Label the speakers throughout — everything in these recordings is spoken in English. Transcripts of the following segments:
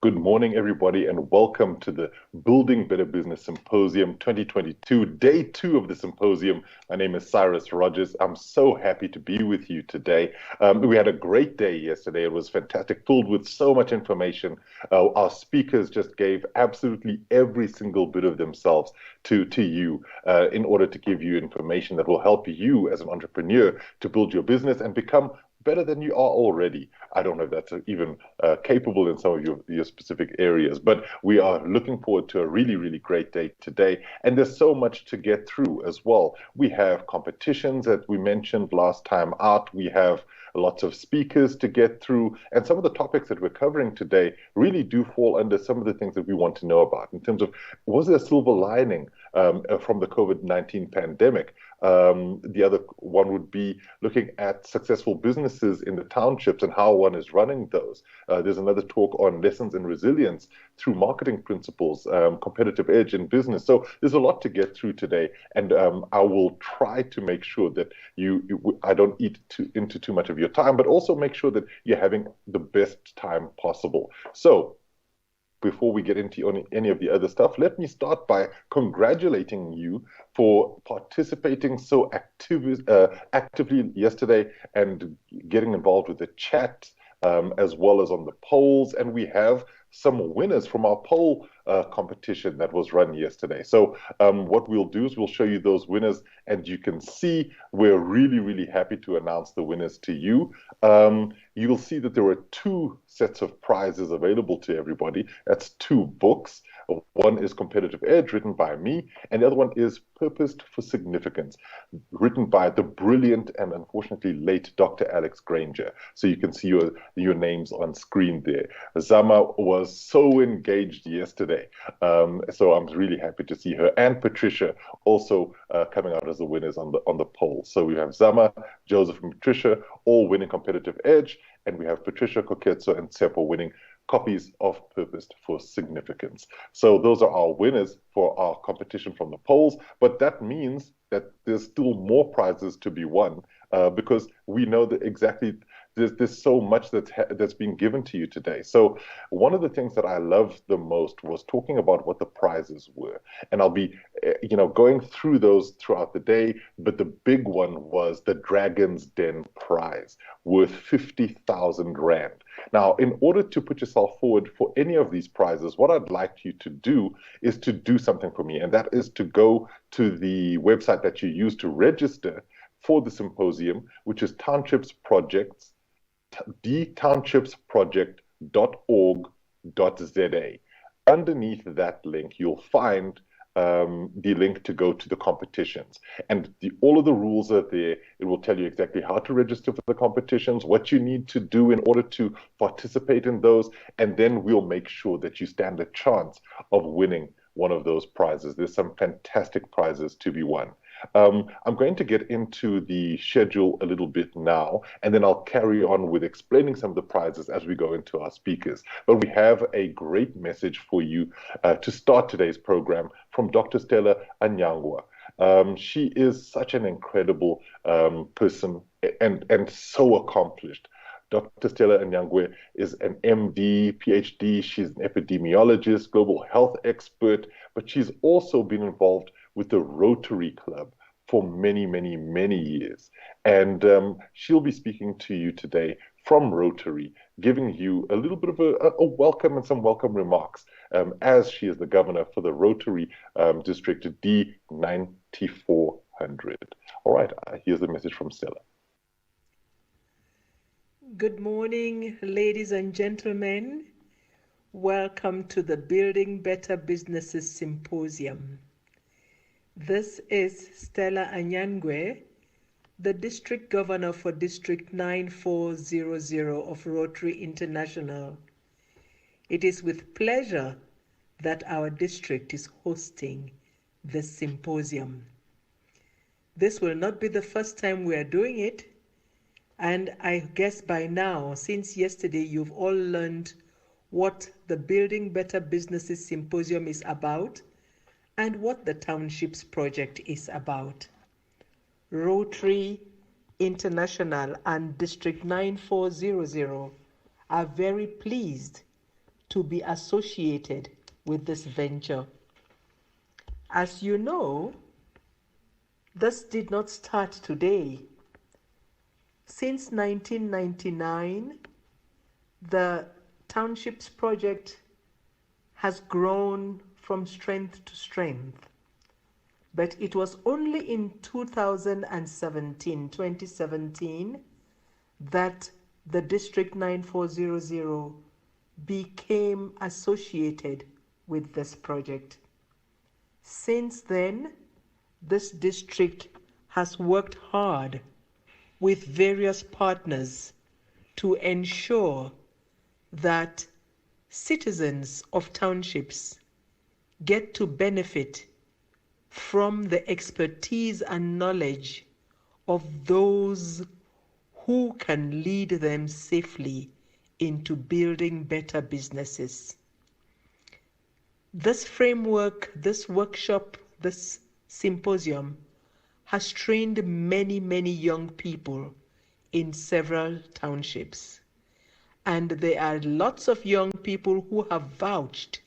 Speaker 1: Good morning, everybody, and welcome to the Building Better Business Symposium 2022, day 2 of the symposium. My name is Cyrus Rogers. I'm so happy to be with you today. We had a great day yesterday. It was fantastic, filled with so much information. Our speakers just gave absolutely every single bit of themselves to you in order to give you information that will help you as an entrepreneur to build your business and become better than you are already. I don't know if that's even capable in some of your specific areas, but we are looking forward to a really, really great day today. And there's so much to get through as well. We have competitions that we mentioned last time out. We have lots of speakers to get through. And some of the topics that we're covering today really do fall under some of the things that we want to know about in terms of, was there a silver lining from the COVID-19 pandemic? The other one would be looking at successful businesses in the townships and how one is running those. There's another talk on lessons in resilience through marketing principles, competitive edge in business. So there's a lot to get through today, and I will try to make sure that I don't eat into too much of your time, but also make sure that you're having the best time possible. So before we get into any of the other stuff, let me start by congratulating you for participating so actively yesterday and getting involved with the chat as well as on the polls. And we have some winners from our poll competition that was run yesterday. So what we'll do is we'll show you those winners, and you can see we're really, really happy to announce the winners to you. You'll see that there were 2 sets of prizes available to everybody. That's 2 books. One is Competitive Edge, written by me, and the other one is Purposed for Significance, written by the brilliant and unfortunately late Dr. Alex Granger. So you can see your names on screen there. Zama was so engaged yesterday, so I'm really happy to see her, and Patricia also coming out as the winners on the poll. So we have Zama, Joseph, and Patricia all winning Competitive Edge, and we have Patricia, Koketso, and Tsepo winning copies of Purposed for Significance. So those are our winners for our competition from the polls, but that means that there's still more prizes to be won because we know that exactly there's so much that's being given to you today. So one of the things that I loved the most was talking about what the prizes were, and I'll be going through those throughout the day, but the big one was the Dragon's Den prize worth 50,000 Rand. Now, in order to put yourself forward for any of these prizes, what I'd like you to do is to do something for me, and that is to go to the website that you use to register for the symposium, which is townshipsproject.org.za. Underneath that link, you'll find the link to go to the competitions. And all of the rules are there. It will tell you exactly how to register for the competitions, what you need to do in order to participate in those, and then we'll make sure that you stand a chance of winning one of those prizes. There's some fantastic prizes to be won. I'm going to get into the schedule a little bit now, and then I'll carry on with explaining some of the prizes as we go into our speakers. But we have a great message for you to start today's program from Dr. Stella Anyangwa. She is such an incredible person and so accomplished. Dr. Stella Anyangwe is an MD, PhD. She's an epidemiologist, global health expert, but she's also been involved with the Rotary Club for many, many, many years. And she'll be speaking to you today from Rotary, giving you a little bit of a welcome and some welcome remarks as she is the governor for the Rotary District D9400. All right, here's the message from Stella.
Speaker 2: Good morning, ladies and gentlemen. Welcome to the Building Better Businesses Symposium. This is Stella Anyangwe, the District Governor for District 9400 of Rotary International. It is with pleasure that our district is hosting this symposium. This will not be the first time we are doing it, and I guess by now, since yesterday, you've all learned what the Building Better Businesses Symposium is about and what the Townships Project is about. Rotary International and District 9400 are very pleased to be associated with this venture. As you know, this did not start today. Since 1999, the Townships Project has grown from strength to strength. But it was only in 2017, that the District 9400 became associated with this project. Since then, this district has worked hard with various partners to ensure that citizens of townships get to benefit from the expertise and knowledge of those who can lead them safely into building better businesses. This framework, this workshop, this symposium has trained many, many young people in several townships. And there are lots of young people who have vouched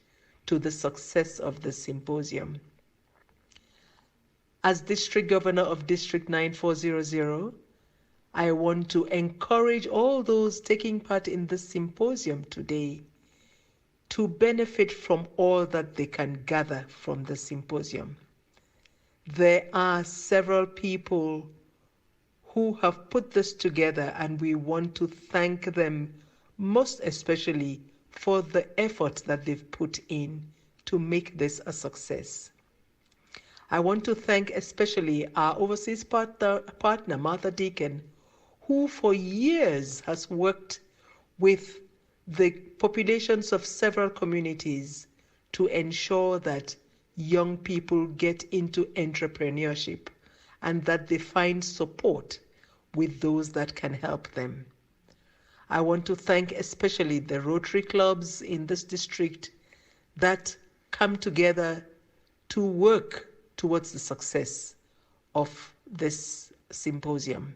Speaker 2: to the success of the symposium. As District Governor of District 9400, I want to encourage all those taking part in this symposium today to benefit from all that they can gather from the symposium. There are several people who have put this together, and we want to thank them most especially for the effort that they've put in to make this a success. I want to thank especially our overseas partner, Martha Deacon, who for years has worked with the populations of several communities to ensure that young people get into entrepreneurship and that they find support with those that can help them. I want to thank especially the Rotary clubs in this district that come together to work towards the success of this symposium.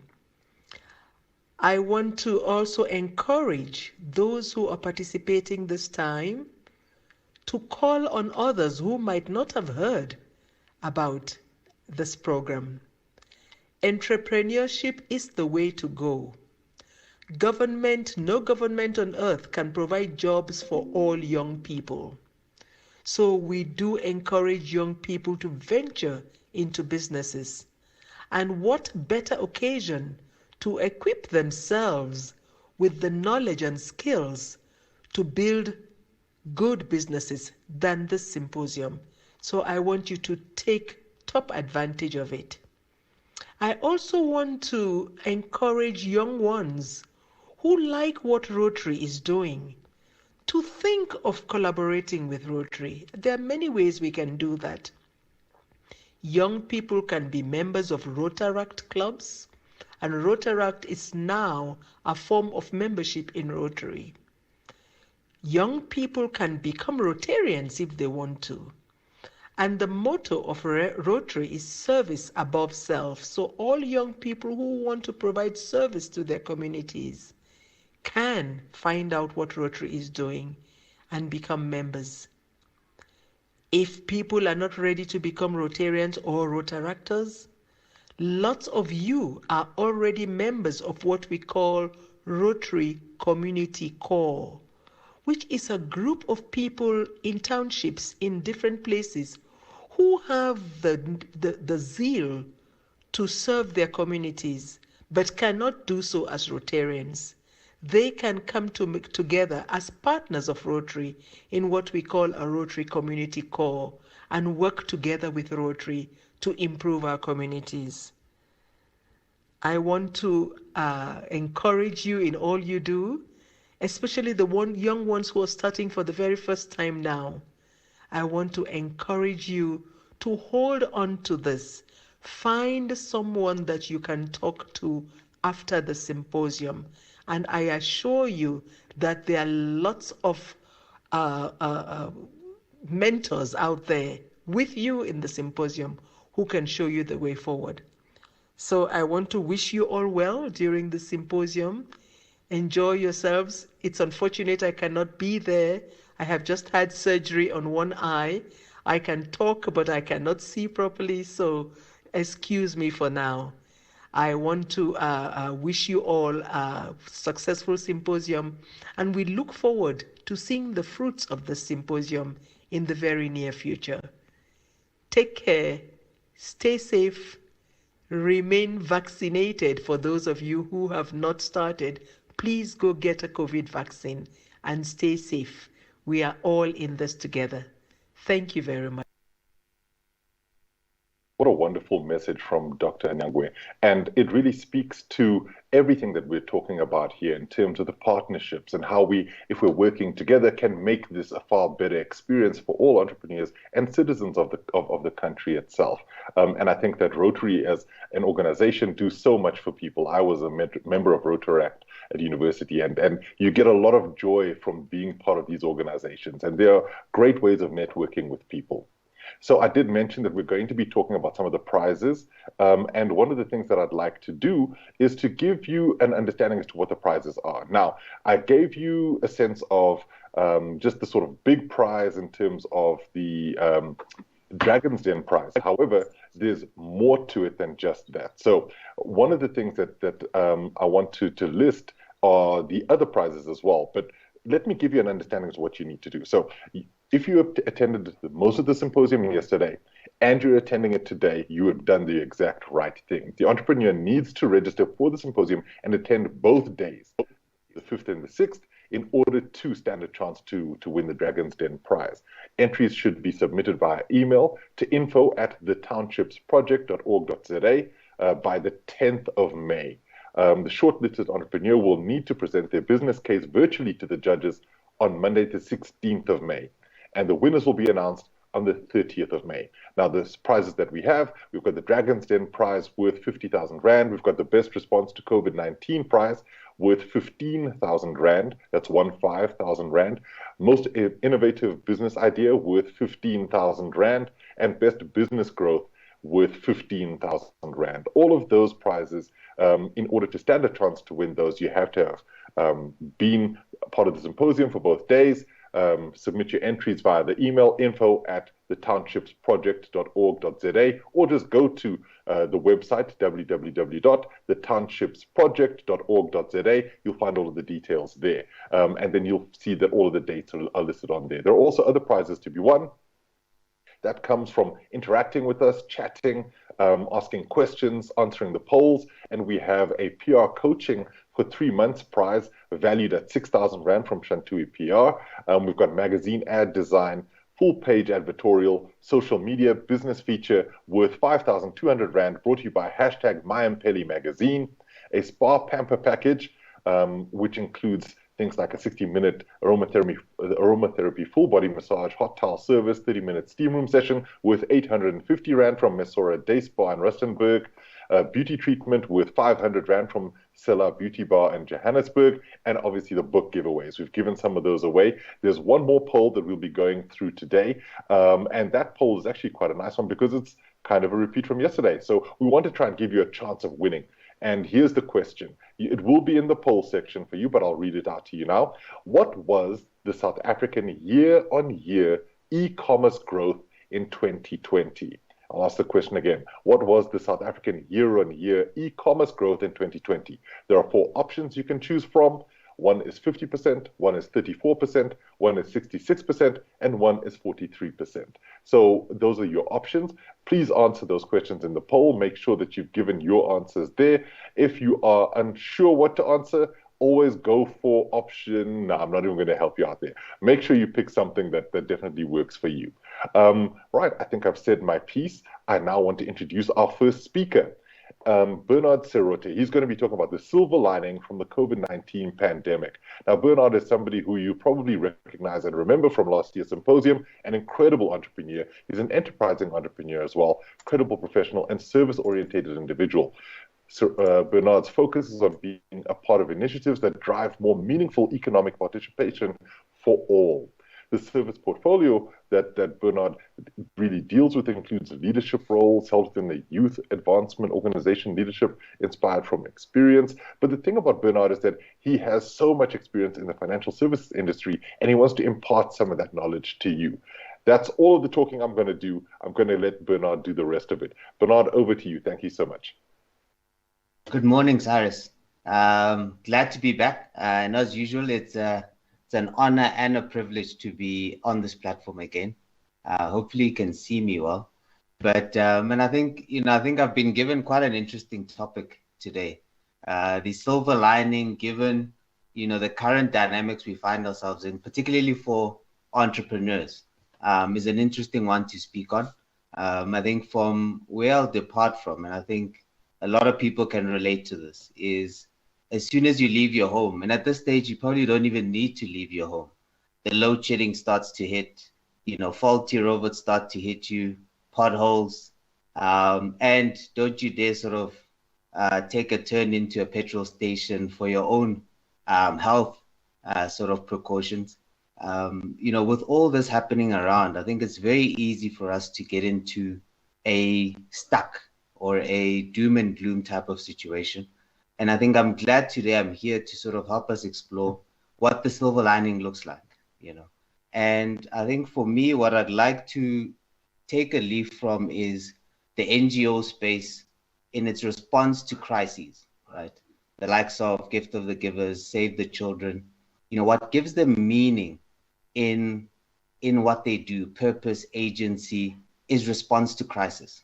Speaker 2: I want to also encourage those who are participating this time to call on others who might not have heard about this program. Entrepreneurship is the way to go. No government on earth can provide jobs for all young people. So we do encourage young people to venture into businesses. And what better occasion to equip themselves with the knowledge and skills to build good businesses than this symposium. So I want you to take top advantage of it. I also want to encourage young ones who like what Rotary is doing to think of collaborating with Rotary. There are many ways we can do that. Young people can be members of Rotaract clubs, and Rotaract is now a form of membership in Rotary. Young people can become Rotarians if they want to. And the motto of Rotary is service above self. So all young people who want to provide service to their communities can find out what Rotary is doing and become members. If people are not ready to become Rotarians or Rotaractors, lots of you are already members of what we call Rotary Community Corps, which is a group of people in townships in different places who have the zeal to serve their communities but cannot do so as Rotarians. They can come together as partners of Rotary in what we call a Rotary Community Corps and work together with Rotary to improve our communities. I want to encourage you in all you do, especially the young ones who are starting for the very first time now. I want to encourage you to hold on to this. Find someone that you can talk to after the symposium. And I assure you that there are lots of mentors out there with you in the symposium who can show you the way forward. So I want to wish you all well during the symposium. Enjoy yourselves. It's unfortunate I cannot be there I have just had surgery on one eye. I can talk, but I cannot see properly, so excuse me for now. I want to wish you all a successful symposium, and we look forward to seeing the fruits of the symposium in the very near future. Take care, stay safe, remain vaccinated. For those of you who have not started, please go get a COVID vaccine and stay safe. We are all in this together. Thank you very much.
Speaker 1: What a wonderful message from Dr. Anyangwe. And it really speaks to everything that we're talking about here in terms of the partnerships and how we, if we're working together, can make this a far better experience for all entrepreneurs and citizens of the country itself. And I think that Rotary as an organization do so much for people. I was a member of Rotaract at university, and you get a lot of joy from being part of these organizations. And there are great ways of networking with people. So I did mention that we're going to be talking about some of the prizes. And one of the things that I'd like to do is to give you an understanding as to what the prizes are. Now, I gave you a sense of just the sort of big prize in terms of the Dragon's Den prize. However, there's more to it than just that. So one of the things that I want to list are the other prizes as well. But let me give you an understanding of what you need to do. So if you attended most of the symposium yesterday and you're attending it today, you have done the exact right thing. The entrepreneur needs to register for the symposium and attend both days, the 5th and the 6th, in order to stand a chance to win the Dragon's Den prize. Entries should be submitted via email to info@thetownships.project.org.za by the 10th of May. The shortlisted entrepreneur will need to present their business case virtually to the judges on Monday, the 16th of May. And the winners will be announced on the 30th of May. Now, the prizes that we have, we've got the Dragon's Den prize worth 50,000 Rand. We've got the Best Response to COVID-19 prize worth 15,000 Rand. That's 15,000 Rand. Most Innovative Business Idea worth 15,000 Rand. And Best Business Growth worth 15,000 Rand. All of those prizes, in order to stand a chance to win those, you have to have been part of the symposium for both days. Submit your entries via the email info@thetownships.project.org.za, or just go to the website www.thetownships.project.org.za. You'll find all of the details there, and then you'll see that all of the dates are listed on there. There are also other prizes to be won. That comes from interacting with us, chatting, asking questions, answering the polls, and we have a PR coaching for 3 months prize valued at 6,000 Rand from Shantui PR. We've got magazine ad design, full page advertorial, social media business feature worth 5,200 Rand brought to you by #MyMpeli Magazine, a spa pamper package, which includes things like a 60-minute aromatherapy full body massage, hot towel service, 30-minute steam room session worth 850 Rand from Mesora Day Spa in Rustenburg, beauty treatment worth 500 Rand from Sela Beauty Bar in Johannesburg, and obviously the book giveaways. We've given some of those away. There's one more poll that we'll be going through today, and that poll is actually quite a nice one because it's kind of a repeat from yesterday. So we want to try and give you a chance of winning. And here's the question. It will be in the poll section for you, but I'll read it out to you now. What was the South African year-on-year e-commerce growth in 2020? I'll ask the question again. What was the South African year-on-year e-commerce growth in 2020? There are 4 options you can choose from. One is 50%, one is 34%, one is 66%, and one is 43%. So those are your options. Please answer those questions in the poll. Make sure that you've given your answers there. If you are unsure what to answer, always go for option. No, I'm not even going to help you out there. Make sure you pick something that definitely works for you. Right, I think I've said my piece. I now want to introduce our first speaker. Bernard Serote. He's going to be talking about the silver lining from the COVID-19 pandemic. Now, Bernard is somebody who you probably recognize and remember from last year's symposium, an incredible entrepreneur. He's an enterprising entrepreneur as well, credible professional and service-oriented individual. So, Bernard's focus is on being a part of initiatives that drive more meaningful economic participation for all. The service portfolio that Bernard really deals with includes leadership roles held within the youth advancement organization, leadership inspired from experience. But the thing about Bernard is that he has so much experience in the financial services industry, and he wants to impart some of that knowledge to you. That's all of the talking I'm going to do. I'm going to let Bernard do the rest of it. Bernard, over to you. Thank you so much.
Speaker 3: Good morning, Cyrus. Glad to be back. And as usual, it's an honor and a privilege to be on this platform again. Hopefully you can see me well. But and I think I've been given quite an interesting topic today. The silver lining, given the current dynamics we find ourselves in, particularly for entrepreneurs, is an interesting one to speak on. I think from where I'll depart from, and I think a lot of people can relate to this, is as soon as you leave your home, and at this stage, you probably don't even need to leave your home. The load shedding starts to hit, faulty robots start to hit you, potholes, and don't you dare sort of take a turn into a petrol station for your own health sort of precautions. With all this happening around, I think it's very easy for us to get into a stuck or a doom and gloom type of situation. And I think I'm glad today I'm here to sort of help us explore what the silver lining looks like, And I think for me, what I'd like to take a leaf from is the NGO space in its response to crises, right? The likes of Gift of the Givers, Save the Children, what gives them meaning in what they do, purpose, agency, is response to crisis.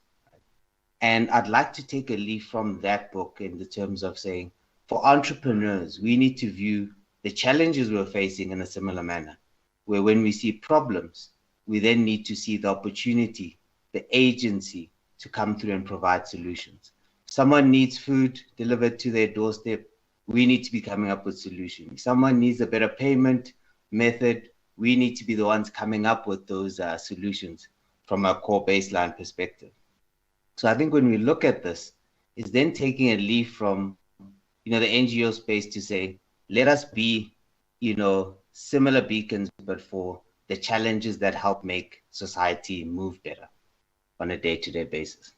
Speaker 3: And I'd like to take a leaf from that book in the terms of saying, for entrepreneurs, we need to view the challenges we're facing in a similar manner, where when we see problems, we then need to see the opportunity, the agency to come through and provide solutions. Someone needs food delivered to their doorstep, we need to be coming up with solutions. Someone needs a better payment method, we need to be the ones coming up with those solutions from a core baseline perspective. So I think when we look at this, it's then taking a leaf from, the NGO space to say, let us be, similar beacons, but for the challenges that help make society move better on a day-to-day basis.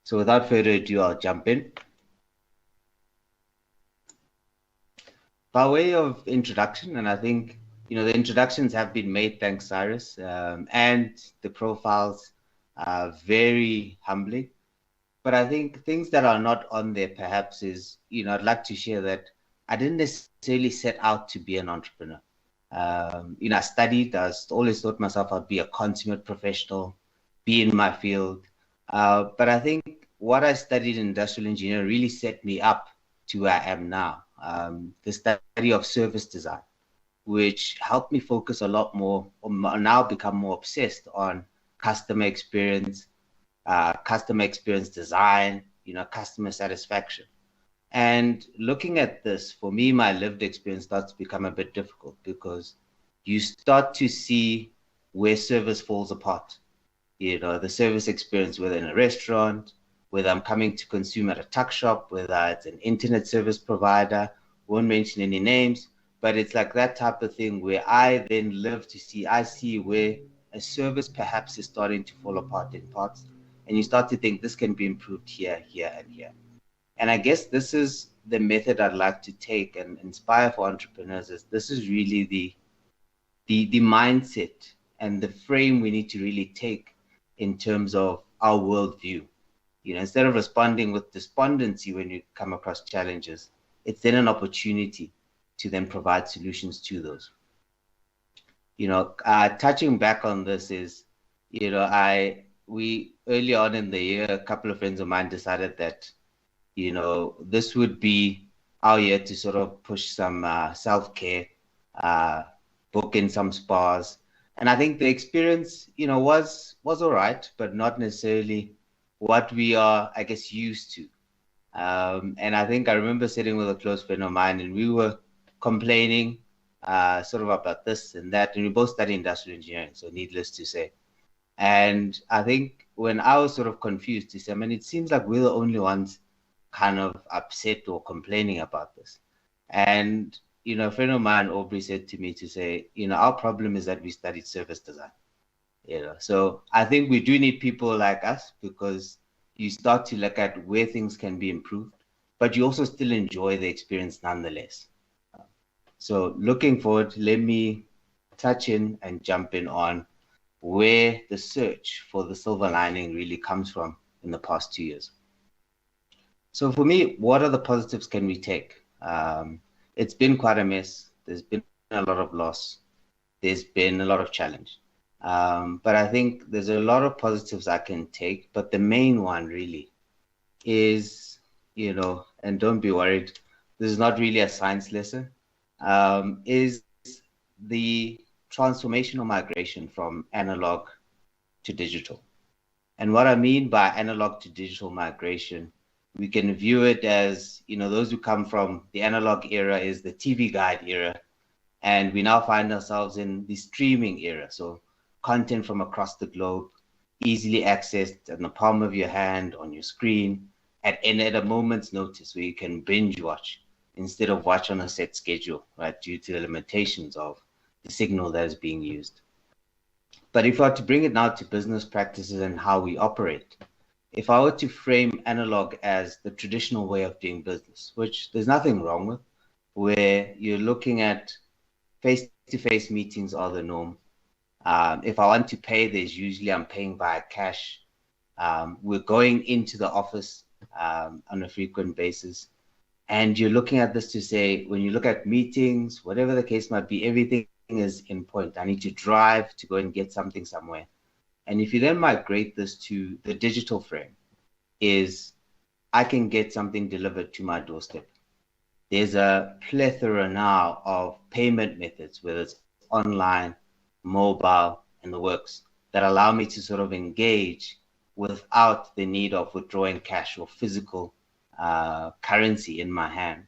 Speaker 3: So without further ado, I'll jump in. By way of introduction, and I think, the introductions have been made, thanks, Cyrus, and the profiles are very humbling. But I think things that are not on there perhaps is, I'd like to share that I didn't necessarily set out to be an entrepreneur. I studied, I always thought myself I'd be a consummate professional, be in my field. But I think what I studied in industrial engineering really set me up to where I am now. The study of service design, which helped me focus a lot more, or now become more obsessed on customer experience design, customer satisfaction. And looking at this, for me, my lived experience starts to become a bit difficult because you start to see where service falls apart. The service experience, whether in a restaurant, whether I'm coming to consume at a tuck shop, whether it's an internet service provider, won't mention any names, but it's like that type of thing where I then live to see, I see where a service perhaps is starting to fall apart in parts. And you start to think this can be improved here, here, and here. And I guess this is the method I'd like to take and inspire for entrepreneurs. Is this is really the mindset and the frame we need to really take in terms of our worldview. Instead of responding with despondency when you come across challenges, it's then an opportunity to then provide solutions to those. Touching back on this is, we early on in the year, a couple of friends of mine decided that, this would be our year to sort of push some self-care, book in some spas. And I think the experience, was all right, but not necessarily what we are, I guess, used to. And I think I remember sitting with a close friend of mine and we were complaining sort of about this and that. And we both study industrial engineering, so needless to say. And I think when I was sort of confused, it seems like we're the only ones kind of upset or complaining about this. And, a friend of mine, Aubrey, said to me to say, our problem is that we studied service design. So I think we do need people like us, because you start to look at where things can be improved, but you also still enjoy the experience nonetheless. So looking forward, let me touch in and jump in on where the search for the silver lining really comes from in the past 2 years. So for me, what are the positives can we take? It's been quite a mess. There's been a lot of loss. There's been a lot of challenge. But I think there's a lot of positives I can take. But the main one really is, and don't be worried, this is not really a science lesson, is the transformational migration from analog to digital. And what I mean by analog to digital migration, we can view it as, those who come from the analog era is the TV guide era. And we now find ourselves in the streaming era. So content from across the globe, easily accessed in the palm of your hand, on your screen, at a moment's notice, where you can binge watch instead of watch on a set schedule, right, due to the limitations of the signal that is being used. But if I were to bring it now to business practices and how we operate, if I were to frame analog as the traditional way of doing business, which there's nothing wrong with, where you're looking at face-to-face meetings are the norm. If I want to pay, I'm paying via cash. We're going into the office on a frequent basis. And you're looking at this to say, when you look at meetings, whatever the case might be, everything is in point. I need to drive to go and get something somewhere. And if you then migrate this to the digital frame, is I can get something delivered to my doorstep. There's a plethora now of payment methods, whether it's online, mobile, and the works, that allow me to sort of engage without the need of withdrawing cash or physical currency in my hand.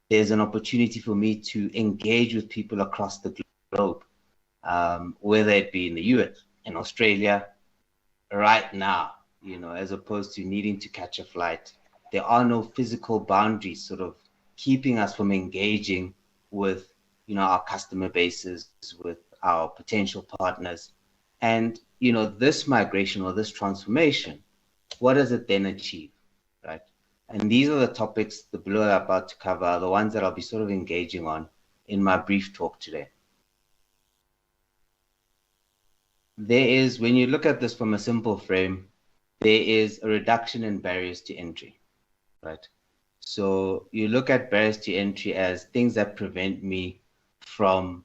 Speaker 3: There's an opportunity for me to engage with people across the globe, whether it be in the US, in Australia, right now, as opposed to needing to catch a flight. There are no physical boundaries sort of keeping us from engaging with, our customer bases, with our potential partners. And, this migration or this transformation, what does it then achieve, right? And these are the topics the below are about to cover, are the ones that I'll be sort of engaging on in my brief talk today. There is, when you look at this from a simple frame, there is a reduction in barriers to entry, right? So you look at barriers to entry as things that prevent me from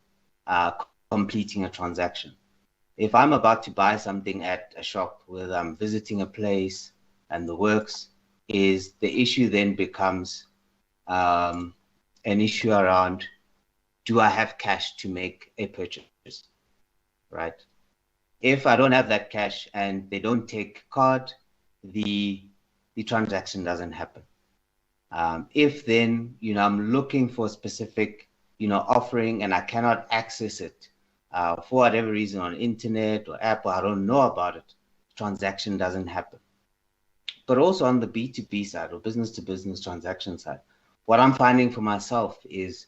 Speaker 3: completing a transaction. If I'm about to buy something at a shop, whether I'm visiting a place and the works, is the issue then becomes an issue around, do I have cash to make a purchase, right? If I don't have that cash and they don't take card, the transaction doesn't happen. If then, I'm looking for a specific, offering and I cannot access it for whatever reason on internet or app, or I don't know about it, transaction doesn't happen. But also on the B2B side or business to business transaction side, what I'm finding for myself is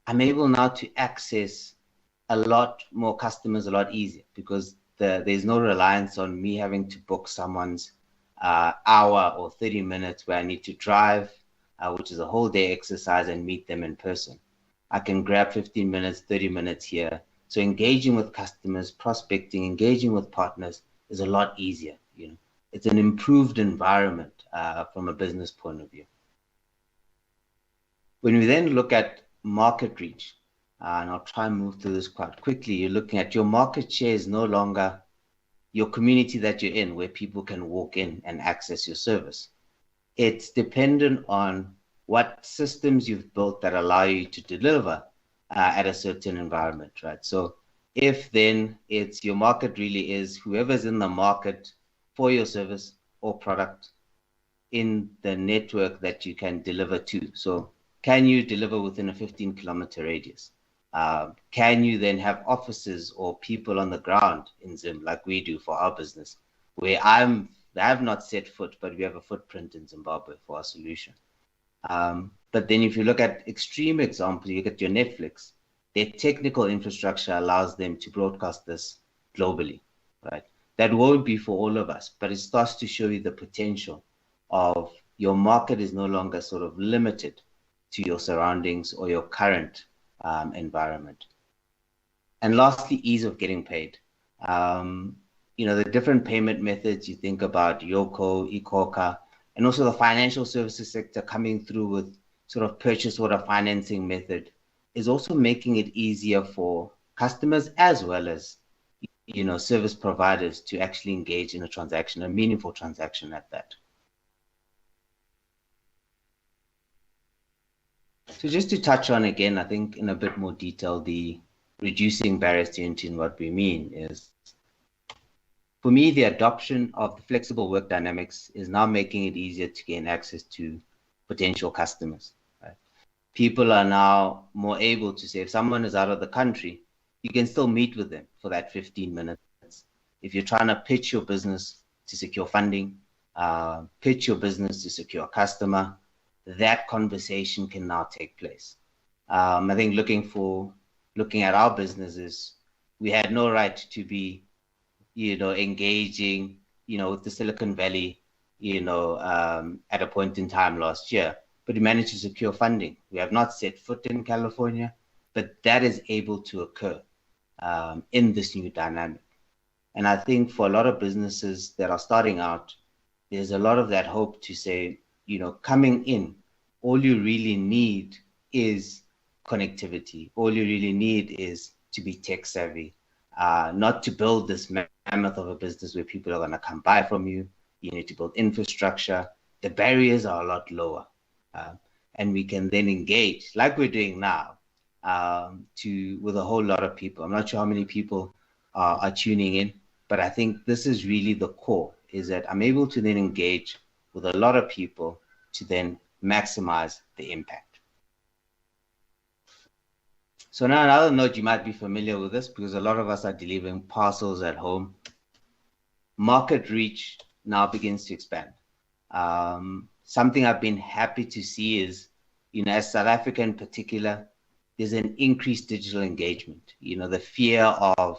Speaker 3: I'm able now to access a lot more customers a lot easier, because there's no reliance on me having to book someone's hour or 30 minutes where I need to drive, which is a whole day exercise, and meet them in person. I can grab 15 minutes, 30 minutes here. So engaging with customers, prospecting, engaging with partners is a lot easier. It's an improved environment from a business point of view. When we then look at market reach, and I'll try and move through this quite quickly, you're looking at your market share is no longer your community that you're in, where people can walk in and access your service. It's dependent on what systems you've built that allow you to deliver at a certain environment, right? So if then it's your market really is whoever's in the market for your service or product in the network that you can deliver to. So can you deliver within a 15-kilometer radius? Can you then have offices or people on the ground in Zim, like we do for our business, where I have not set foot, but we have a footprint in Zimbabwe for our solution. But then if you look at extreme examples, you get your Netflix, their technical infrastructure allows them to broadcast this globally, right? That won't be for all of us, but it starts to show you the potential of your market is no longer sort of limited to your surroundings or your current environment. And lastly, ease of getting paid. The different payment methods, you think about Yoko, eKhoka, and also the financial services sector coming through with sort of purchase order financing method is also making it easier for customers as well as service providers to actually engage in a transaction, a meaningful transaction at that. So just to touch on again, I think in a bit more detail, the reducing barriers to entry, and what we mean is, for me, the adoption of the flexible work dynamics is now making it easier to gain access to potential customers. Right? People are now more able to say, if someone is out of the country, you can still meet with them for that 15 minutes. If you're trying to pitch your business to secure funding, pitch your business to secure a customer, that conversation can now take place. I think looking at our businesses, we had no right to be, engaging, with the Silicon Valley, at a point in time last year, but we managed to secure funding. We have not set foot in California, but that is able to occur in this new dynamic. And I think for a lot of businesses that are starting out, there's a lot of that hope to say, coming in, all you really need is connectivity. All you really need is to be tech savvy, not to build this mammoth of a business where people are going to come buy from you. You need to build infrastructure. The barriers are a lot lower. And we can then engage, like we're doing now, with a whole lot of people. I'm not sure how many people are tuning in, but I think this is really the core, is that I'm able to then engage with a lot of people to then maximize the impact. So now another note, you might be familiar with this because a lot of us are delivering parcels at home. Market reach now begins to expand. Something I've been happy to see is, as South Africa in particular, there's an increased digital engagement. The fear of,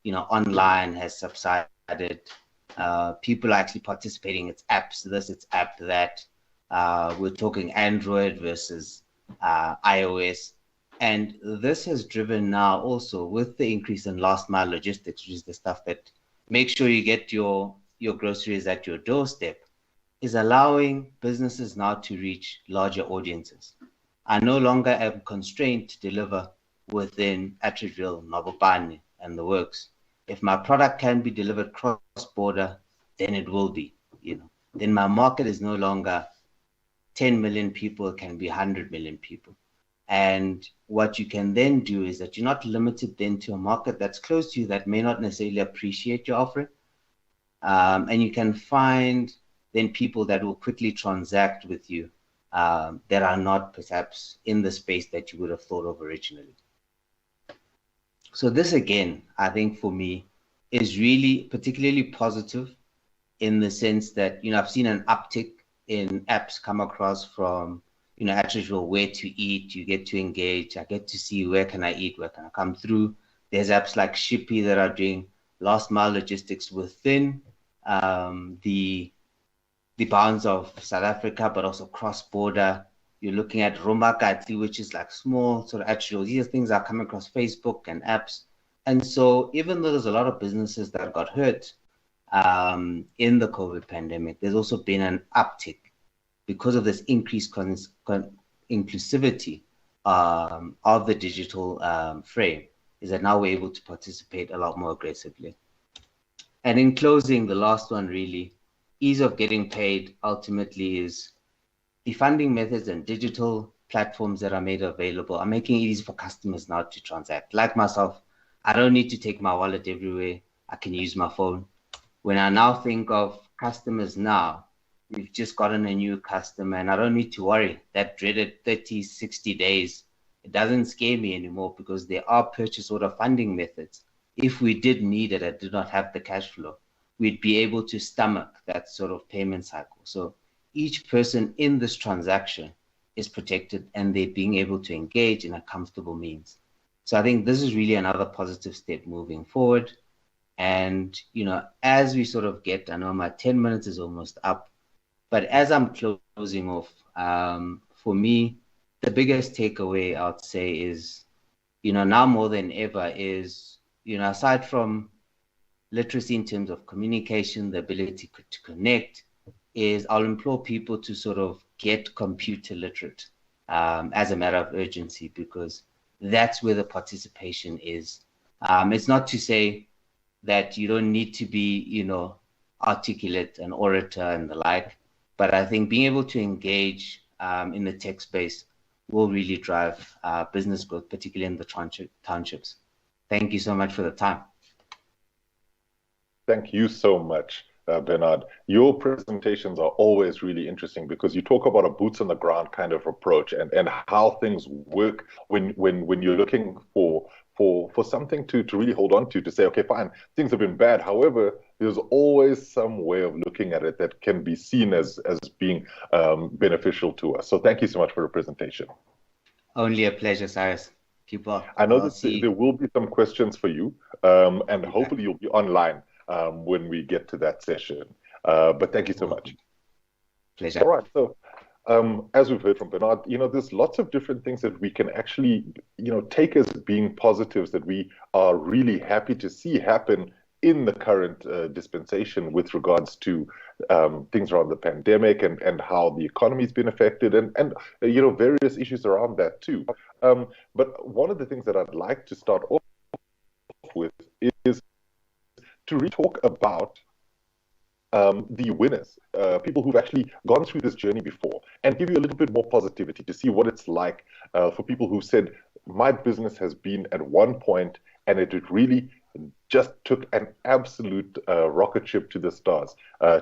Speaker 3: online has subsided. People are actually participating. It's apps this, it's app that. We're talking Android versus iOS. And this has driven now also with the increase in last mile logistics, which is the stuff that makes sure you get your groceries at your doorstep, is allowing businesses now to reach larger audiences. I no longer am constrained to deliver within Atteridgeville, Mabopane, and the works. If my product can be delivered cross-border, then it will be. Then my market is no longer 10 million people, it can be 100 million people. And what you can then do is that you're not limited then to a market that's close to you that may not necessarily appreciate your offering. And you can find then people that will quickly transact with you that are not perhaps in the space that you would have thought of originally. So this, again, I think for me is really particularly positive in the sense that, I've seen an uptick in apps come across from, Atteridgeville, where to eat, you get to engage, I get to see where can I eat, where can I come through. There's apps like Shippy that are doing last mile logistics within the bounds of South Africa, but also cross-border. You're looking at Rumakati, which is like small sort of Atteridgeville. These things are coming across Facebook and apps. And so even though there's a lot of businesses that got hurt in the COVID pandemic, there's also been an uptick because of this increased inclusivity of the digital frame, is that now we're able to participate a lot more aggressively. And in closing, the last one really, ease of getting paid ultimately is the funding methods and digital platforms that are made available are making it easy for customers now to transact. Like myself, I don't need to take my wallet everywhere. I can use my phone. When I now think of customers now, we've just gotten a new customer and I don't need to worry. That dreaded 30, 60 days, it doesn't scare me anymore because there are purchase order funding methods. If we did need it and did not have the cash flow, we'd be able to stomach that sort of payment cycle. So each person in this transaction is protected and they're being able to engage in a comfortable means. So I think this is really another positive step moving forward. And, as we sort of I know my 10 minutes is almost up, but as I'm closing off, for me, the biggest takeaway I would say is, now more than ever is, aside from literacy in terms of communication, the ability to connect, is I'll implore people to sort of get computer literate as a matter of urgency, because that's where the participation is. It's not to say that you don't need to be, articulate, an orator and the like, but I think being able to engage in the tech space will really drive business growth, particularly in the townships. Thank you so much for the time.
Speaker 1: Thank you so much, Bernard. Your presentations are always really interesting because you talk about a boots on the ground kind of approach and how things work when you're looking for something to really hold on to say, okay, fine, things have been bad. However, there's always some way of looking at it that can be seen as being beneficial to us. So thank you so much for the presentation.
Speaker 3: Only a pleasure, Cyrus. Keep well.
Speaker 1: I know that there will be some questions for you, and hopefully you'll be online when we get to that session. But thank you so much.
Speaker 3: Pleasure.
Speaker 1: All right. So as we've heard from Bernard, there's lots of different things that we can actually, take as being positives that we are really happy to see happen in the current dispensation with regards to things around the pandemic and how the economy's been affected and various issues around that too. But one of the things that I'd like to start off with is to really talk about the winners, people who've actually gone through this journey before, and give you a little bit more positivity to see what it's like for people who said, my business has been at one point and it really just took an absolute rocket ship to the stars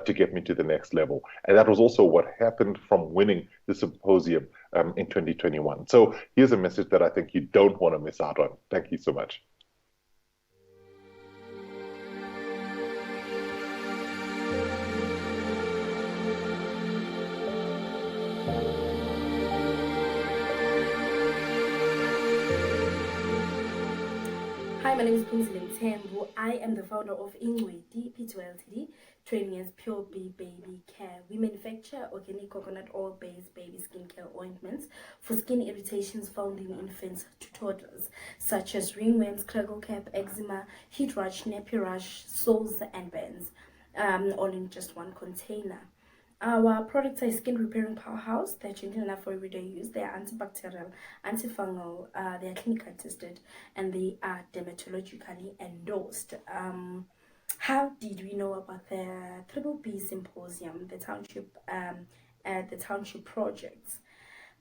Speaker 1: to get me to the next level. And that was also what happened from winning the symposium in 2021. So here's a message that I think you don't want to miss out on. Thank you so much.
Speaker 4: Hi, my name is Punzile Mthembu. I am the founder of Ingwedi P2 Ltd, training as Pure B Baby Care. We manufacture organic coconut oil-based baby skincare ointments for skin irritations found in infants to toddlers, such as ringworms, crackle cap, eczema, heat rash, nappy rash, soles, and burns, all in just one container. Our products are skin repairing powerhouse. They're gentle enough for everyday use. They are antibacterial, antifungal, they are clinical tested, and they are dermatologically endorsed. How did we know about the BBB Symposium, the township projects?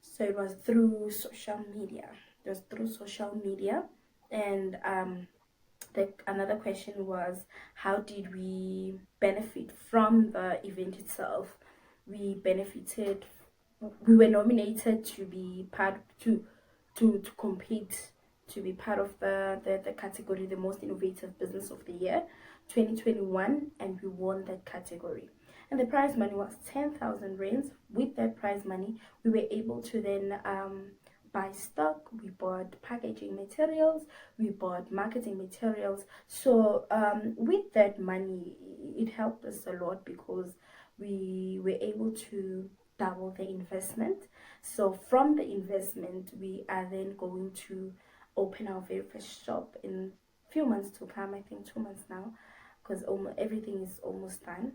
Speaker 4: So it was through social media. And another question was, how did we benefit from the event itself? We were nominated to be part to compete, to be part of the category, the most innovative business of the year 2021, and we won that category. And the prize money was 10,000 rands. With that prize money, we were able to then buy stock, we bought packaging materials, we bought marketing materials. So with that money, it helped us a lot because we were able to double the investment. So from the investment, we are then going to open our very first shop in a few months to come. I think 2 months now, because everything is almost done.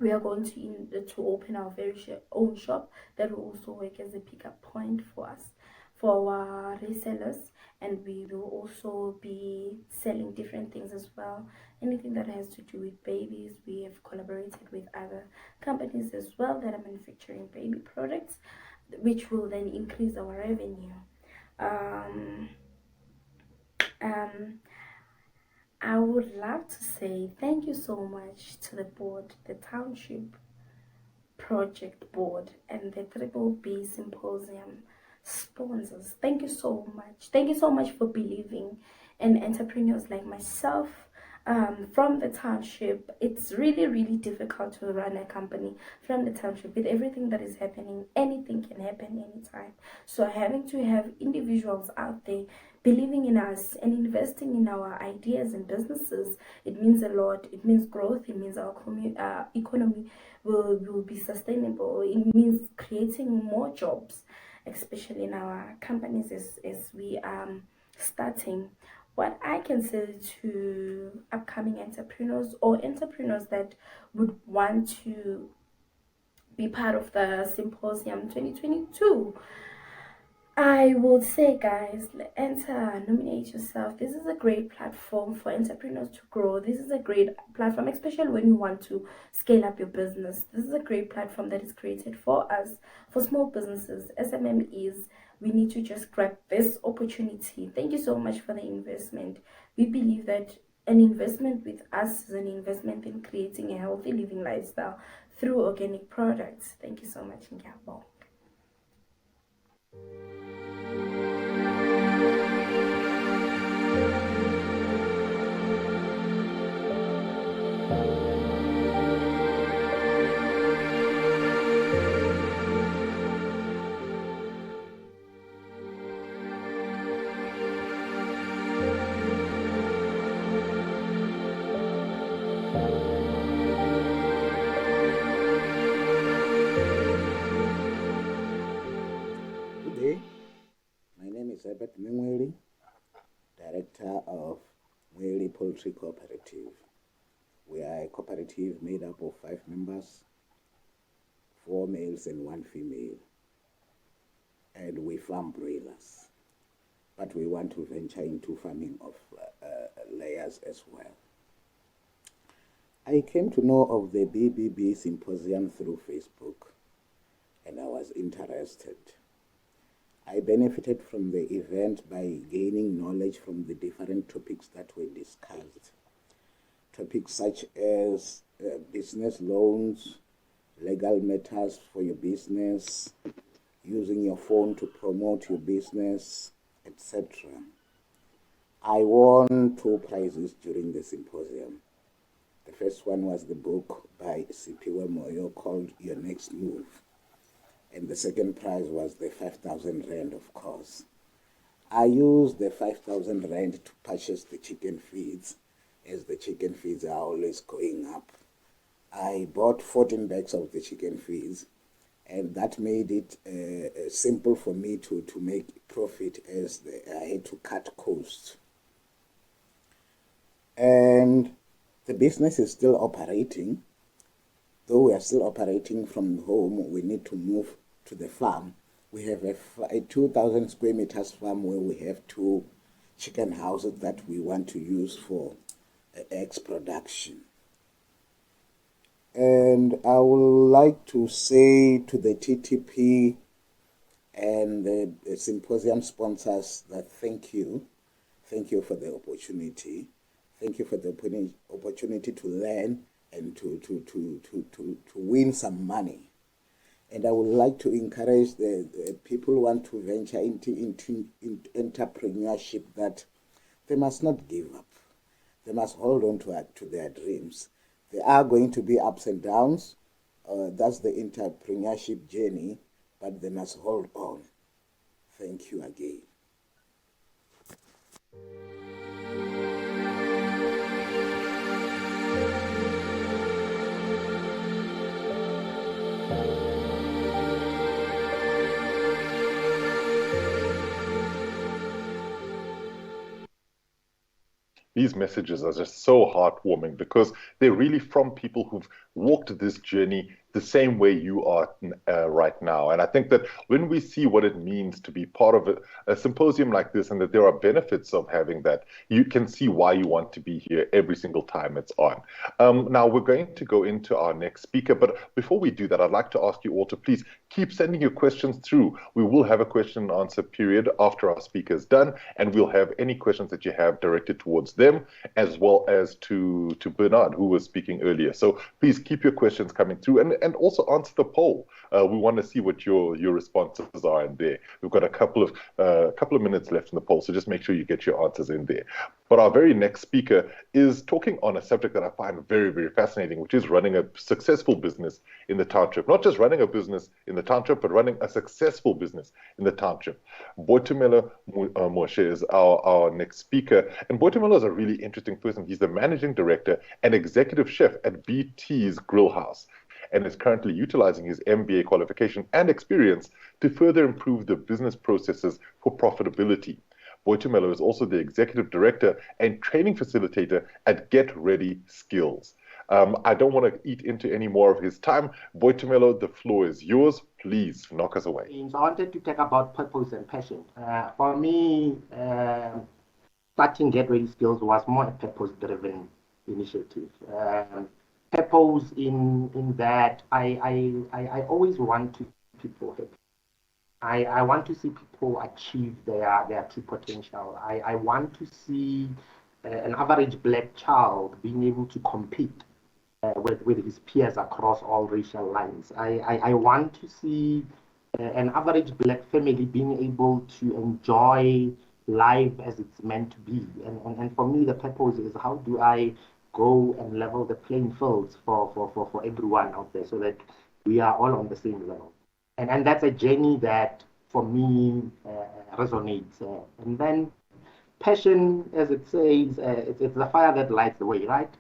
Speaker 4: We are going to open our very own shop that will also work as a pickup point for us, for our resellers, and we will also be selling different things as well. Anything that has to do with babies. We have collaborated with other companies as well that are manufacturing baby products, which will then increase our revenue. I would love to say thank you so much to the board, the township project board, and the BBB Symposium sponsors. Thank you so much. Thank you so much for believing in entrepreneurs like myself. from the township. It's really, really difficult to run a company from the township with everything that is happening. Anything can happen anytime. So having to have individuals out there believing in us and investing in our ideas and businesses, it means a lot. It means growth. It means our economy will be sustainable. It means creating more jobs, especially in our companies as we starting. What I can say to upcoming entrepreneurs or entrepreneurs that would want to be part of the Symposium 2022, I would say, guys, enter, nominate yourself. This is a great platform for entrepreneurs to grow. This is a great platform, especially when you want to scale up your business. This is a great platform that is created for us, for small businesses, SMMEs. We need to just grab this opportunity. Thank you so much for the investment. We believe that an investment with us is an investment in creating a healthy living lifestyle through organic products. Thank you so much, Ngiyabonga.
Speaker 5: Good day. My name is Herbert Mingweli, Director of Mweli Poultry Cooperative. We are a cooperative made up of 5 members, 4 males and 1 female. And we farm broilers. But we want to venture into farming of layers as well. I came to know of the BBB Symposium through Facebook, and I was interested. I benefited from the event by gaining knowledge from the different topics that were discussed. Topics such as business loans, legal matters for your business, using your phone to promote your business, etc. I won 2 prizes during the symposium. The first one was the book by Sipiwe Moyo called Your Next Move. And the second prize was the 5,000 Rand, of course. I used the 5,000 Rand to purchase the chicken feeds, as the chicken feeds are always going up. I bought 14 bags of the chicken feeds, and that made it simple for me to make profit, as I had to cut costs. And the business is still operating. Though we are still operating from home, we need to move to the farm. We have a 2,000 square meters farm where we have 2 chicken houses that we want to use for eggs production. And I would like to say to the TTP and the symposium sponsors that thank you. Thank you for the opportunity. Thank you for the opportunity to learn and to win some money. And I would like to encourage the people who want to venture into entrepreneurship that they must not give up. They must hold on to their dreams. There are going to be ups and downs. That's the entrepreneurship journey, but they must hold on. Thank you again.
Speaker 1: These messages are just so heartwarming because they're really from people who've walked this journey the same way you are right now. And I think that when we see what it means to be part of a symposium like this, and that there are benefits of having that, you can see why you want to be here every single time it's on. Now, we're going to go into our next speaker, but before we do that, I'd like to ask you all to please keep sending your questions through. We will have a question and answer period after our speaker is done, and we'll have any questions that you have directed towards them, as well as to Bernard, who was speaking earlier. So please keep your questions coming through. and also answer the poll. We want to see what your responses are in there. We've got a couple of minutes left in the poll, so just make sure you get your answers in there. But our very next speaker is talking on a subject that I find very, very fascinating, which is running a successful business in the township. Not just running a business in the township, but running a successful business in the township. Boitumelo Moshe is our next speaker. And Boitumelo is a really interesting person. He's the managing director and executive chef at BT's Grill House, and is currently utilizing his MBA qualification and experience to further improve the business processes for profitability. Boitumelo is also the executive director and training facilitator at Get Ready Skills. I don't want to eat into any more of his time. Boitumelo, the floor is yours. Please knock us away.
Speaker 6: I wanted to talk about purpose and passion. For me, starting Get Ready Skills was more a purpose-driven initiative. Purpose in that I always want to see people happy. I want to see people achieve their true potential. I want to see an average black child being able to compete with his peers across all racial lines. I want to see an average black family being able to enjoy life as it's meant to be. And for me, the purpose is how do I go and level the playing fields for everyone out there so that we are all on the same level. And that's a journey that, for me, resonates. And then passion, as it says, it's the fire that lights the way, right?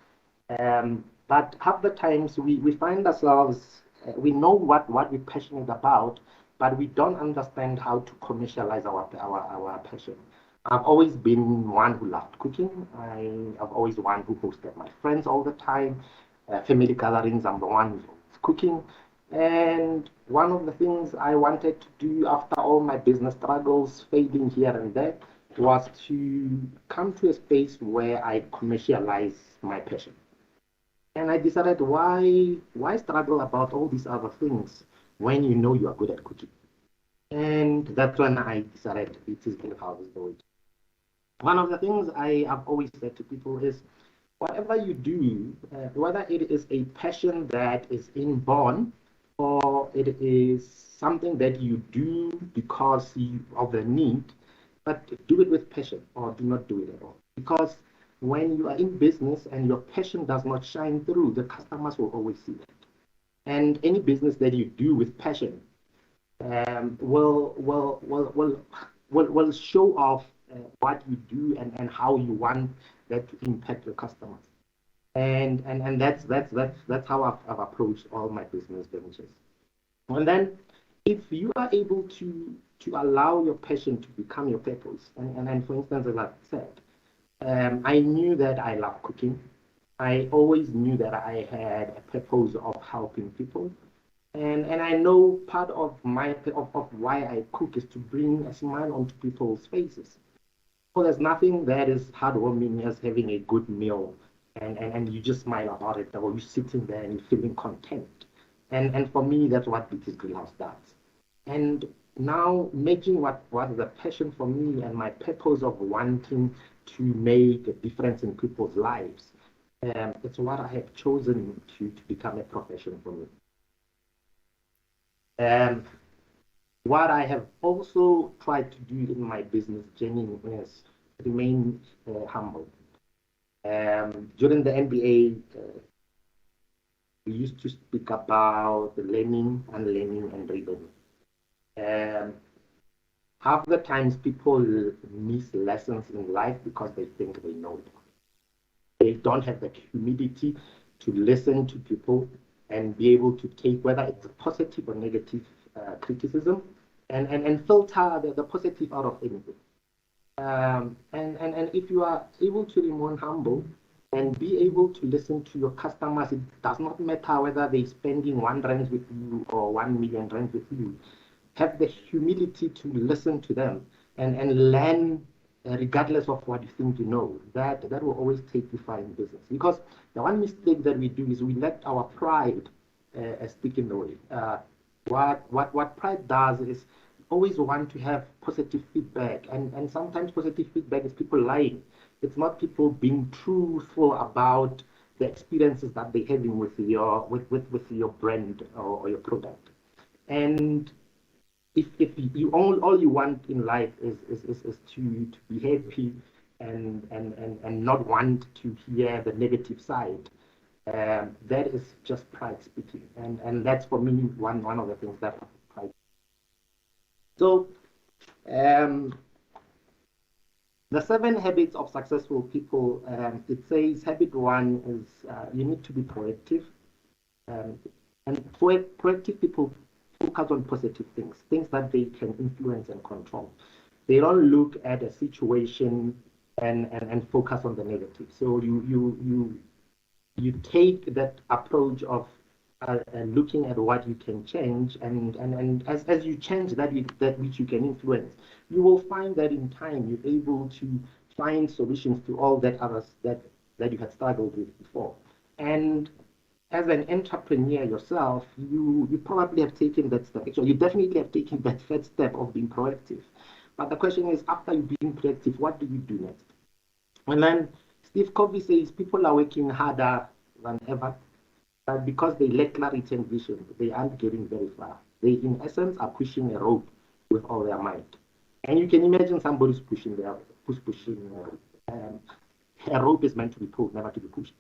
Speaker 6: But half the times we find ourselves, we know what we're passionate about, but we don't understand how to commercialize our passion. I've always been one who loved cooking. I've always one who hosted my friends all the time. Family gatherings, I'm the one who's always cooking. And one of the things I wanted to do after all my business struggles, failing here and there, was to come to a space where I commercialize my passion. And I decided, why struggle about all these other things when you know you are good at cooking? And that's when I decided it is Grill House is the way. One of the things I have always said to people is, whatever you do, whether it is a passion that is inborn or it is something that you do because of the need, but do it with passion or do not do it at all. Because when you are in business and your passion does not shine through, the customers will always see that. And any business that you do with passion will show off what you do and how you want that to impact your customers. And that's how I've approached all my business ventures. And then if you are able to allow your passion to become your purpose, and for instance, as I said, I knew that I love cooking. I always knew that I had a purpose of helping people. And I know part of why I cook is to bring a smile onto people's faces. So there's nothing that is heartwarming as having a good meal and you just smile about it, or you're sitting there and you're feeling content. And for me, that's what BT's Grill House does. And now making what is a passion for me and my purpose of wanting to make a difference in people's lives, it's what I have chosen to become a profession for me. What I have also tried to do in my business journey is remain humble. During the MBA, we used to speak about learning, unlearning, and relearning. Half the times people miss lessons in life because they think they know it. They don't have the humility to listen to people and be able to take, whether it's positive or negative criticism, and filter the positive out of anything. And if you are able to remain humble and be able to listen to your customers, it does not matter whether they're spending 1 rand with you or 1 million rand with you. Have the humility to listen to them and learn regardless of what you think you know. That will always take you far in business. Because the one mistake that we do is we let our pride stick in the way. What pride does is always want to have positive feedback, and sometimes positive feedback is people lying. It's not people being truthful about the experiences that they're having with your with your brand or your product. And if you all you want in life is to be happy and not want to hear the negative side, that is just pride speaking, and that's for me one of the things that pride. So the 7 habits of successful people, it says habit 1 is you need to be proactive, and proactive people focus on positive things that they can influence and control. They don't look at a situation and focus on the negative. So you take that approach of looking at what you can change, and as you change that which you can influence, you will find that in time you're able to find solutions to all that others that you had struggled with before. And as an entrepreneur yourself, you probably have taken that step. Actually, you definitely have taken that first step of being proactive. But the question is, after you've been proactive, what do you do next? And then Steve Covey says people are working harder than ever, but because they lack clarity and vision, they aren't getting very far. They, in essence, are pushing a rope with all their might. And you can imagine somebody's pushing a rope is meant to be pulled, never to be pushed.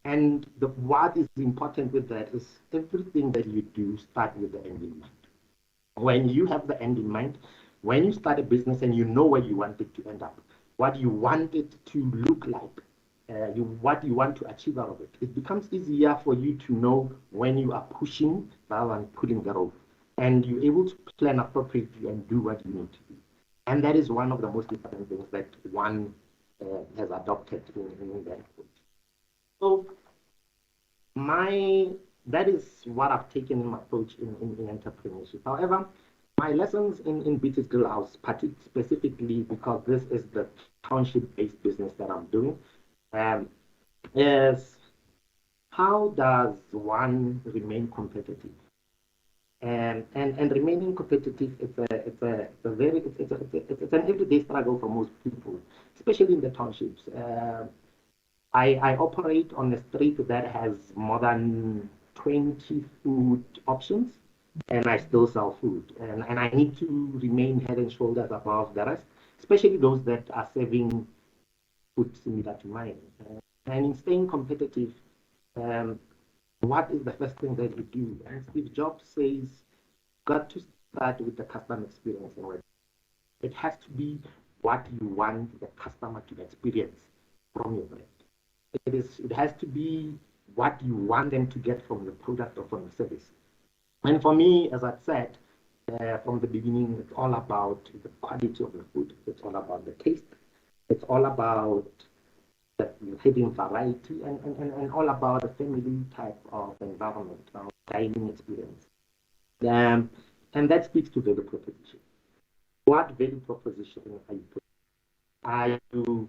Speaker 6: And what is important with that is everything that you do start with the end in mind. When you have the end in mind, when you start a business and you know where you want it to end up, what you want it to look like, what you want to achieve out of it, it becomes easier for you to know when you are pushing rather than pulling the rope. And you're able to plan appropriately and do what you need to do. And that is one of the most important things that one has adopted in that. So that is what I've taken in my approach in entrepreneurship. However, my lessons in BT Skill House, specifically because this is the township-based business that I'm doing, is how does one remain competitive? And remaining competitive, it's an everyday struggle for most people, especially in the townships. I operate on a street that has more than 20 food options, and I still sell food. And I need to remain head and shoulders above the rest, especially those that are serving food similar to mine. And in staying competitive, what is the first thing that you do? And Steve Jobs says, got to start with the customer experience. And it has to be what you want the customer to experience from your brand. It has to be what you want them to get from the product or from the service. And for me, as I said from the beginning, it's all about the quality of the food. It's all about the taste. It's all about having variety and all about a family type of environment or dining experience. And that speaks to value proposition. What value proposition are you putting?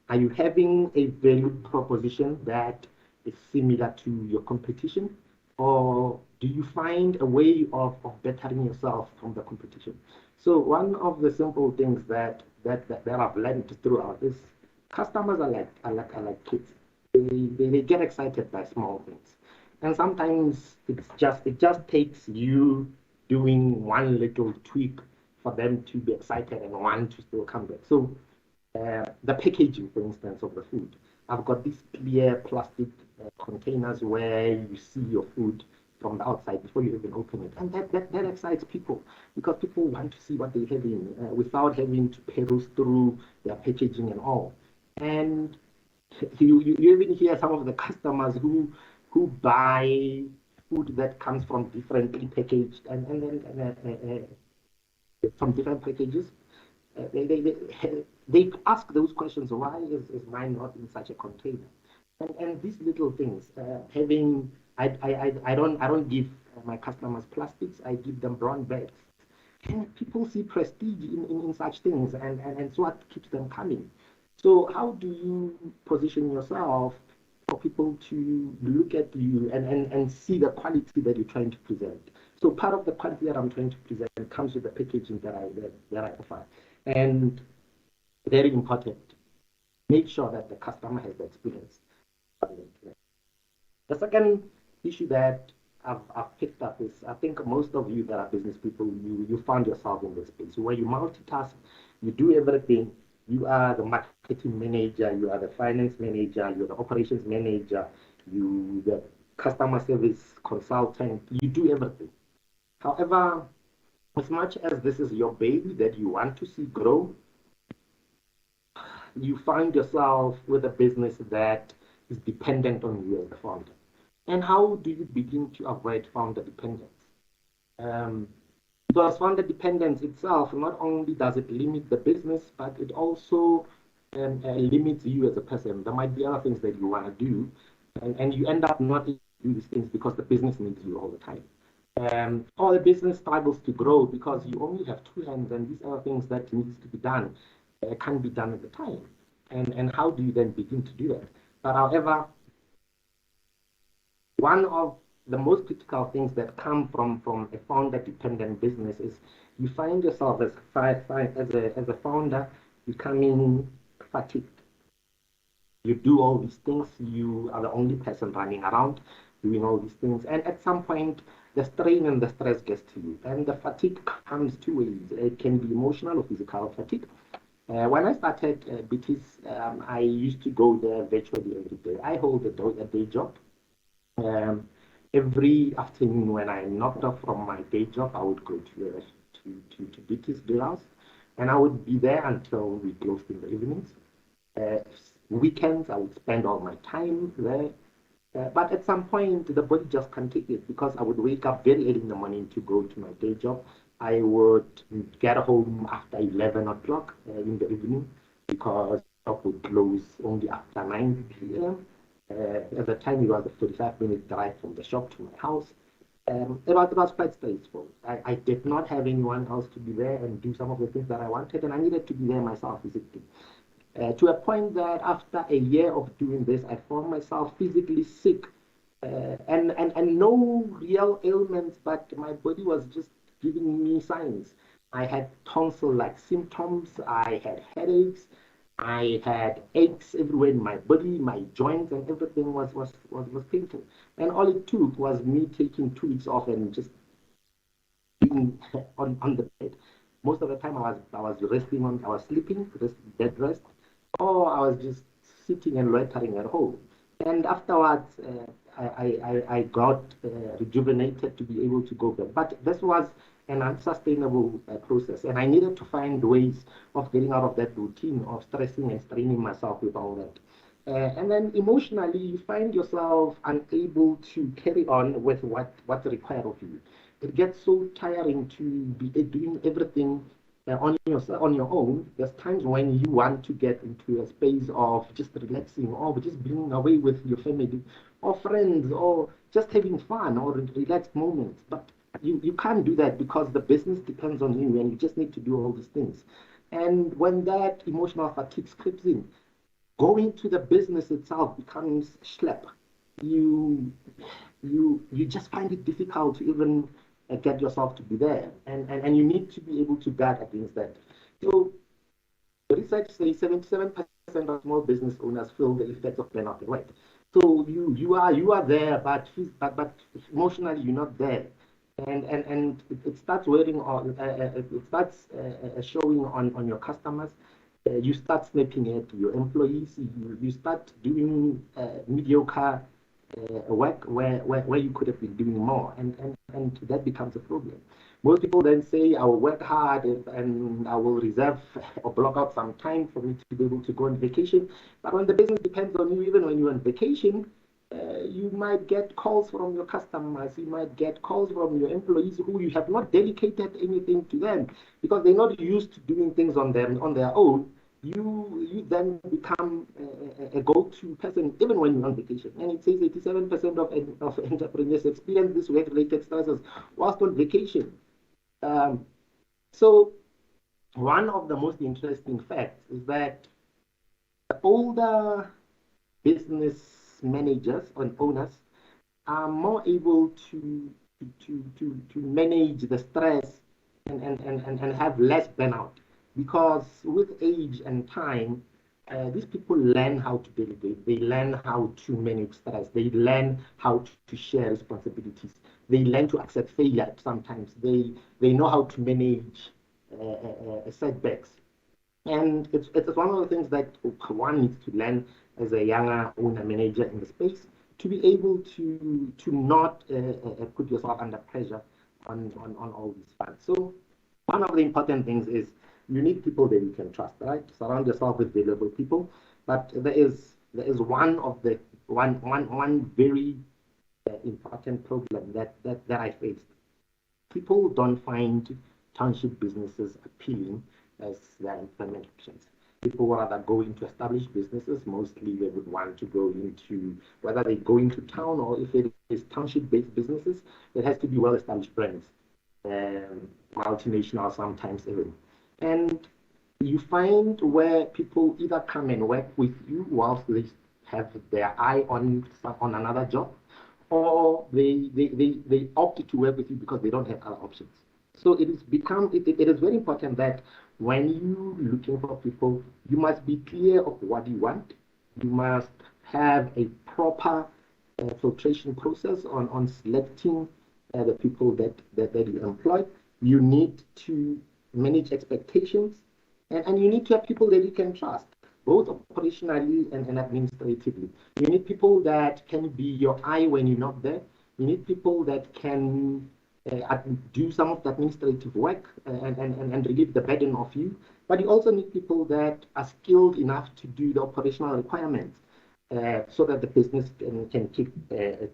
Speaker 6: Are you having a value proposition that is similar to your competition, or do you find a way of bettering yourself from the competition? So one of the simple things that I've learned throughout is customers are like kids. They get excited by small things, and sometimes it just takes you doing one little tweak for them to be excited and want to still come back. So the packaging, for instance, of the food. I've got these clear plastic containers where you see your food from the outside before you even open it. And that excites people because people want to see what they're having without having to peruse through their packaging and all. And you even hear some of the customers who buy food that comes from differently packaged and from different packages. They ask those questions. Why is mine not in such a container? And these little things, I don't give my customers plastics. I give them brown bags, and people see prestige in such things, and it's what keeps them coming. So how do you position yourself for people to look at you and see the quality that you're trying to present? So part of the quality that I'm trying to present comes with the packaging that I offer. And very important, make sure that the customer has the experience. The second issue that I've picked up is, I think most of you that are business people, you find yourself in this space where you multitask, you do everything. You are the marketing manager, you are the finance manager, you're the operations manager, you the customer service consultant, you do everything. However, as much as this is your baby that you want to see grow, you find yourself with a business that is dependent on you as the founder. And how do you begin to avoid founder dependence? Um, because founder dependence itself, not only does it limit the business, but it also limits you as a person. There might be other things that you want to do, and you end up not able to do these things because the business needs you all the time. Or the business struggles to grow because you only have two hands, and these other things that needs to be done can't be done at the time. And how do you then begin to do that? But however, one of the most critical things that come from a founder-dependent business is you find yourself as a founder becoming fatigued. You do all these things, you are the only person running around doing all these things, and at some point the strain and the stress gets to you, and the fatigue comes two ways. It can be emotional or physical fatigue. When I started BT's, I used to go there virtually every day. I hold a day job. Every afternoon when I knocked off from my day job, I would go to BT's Bill House, and I would be there until we closed in the evenings. Uh, Weekends, I would spend all my time there. But at some point, the body just can't take it because I would wake up very early in the morning to go to my day job. I would get home after 11 o'clock in the evening because shop would close only after 9 p.m. At the time, it was a 45-minute drive from the shop to my house. It was quite stressful. I did not have anyone else to be there and do some of the things that I wanted, and I needed to be there myself physically. To a point that after a year of doing this, I found myself physically sick and no real ailments, but my body was just giving me signs. I had tonsil-like symptoms, I had headaches, I had aches everywhere in my body, my joints and everything was painful. And all it took was me taking 2 weeks off and just being on the bed. Most of the time I was resting I was sleeping, bed rest, or I was just sitting and loitering at home. And afterwards, I got rejuvenated to be able to go back. But this was an unsustainable process, and I needed to find ways of getting out of that routine of stressing and straining myself with all that. And then emotionally, you find yourself unable to carry on with what's required of you. It gets so tiring to be doing everything on your own. There's times when you want to get into a space of just relaxing or just being away with your family or friends or just having fun or relaxed moments. But you can't do that because the business depends on you and you just need to do all these things. And when that emotional fatigue creeps in, going to the business itself becomes schlep. You you just find it difficult to even get yourself to be there, and you need to be able to guard against that. So the research says 77% of small business owners feel the effects of burnout at work. So you are there, but emotionally you're not there, and it starts wearing on it starts showing on your customers. You start snapping at your employees. You start doing mediocre work where you could have been doing more, and that becomes a problem. Most people then say, I will work hard and I will reserve or block out some time for me to be able to go on vacation. But when the business depends on you, even when you're on vacation, you might get calls from your customers, you might get calls from your employees who you have not dedicated anything to them because they're not used to doing things on their own. You then become a go-to person even when you're on vacation. And it says 87% of entrepreneurs experience this work-related stresses whilst on vacation. So one of the most interesting facts is that the older business managers and owners are more able to manage the stress and have less burnout because with age and time these people learn how to delegate. They learn how to manage stress. They learn how to share responsibilities. They learn to accept failure sometimes. They know how to manage setbacks. And it's one of the things that one needs to learn as a younger owner manager in the space, to be able to not put yourself under pressure on all these fronts. So one of the important things is you need people that you can trust, right? Surround yourself with valuable people. But there is one very important problem that I faced. People don't find township businesses appealing as their employment options. People would rather go into established businesses. Mostly they would want to go into, whether they go into town or if it is township-based businesses, it has to be well-established brands, multinational sometimes even. And you find where people either come and work with you whilst they have their eye on another job, or they opt to work with you because they don't have other options. So it is very important that when you looking for people, you must be clear of what you want. You must have a proper filtration process on selecting the people that you employ. You need to manage expectations, and you need to have people that you can trust, both operationally and administratively. You need people that can be your eye when you're not there. You need people that can do some of the administrative work and relieve the burden of you. But you also need people that are skilled enough to do the operational requirements, so that the business can keep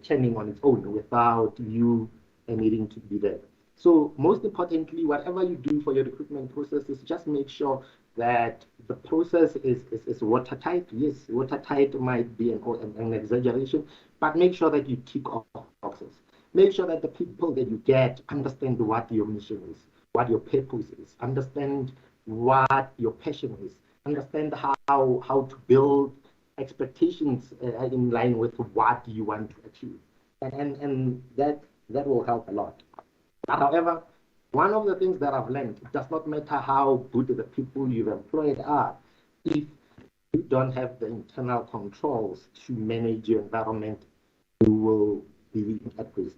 Speaker 6: churning on its own without you needing to be there. So most importantly, whatever you do for your recruitment processes, just make sure that the process is watertight. Yes, watertight might be an exaggeration, but make sure that you tick off boxes. Make sure that the people that you get understand what your mission is, what your purpose is, understand what your passion is, understand how to build expectations in line with what you want to achieve. And that will help a lot. However, one of the things that I've learned, it does not matter how good the people you've employed are, if you don't have the internal controls to manage your environment, you will be at risk.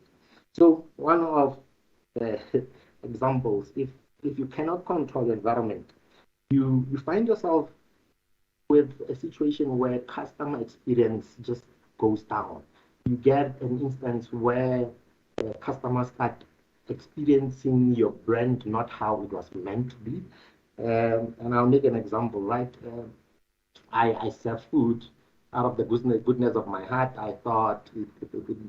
Speaker 6: So one of the examples, if you cannot control your environment, you find yourself with a situation where customer experience just goes down. You get an instance where customers start experiencing your brand not how it was meant to be. And I'll make an example, right? I sell food out of the goodness of my heart. I thought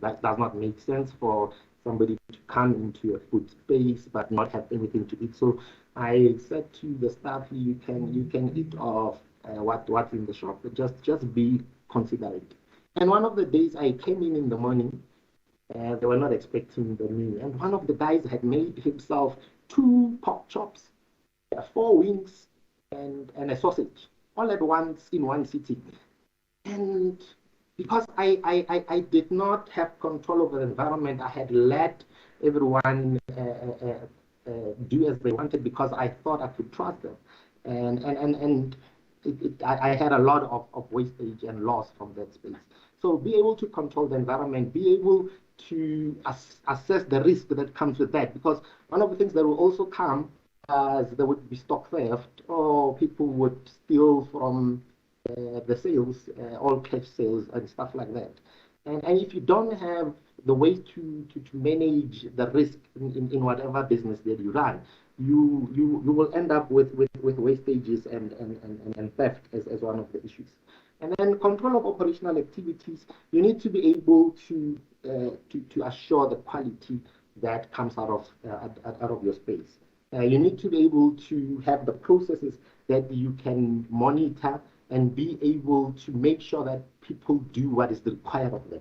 Speaker 6: that does not make sense for somebody to come into a food space but not have anything to eat. So I said to the staff, you can eat off what's in the shop, but just be considerate. And one of the days I came in the morning, they were not expecting the meal. And one of the guys had made himself 2 pork chops, 4 wings, and a sausage, all at once in one sitting. And because I did not have control over the environment, I had let everyone do as they wanted because I thought I could trust them. And I had a lot of wastage and loss from that space. So be able to control the environment, be able to assess the risk that comes with that, because one of the things that will also come as there would be stock theft, or people would steal from the sales, all cash sales and stuff like that. And if you don't have the way to manage the risk in whatever business that you run, you will end up with wastages and theft as one of the issues. And then control of operational activities, you need to be able to assure the quality that comes out of your space. You need to be able to have the processes that you can monitor and be able to make sure that people do what is required of them.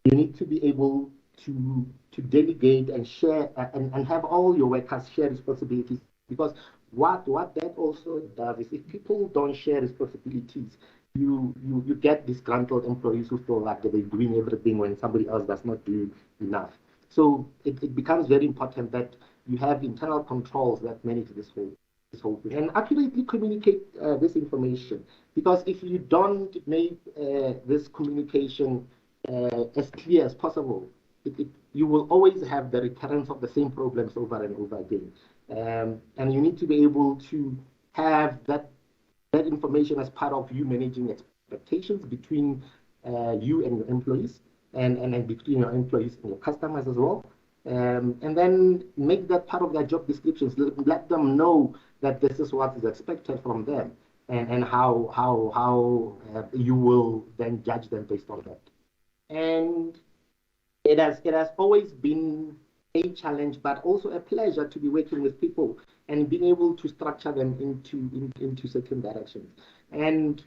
Speaker 6: You need to be able to delegate and share and have all your workers share responsibilities, because what that also does is if people don't share responsibilities, you get disgruntled employees who feel like they're doing everything when somebody else does not do enough. So it becomes very important that you have internal controls that manage this whole hoping, and accurately communicate this information. Because if you don't make this communication as clear as possible, you will always have the recurrence of the same problems over and over again. And you need to be able to have that information as part of you managing expectations between you and your employees, and between your employees and your customers as well. And then make that part of their job descriptions. Let them know that this is what is expected from them, and how you will then judge them based on that. And it has always been a challenge, but also a pleasure to be working with people and being able to structure them into certain directions. And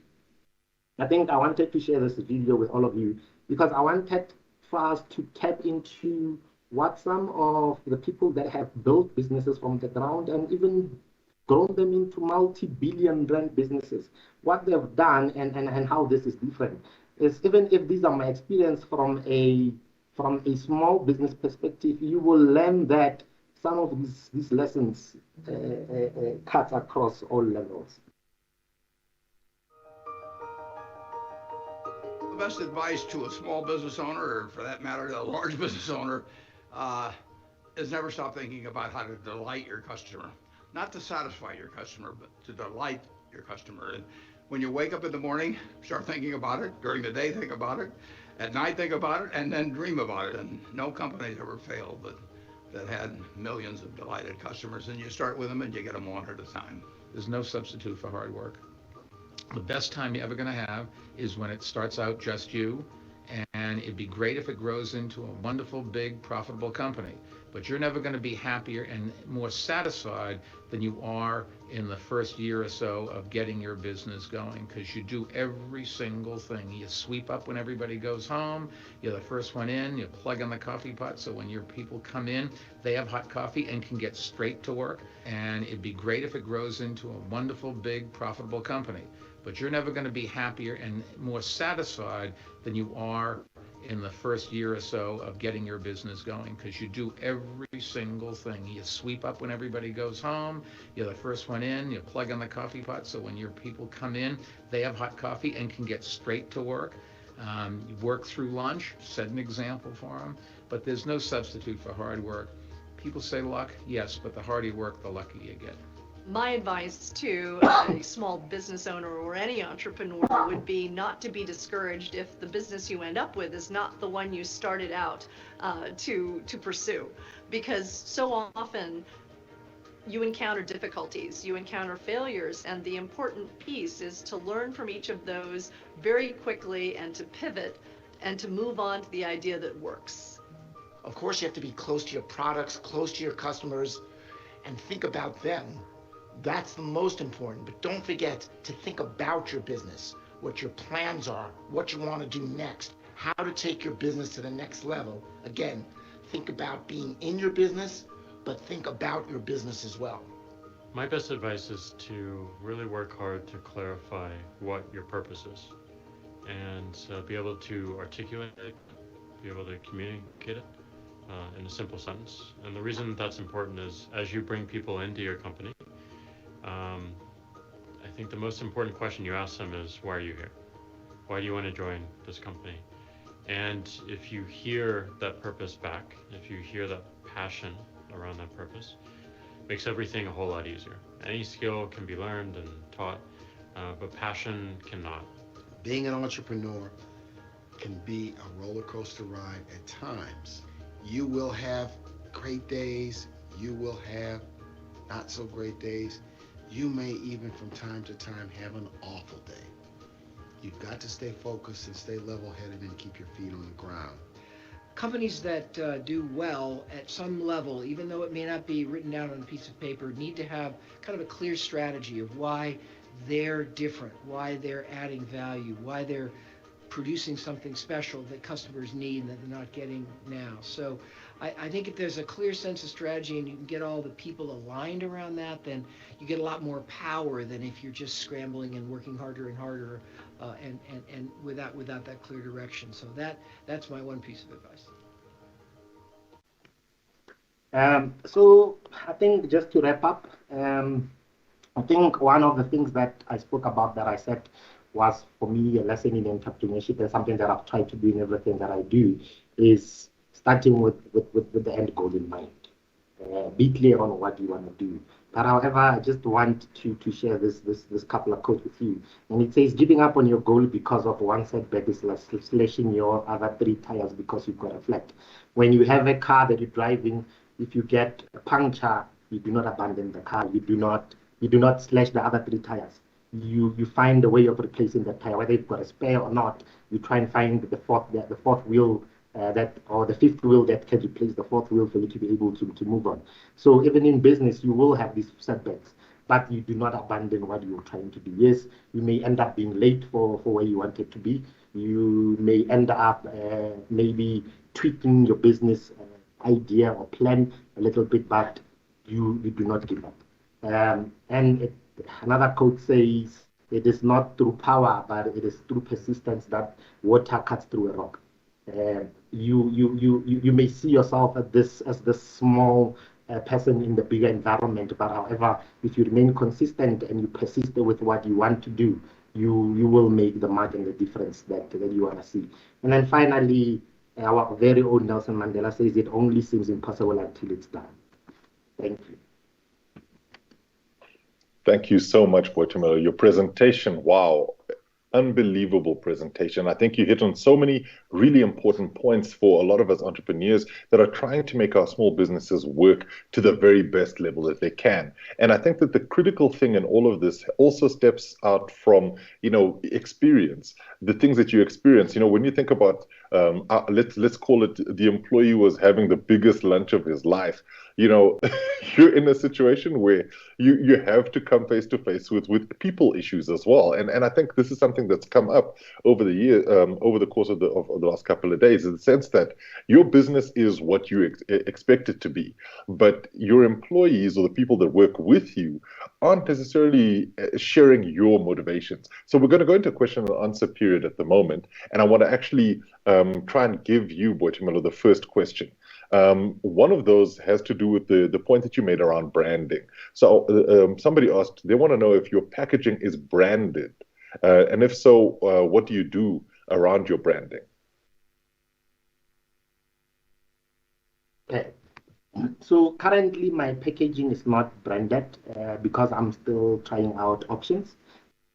Speaker 6: I think I wanted to share this video with all of you because I wanted for us to tap into what some of the people that have built businesses from the ground and even grown them into multi-billion rand businesses, what they've done and how this is different. Is even if these are my experience from a small business perspective, you will learn that some of these lessons cut across all levels.
Speaker 7: The best advice to a small business owner, or for that matter, a large business owner, is never stop thinking about how to delight your customer. Not to satisfy your customer, but to delight your customer. And when you wake up in the morning, start thinking about it. During the day, think about it. At night, think about it, and then dream about it. And no company's ever failed that had millions of delighted customers. And you start with them and you get them one at a time. There's no substitute for hard work. The best time you're ever going to have is when it starts out just you, and it'd be great if it grows into a wonderful, big, profitable company. But you're never going to be happier and more satisfied than you are in the first year or so of getting your business going, because you do every single thing. You sweep up when everybody goes home. You're the first one in. You plug in the coffee pot, so when your people come in, they have hot coffee and can get straight to work. And it'd be great if it grows into a wonderful, big, profitable company. But you're never going to be happier and more satisfied than you are in the first year or so of getting your business going, because you do every single thing. You sweep up when everybody goes home. You're the first one in. You plug in the coffee pot, so when your people come in, they have hot coffee and can get straight to work. You work through lunch, set an example for them. But there's no substitute for hard work. People say luck, yes, but the harder you work, the luckier you get.
Speaker 8: My advice to a small business owner or any entrepreneur would be not to be discouraged if the business you end up with is not the one you started out to pursue, because so often you encounter difficulties, you encounter failures, and the important piece is to learn from each of those very quickly and to pivot and to move on to the idea that works.
Speaker 9: Of course, you have to be close to your products, close to your customers, and think about them. That's the most important, but don't forget to think about your business, what your plans are, what you want to do next, how to take your business to the next level. Again, think about being in your business, but think about your business as well.
Speaker 10: My best advice is to really work hard to clarify what your purpose is, and be able to articulate it, be able to communicate it in a simple sentence. And the reason that's important is as you bring people into your company, I think the most important question you ask them is, why are you here? Why do you want to join this company? And if you hear that purpose back, if you hear that passion around that purpose, it makes everything a whole lot easier. Any skill can be learned and taught, but passion cannot.
Speaker 11: Being an entrepreneur can be a roller coaster ride at times. You will have great days, you will have not so great days. You may even from time to time have an awful day. You've got to stay focused and stay level-headed and keep your feet on the ground.
Speaker 12: Companies that do well at some level, even though it may not be written down on a piece of paper, need to have kind of a clear strategy of why they're different, why they're adding value, why they're producing something special that customers need and that they're not getting now. So I think if there's a clear sense of strategy and you can get all the people aligned around that, then you get a lot more power than if you're just scrambling and working harder and harder and without that clear direction. So that's my one piece of advice.
Speaker 6: So I think just to wrap up, I think one of the things that I spoke about that I said was for me a lesson in entrepreneurship and something that I've tried to do in everything that I do is starting with the end goal in mind. Be clear on what you want to do. But however, I just want to share this couple of quotes with you. And it says, giving up on your goal because of one setback is like slashing your other three tires because you've got a flat. When you have a car that you're driving, if you get a puncture, you do not abandon the car. You do not slash the other three tires. You find a way of replacing the tire, whether you've got a spare or not. You try and find the fourth wheel or the fifth wheel that can replace the fourth wheel for you to be able to move on. So even in business, you will have these setbacks, but you do not abandon what you're trying to do. Yes, you may end up being late for where you wanted to be. You may end up maybe tweaking your business idea or plan a little bit, but you do not give up. Another quote says, it is not through power, but it is through persistence that water cuts through a rock. You may see yourself as this small person in the bigger environment, but however, if you remain consistent and you persist with what you want to do, you will make the mark and the difference that you want to see. And then finally, our very own Nelson Mandela says, it only seems impossible until it's done. Thank you.
Speaker 1: Thank you so much, Boitumelo. Your presentation, wow, unbelievable presentation. I think you hit on so many really important points for a lot of us entrepreneurs that are trying to make our small businesses work to the very best level that they can. And I think that the critical thing in all of this also steps out from, experience, the things that you experience. When you think about, let's call it the employee was having the biggest lunch of his life. You're in a situation where you have to come face to face with people issues as well. And I think this is something that's come up over the year, over the course of the last couple of days, in the sense that your business is what you expect it to be, but your employees or the people that work with you aren't necessarily sharing your motivations. So we're going to go into a question and answer period at the moment, and I want to actually try and give you, Boitumelo, the first question. One of those has to do with the point that you made around branding. So somebody asked, they want to know if your packaging is branded. And if so, what do you do around your branding?
Speaker 6: Okay. So currently my packaging is not branded because I'm still trying out options.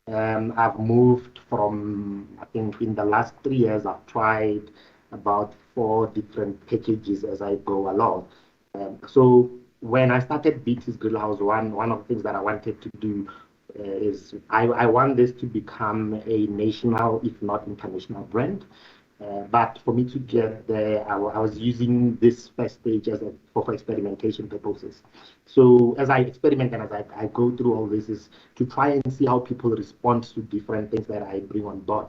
Speaker 6: I've moved from, I think in the last 3 years, I've tried about 4 different packages as I go along. So when I started BT's Grill House, one of the things that I wanted to do is I want this to become a national, if not international brand. But for me to get there, I was using this first stage as for experimentation purposes. So as I experiment and as I go through all this is to try and see how people respond to different things that I bring on board.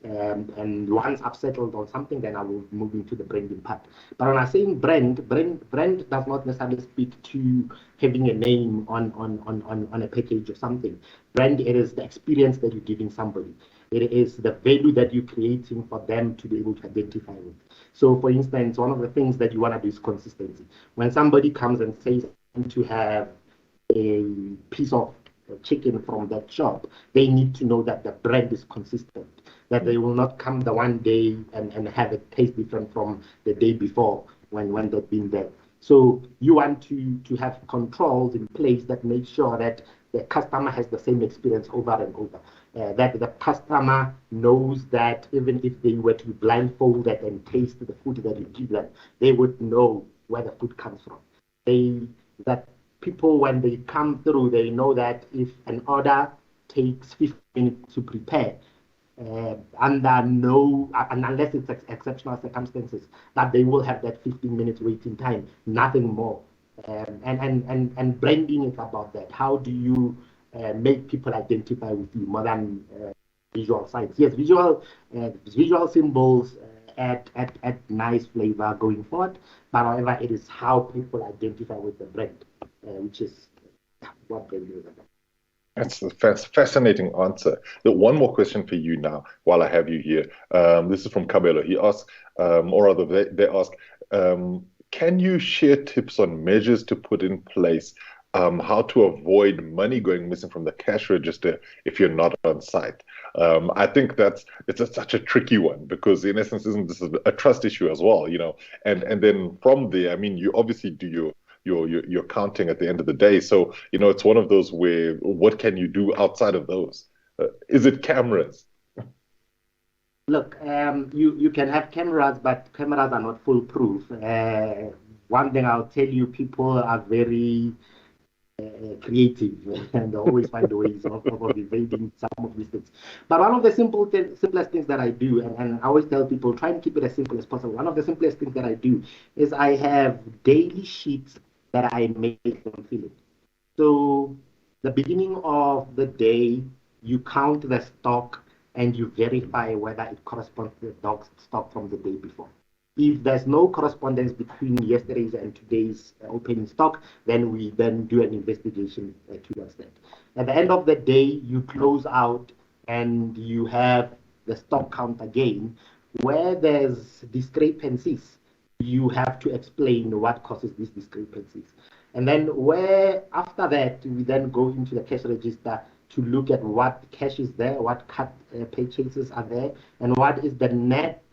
Speaker 6: And once I've settled on something, then I will move into the branding part. But when I'm saying brand does not necessarily speak to having a name on a package or something. Brand, it is the experience that you're giving somebody. It is the value that you're creating for them to be able to identify with. So, for instance, one of the things that you want to do is consistency. When somebody comes and says to have a piece of chicken from that shop, they need to know that the brand is consistent, that they will not come the one day and have it taste different from the day before when they've been there. So you want to have controls in place that make sure that the customer has the same experience over and over. That the customer knows that even if they were to be blindfolded and taste the food that you give them, they would know where the food comes from. That people, when they come through, they know that if an order takes 15 minutes to prepare, unless it's exceptional circumstances, that they will have that 15 minutes waiting time, nothing more. And branding is about that. How do you make people identify with you more than visual signs? Yes, visual symbols add nice flavor going forward, but however, it is how people identify with the brand, which is what branding is about.
Speaker 1: That's a fascinating answer. One more question for you now, while I have you here. This is from Cabello. He asks, or rather, they ask, can you share tips on measures to put in place how to avoid money going missing from the cash register if you're not on site. I think such a tricky one because in essence, isn't this a trust issue as well, And then from there, I mean, you obviously do your counting at the end of the day. So, it's one of those where what can you do outside of those? Is it cameras?
Speaker 6: Look, you can have cameras, but cameras are not foolproof. One thing I'll tell you, people are very creative and they always find ways of evading some of these things. But one of the simplest things that I do, and I always tell people, try and keep it as simple as possible. One of the simplest things that I do is I have daily sheets that I make them fill in. So the beginning of the day, you count the stock and you verify whether it corresponds to the stock from the day before. If there's no correspondence between yesterday's and today's opening stock, then we then do an investigation towards that. At the end of the day, you close out and you have the stock count again. Where there's discrepancies, you have to explain what causes these discrepancies. And then where after that, we then go into the cash register to look at what cash is there, what cut purchases are there, and what is the net,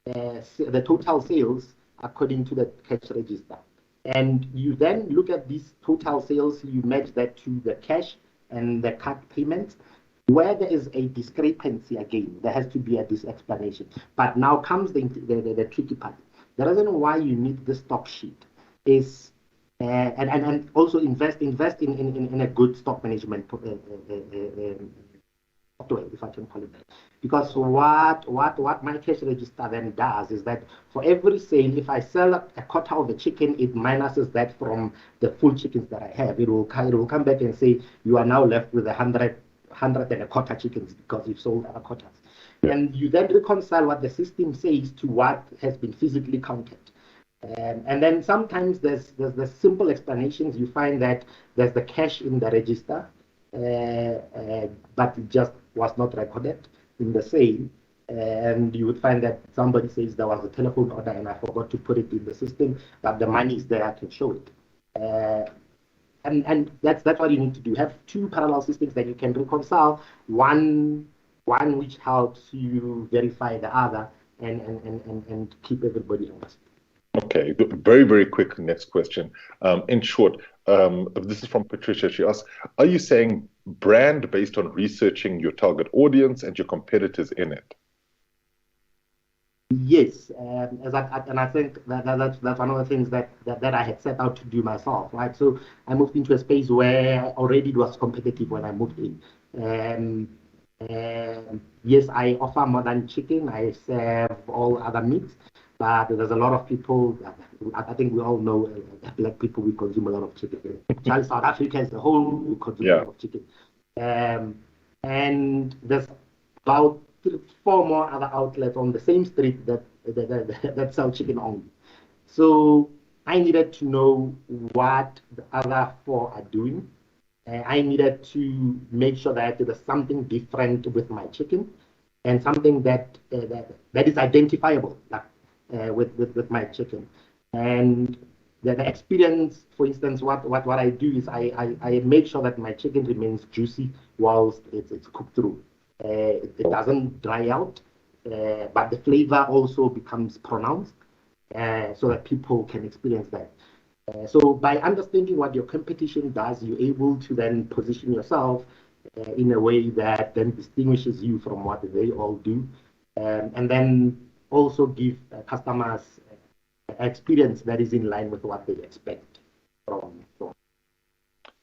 Speaker 6: the total sales according to the cash register. And you then look at these total sales, you match that to the cash and the cut payments. Where there is a discrepancy, again, there has to be a explanation. But now comes the tricky part. The reason why you need the stock sheet is and also invest in a good stock management software, if I can call it that. Because what my cash register then does is that for every sale, if I sell a quarter of the chicken, it minuses that from the full chickens that I have. It will come back and say you are now left with 100 and a quarter chickens because you've sold other quarters. Yeah. And you then reconcile what the system says to what has been physically counted. And then sometimes there's simple explanations. You find that there's the cash in the register, but it just was not recorded in the sale. And you would find that somebody says there was a telephone order and I forgot to put it in the system, but the money is there, I can show it. And that's what you need to do. Have two parallel systems that you can reconcile, one which helps you verify the other and keep everybody honest.
Speaker 1: Okay, very, very quick next question. In short, this is from Patricia. She asks, are you saying brand based on researching your target audience and your competitors in it?
Speaker 6: Yes, and I think that's one of the things that I had set out to do myself, right? So I moved into a space where already it was competitive when I moved in. Yes, I offer more than chicken. I serve all other meats. But there's a lot of people, I think we all know, black people, we consume a lot of chicken. South Africa as a whole, we consume a lot of chicken. And there's about 4 more other outlets on the same street that sell chicken only. So I needed to know what the other 4 are doing. I needed to make sure that there's something different with my chicken and something that is identifiable. With my chicken. And the experience, for instance, what I do is I make sure that my chicken remains juicy whilst it's cooked through. It doesn't dry out, but the flavor also becomes pronounced so that people can experience that. So by understanding what your competition does, you're able to then position yourself in a way that then distinguishes you from what they all do. And then also give customers experience that is in line with what they expect from.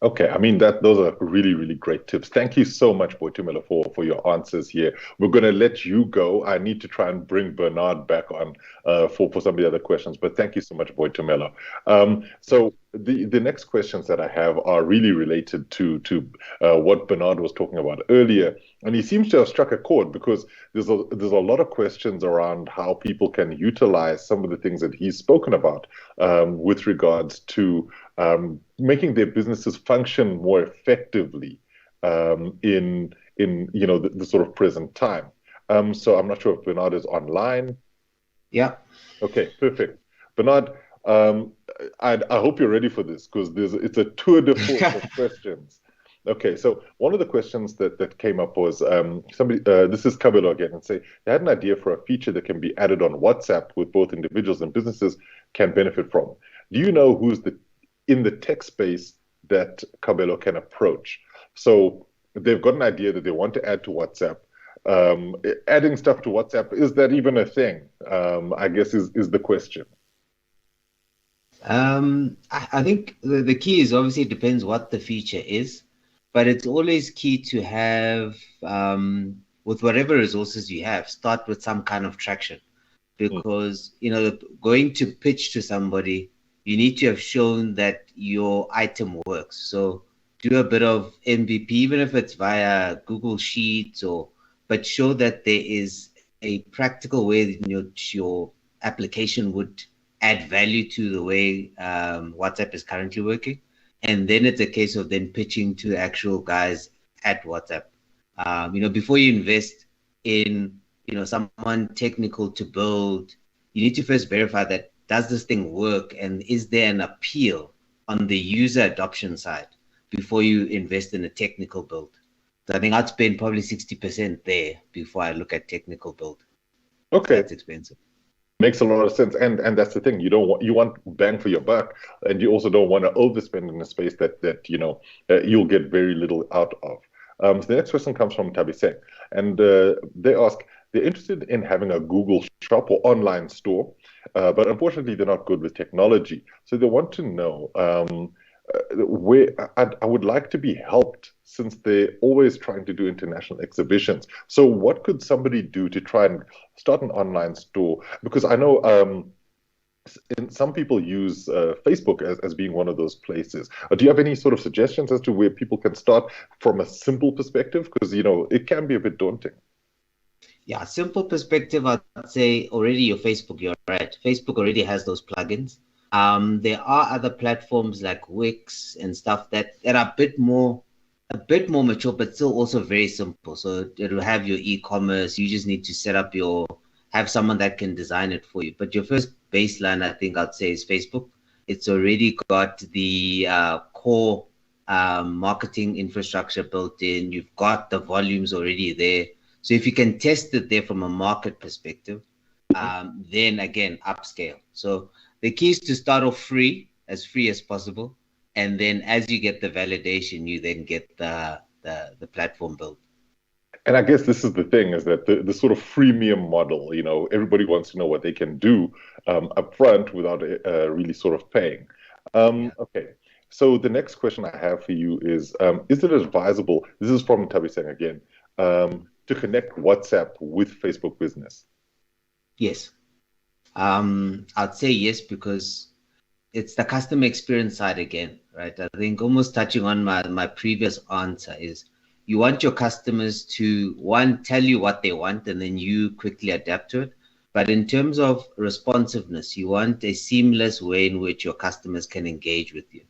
Speaker 1: Okay, I mean those are really, really great tips. Thank you so much, Boitumelo, for your answers here. We're going to let you go. I need to try and bring Bernard back on for some of the other questions, but thank you so much, Boitumelo. So the next questions that I have are really related to what Bernard was talking about earlier, and he seems to have struck a chord because there's a lot of questions around how people can utilize some of the things that he's spoken about with regards to making their businesses function more effectively in the sort of present time. So I'm not sure if Bernard is online.
Speaker 3: Yeah.
Speaker 1: Okay, perfect. Bernard, I hope you're ready for this because it's a tour de force of questions. Okay, so one of the questions that came up was somebody, this is Kabelo again, and say they had an idea for a feature that can be added on WhatsApp with both individuals and businesses can benefit from. Do you know who's in the tech space that Kabelo can approach? So they've got an idea that they want to add to WhatsApp. Adding stuff to WhatsApp, is that even a thing? I guess is the question.
Speaker 3: I think the key is obviously it depends what the feature is, but it's always key to have, with whatever resources you have, start with some kind of traction. Because, going to pitch to somebody, you need to have shown that your item works. So do a bit of MVP, even if it's via Google Sheets, but show that there is a practical way in which your application would add value to the way WhatsApp is currently working. And then it's a case of then pitching to actual guys at WhatsApp. Before you invest in, someone technical to build, you need to first verify that does this thing work and is there an appeal on the user adoption side before you invest in a technical build. So I think I'd spend probably 60% there before I look at technical build.
Speaker 1: Okay.
Speaker 3: That's expensive.
Speaker 1: Makes a lot of sense, and that's the thing. You want bang for your buck, and you also don't want to overspend in a space that you'll get very little out of. So the next question comes from Tabiseng, and they ask, they're interested in having a Google shop or online store, but unfortunately they're not good with technology. So they want to know where I would like to be helped, since they're always trying to do international exhibitions. So what could somebody do to try and start an online store? Because I know some people use Facebook as being one of those places. Do you have any sort of suggestions as to where people can start from a simple perspective? Because, it can be a bit daunting.
Speaker 3: Yeah, simple perspective, I'd say already your Facebook, you're right. Facebook already has those plugins. There are other platforms like Wix and stuff that are a bit more mature, but still also very simple. So it'll have your e-commerce. You just need to set up have someone that can design it for you. But your first baseline, I think I'd say, is Facebook. It's already got the core marketing infrastructure built in. You've got the volumes already there. So if you can test it there from a market perspective, then again, upscale. So the key is to start off free as possible. And then as you get the validation, you then get the platform built.
Speaker 1: And I guess this is the thing, is that the sort of freemium model, everybody wants to know what they can do up front without really sort of paying. Okay. So the next question I have for you is it advisable, this is from Tabiseng again, to connect WhatsApp with Facebook Business?
Speaker 3: Yes. I'd say yes, because it's the customer experience side again, right? I think almost touching on my previous answer is you want your customers to, one, tell you what they want, and then you quickly adapt to it. But in terms of responsiveness, you want a seamless way in which your customers can engage with you.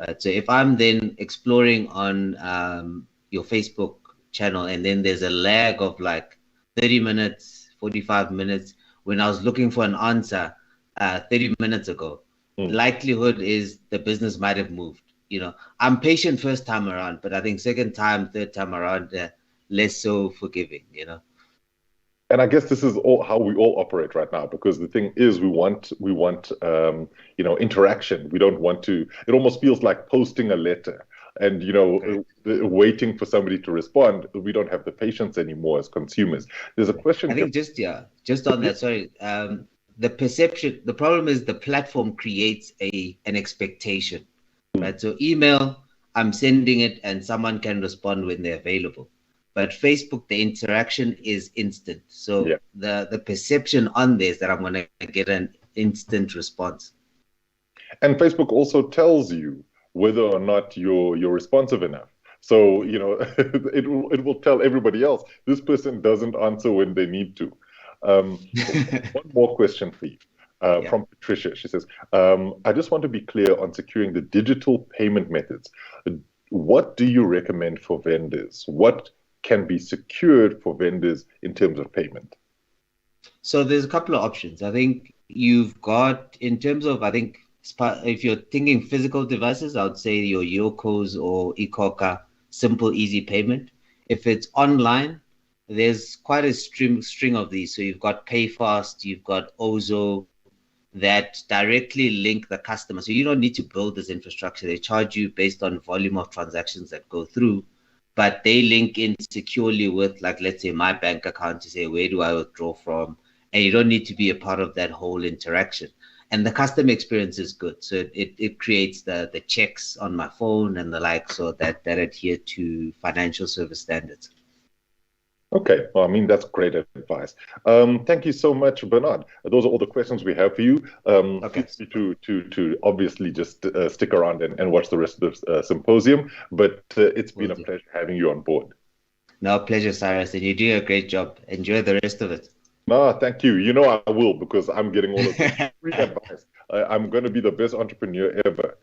Speaker 3: Right? So if I'm then exploring on your Facebook channel, and then there's a lag of like 30 minutes, 45 minutes, when I was looking for an answer 30 minutes ago, likelihood is the business might have moved. I'm patient first time around, but I think second time, third time around, less so forgiving,
Speaker 1: And I guess this is how we all operate right now, because the thing is, we want interaction. We don't want to. It almost feels like posting a letter and waiting for somebody to respond. We don't have the patience anymore as consumers. There's a question.
Speaker 3: I think just on that. Sorry. The perception. The problem is the platform creates an expectation, right? So email, I'm sending it, and someone can respond when they're available. But Facebook, the interaction is instant. So the perception on there is that I'm going to get an instant response.
Speaker 1: And Facebook also tells you whether or not you're responsive enough. So, it will tell everybody else, this person doesn't answer when they need to. One more question for you from Patricia. She says, I just want to be clear on securing the digital payment methods. What do you recommend for vendors? What can be secured for vendors in terms of payment?
Speaker 3: So there's a couple of options. I think you've got, in terms of, I think, if you're thinking physical devices, I would say your Yokos or iKhokha, simple, easy payment. If it's online, there's quite a string of these. So you've got PayFast, you've got Ozo, that directly link the customer. So you don't need to build this infrastructure. They charge you based on volume of transactions that go through, but they link in securely with, like, let's say my bank account to say, where do I withdraw from? And you don't need to be a part of that whole interaction. And the customer experience is good. So it creates the checks on my phone and the like, so that adhere to financial service standards.
Speaker 1: Okay, well, I mean, that's great advice. Thank you so much, Bernard. Those are all the questions we have for you.
Speaker 3: Okay.
Speaker 1: Feel free to obviously just stick around and watch the rest of the symposium, but it's been a pleasure having you on board.
Speaker 3: No, pleasure, Cyrus, and you're doing a great job. Enjoy the rest of it.
Speaker 1: No, thank you. You know I will, because I'm getting all of the free advice. I'm going to be the best entrepreneur ever.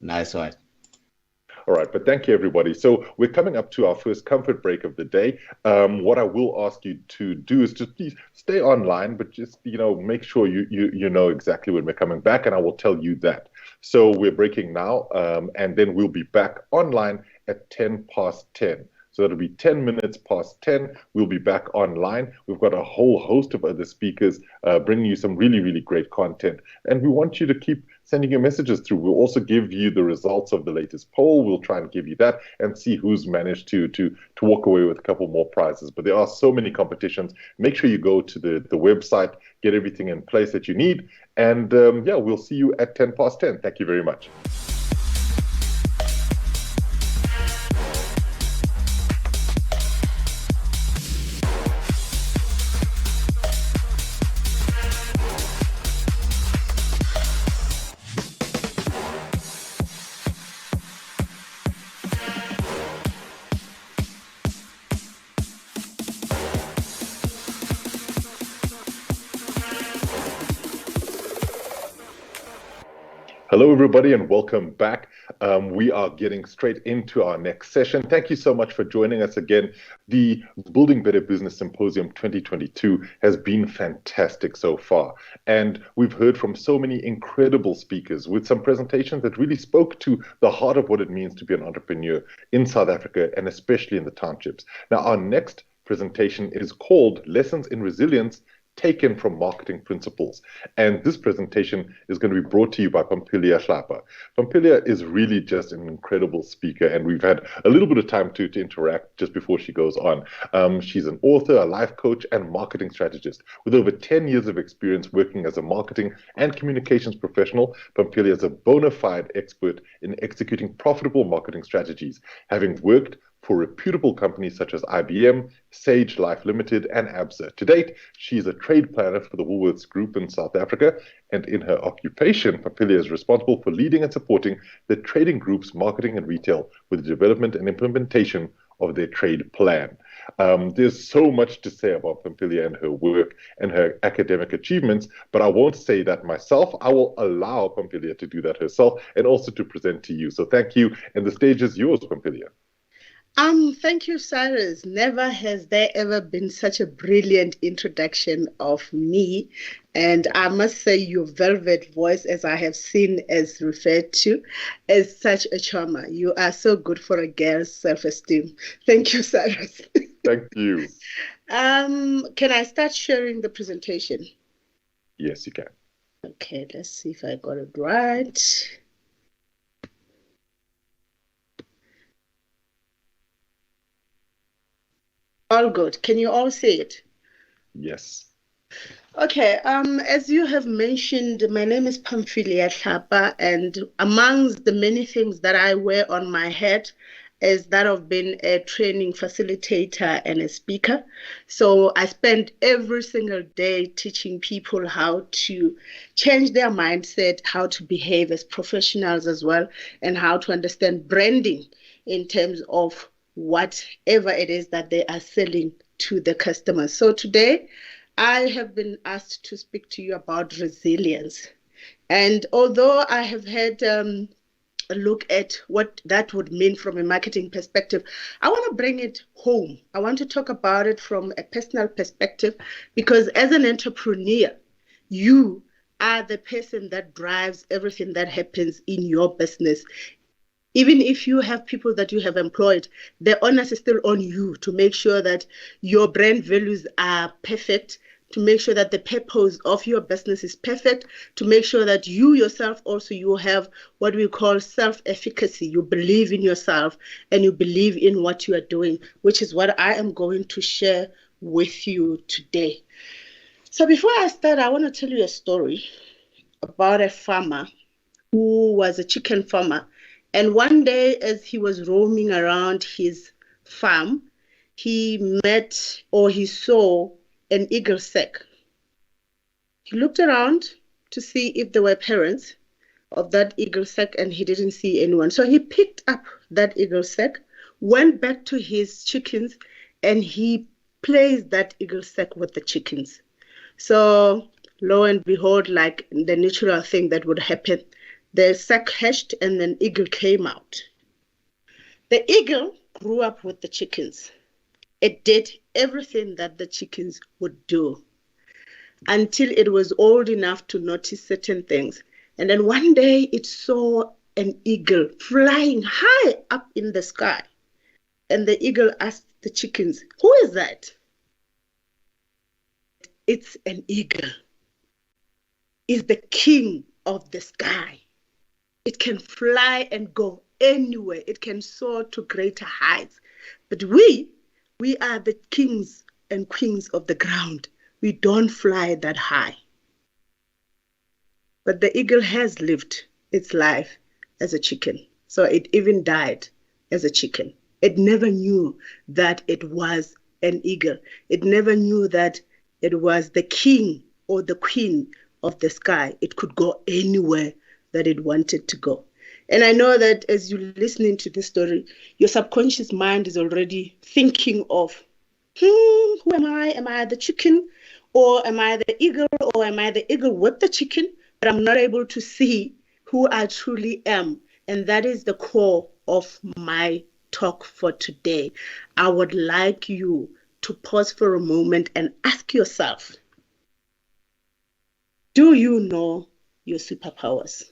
Speaker 3: Nice one.
Speaker 1: All right, but thank you, everybody. So we're coming up to our first comfort break of the day. What I will ask you to do is to please stay online, but just, make sure you know exactly when we're coming back, and I will tell you that. So we're breaking now, and then we'll be back online at 10 past 10. So that'll be 10 minutes past 10. We'll be back online. We've got a whole host of other speakers bringing you some really, really great content. And we want you to keep sending your messages through. We'll also give you the results of the latest poll. We'll try and give you that and see who's managed to walk away with a couple more prizes. But there are so many competitions. Make sure you go to the website, get everything in place that you need. And we'll see you at 10 past 10. Thank you very much. Hello, everybody, and welcome back. We are getting straight into our next session. Thank you so much for joining us again. The Building Better Business Symposium 2022 has been fantastic so far. And we've heard from so many incredible speakers with some presentations that really spoke to the heart of what it means to be an entrepreneur in South Africa, and especially in the townships. Now, our next presentation is called Lessons in Resilience Taken from Marketing Principles. And this presentation is going to be brought to you by Pampilia Hlapa. Pampilia is really just an incredible speaker, and we've had a little bit of time to interact just before she goes on. She's an author, a life coach, and marketing strategist. With over 10 years of experience working as a marketing and communications professional, Pampilia is a bona fide expert in executing profitable marketing strategies, having worked for reputable companies such as IBM, Sage Life Limited, and ABSA. To date, she is a trade planner for the Woolworths Group in South Africa, and in her occupation, Pampilia is responsible for leading and supporting the trading group's marketing and retail with the development and implementation of their trade plan. There's so much to say about Pampilia and her work and her academic achievements, but I won't say that myself. I will allow Pampilia to do that herself and also to present to you. So thank you, and the stage is yours, Pampilia.
Speaker 13: Thank you, Cyrus. Never has there ever been such a brilliant introduction of me. And I must say your velvet voice, as I have seen as referred to, is such a charmer. You are so good for a girl's self-esteem. Thank you, Cyrus.
Speaker 1: Thank you.
Speaker 13: Can I start sharing the presentation?
Speaker 1: Yes, you can.
Speaker 13: Okay, let's see if I got it right. All good. Can you all see it?
Speaker 1: Yes.
Speaker 13: Okay. As you have mentioned, my name is Pampilia Hlapa, and amongst the many things that I wear on my head is that of being a training facilitator and a speaker. So I spend every single day teaching people how to change their mindset, how to behave as professionals as well, and how to understand branding in terms of whatever it is that they are selling to the customers. So today, I have been asked to speak to you about resilience. And although I have had a look at what that would mean from a marketing perspective, I want to bring it home. I want to talk about it from a personal perspective, because as an entrepreneur, you are the person that drives everything that happens in your business. Even if you have people that you have employed, the onus is still on you to make sure that your brand values are perfect, to make sure that the purpose of your business is perfect, to make sure that you yourself also, you have what we call self-efficacy. You believe in yourself and you believe in what you are doing, which is what I am going to share with you today. So before I start, I want to tell you a story about a farmer who was a chicken farmer. And one day, as he was roaming around his farm, he met or he saw an eagle sack. He looked around to see if there were parents of that eagle sack, and he didn't see anyone. So he picked up that eagle sack, went back to his chickens, and he placed that eagle sack with the chickens. So lo and behold, like the natural thing that would happen, the sack hatched and an eagle came out. The eagle grew up with the chickens. It did everything that the chickens would do until it was old enough to notice certain things. And then one day it saw an eagle flying high up in the sky. And the eagle asked the chickens, "Who is that?" It's an eagle. It's the king of the sky. It can fly and go anywhere. It can soar to greater heights. But we are the kings and queens of the ground. We don't fly that high. But the eagle has lived its life as a chicken. So it even died as a chicken. It never knew that it was an eagle. It never knew that it was the king or the queen of the sky. It could go anywhere that it wanted to go. And I know that as you're listening to this story, your subconscious mind is already thinking of, who am I? Am I the chicken? Or am I the eagle? Or am I the eagle with the chicken? But I'm not able to see who I truly am. And that is the core of my talk for today. I would like you to pause for a moment and ask yourself, do you know your superpowers?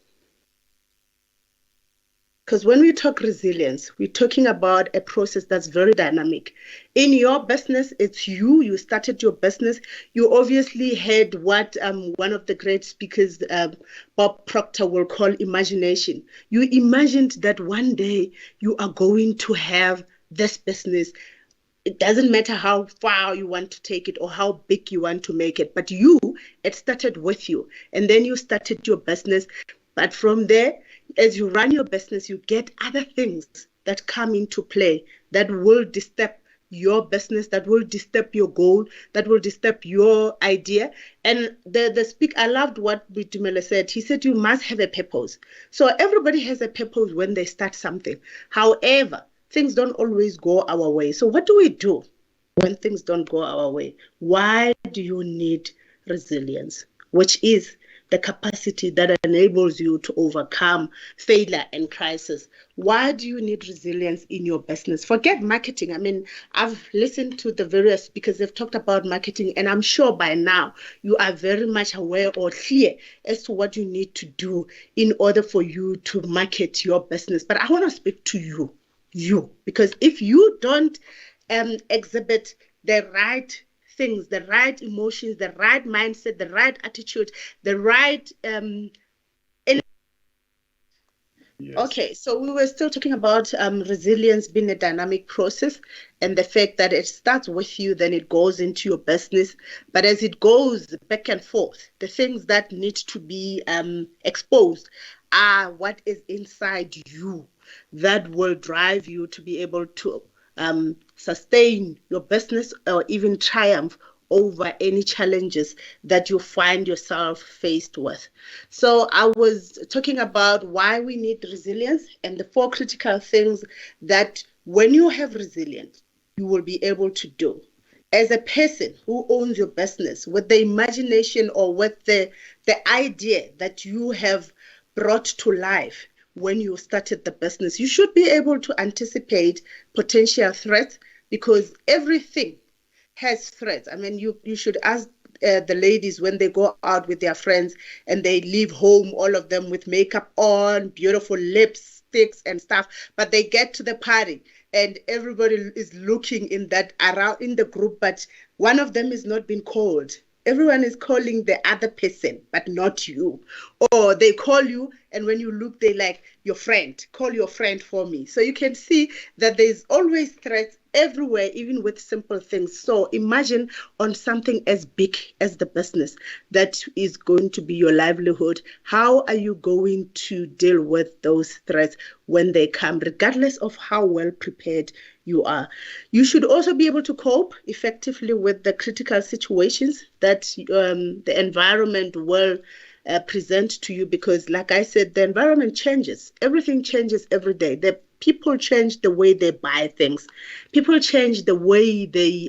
Speaker 13: Because when we talk resilience, we're talking about a process that's very dynamic. In your business, it's you. You started your business. You obviously had what one of the great speakers, Bob Proctor, will call imagination. You imagined that one day you are going to have this business. It doesn't matter how far you want to take it or how big you want to make it, but it started with you. And then you started your business. But from there, as you run your business, you get other things that come into play that will disturb your business, that will disturb your goal, that will disturb your idea. And the speaker, I loved what Bitumele said. He said, you must have a purpose. So everybody has a purpose when they start something. However, things don't always go our way. So what do we do when things don't go our way? Why do you need resilience, which is the capacity that enables you to overcome failure and crisis? Why do you need resilience in your business? Forget marketing. I mean, I've listened to the various speakers, they've talked about marketing, and I'm sure by now you are very much aware or clear as to what you need to do in order for you to market your business. But I want to speak to you, because if you don't exhibit the right things, the right emotions, the right mindset, the right attitude, the right Yes. Okay, so we were still talking about resilience being a dynamic process and the fact that it starts with you, then it goes into your business. But as it goes back and forth, the things that need to be exposed are what is inside you that will drive you to be able to sustain your business or even triumph over any challenges that you find yourself faced with. So I was talking about why we need resilience and the 4 critical things that when you have resilience, you will be able to do. As a person who owns your business, with the imagination or with the idea that you have brought to life when you started the business, you should be able to anticipate potential threats, because everything has threats. I mean, you should ask the ladies when they go out with their friends and they leave home, all of them with makeup on, beautiful lipsticks and stuff, but they get to the party and everybody is looking in that around in the group, but one of them is not being called. Everyone is calling the other person, but not you. Or they call you, and when you look, they like, your friend, call your friend for me. So you can see that there's always threats everywhere, even with simple things. So imagine on something as big as the business that is going to be your livelihood. How are you going to deal with those threats when they come, regardless of how well prepared you are? You should also be able to cope effectively with the critical situations that the environment will present to you, because like I said, the environment changes. Everything changes every day. The people change the way they buy things. People change the way they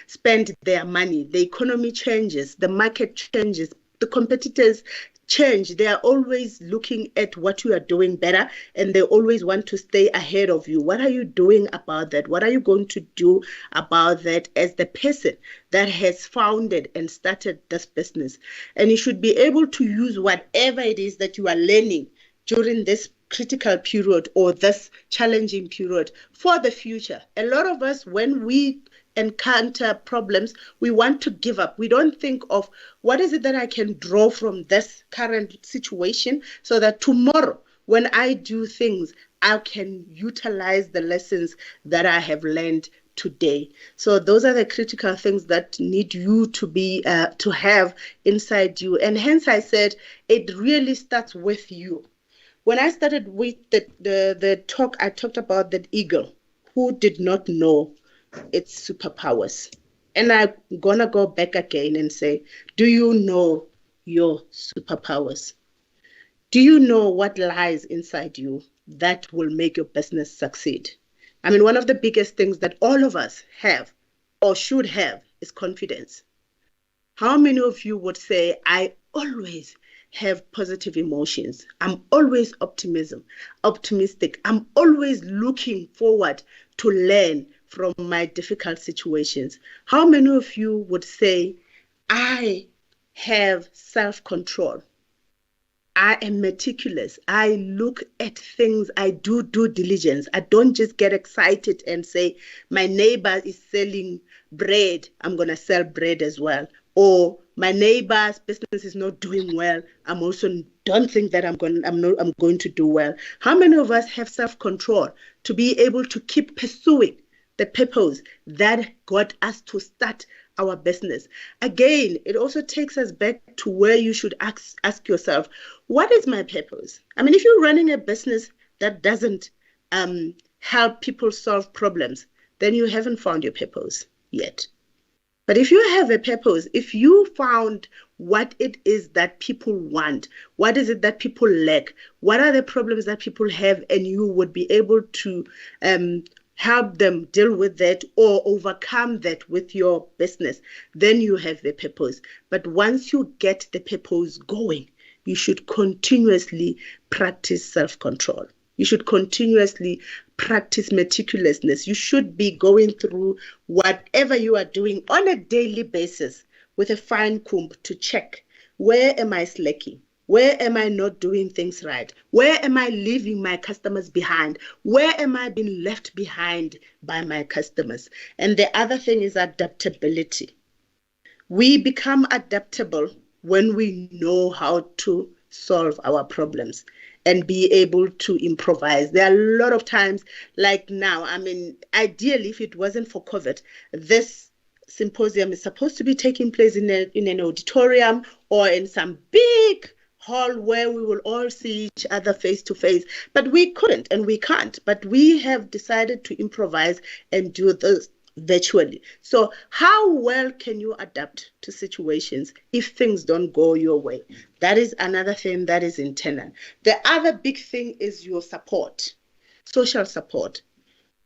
Speaker 13: spend their money. The economy changes. The market changes. The competitors change. They are always looking at what you are doing better, and they always want to stay ahead of you. What are you doing about that? What are you going to do about that as the person that has founded and started this business? And you should be able to use whatever it is that you are learning during this critical period or this challenging period for the future. A lot of us, when we encounter problems, we want to give up. We don't think of what is it that I can draw from this current situation so that tomorrow when I do things, I can utilize the lessons that I have learned today. So those are the critical things that need you to be to have inside you. And hence I said it really starts with you. When I started with the talk, I talked about that eagle who did not know its superpowers. And I'm going to go back again and say, do you know your superpowers? Do you know what lies inside you that will make your business succeed? I mean, one of the biggest things that all of us have or should have is confidence. How many of you would say, I always have positive emotions. I'm always optimistic. I'm always looking forward to learn from my difficult situations. How many of you would say, I have self-control? I am meticulous. I look at things. I do due diligence. I don't just get excited and say, my neighbor is selling bread, I'm going to sell bread as well. Or my neighbor's business is not doing well, I'm also don't think that I'm going to do well. How many of us have self-control to be able to keep pursuing the purpose that got us to start our business? Again, it also takes us back to where you should ask yourself, what is my purpose? I mean, if you're running a business that doesn't help people solve problems, then you haven't found your purpose yet. But if you have a purpose, if you found what it is that people want, what is it that people lack, what are the problems that people have, and you would be able to help them deal with that or overcome that with your business, then you have a purpose. But once you get the purpose going, you should continuously practice self-control. You should continuously practice meticulousness. You should be going through whatever you are doing on a daily basis with a fine comb to check, where am I slacking? Where am I not doing things right? Where am I leaving my customers behind? Where am I being left behind by my customers? And the other thing is adaptability. We become adaptable when we know how to solve our problems and be able to improvise. There are a lot of times, like now, I mean, ideally, if it wasn't for COVID, this symposium is supposed to be taking place in an auditorium or in some big hall where we will all see each other face to face. But we couldn't and we can't. But we have decided to improvise and do this virtually. So how well can you adapt to situations if things don't go your way? That is another thing that is internal. The other big thing is your support, social support.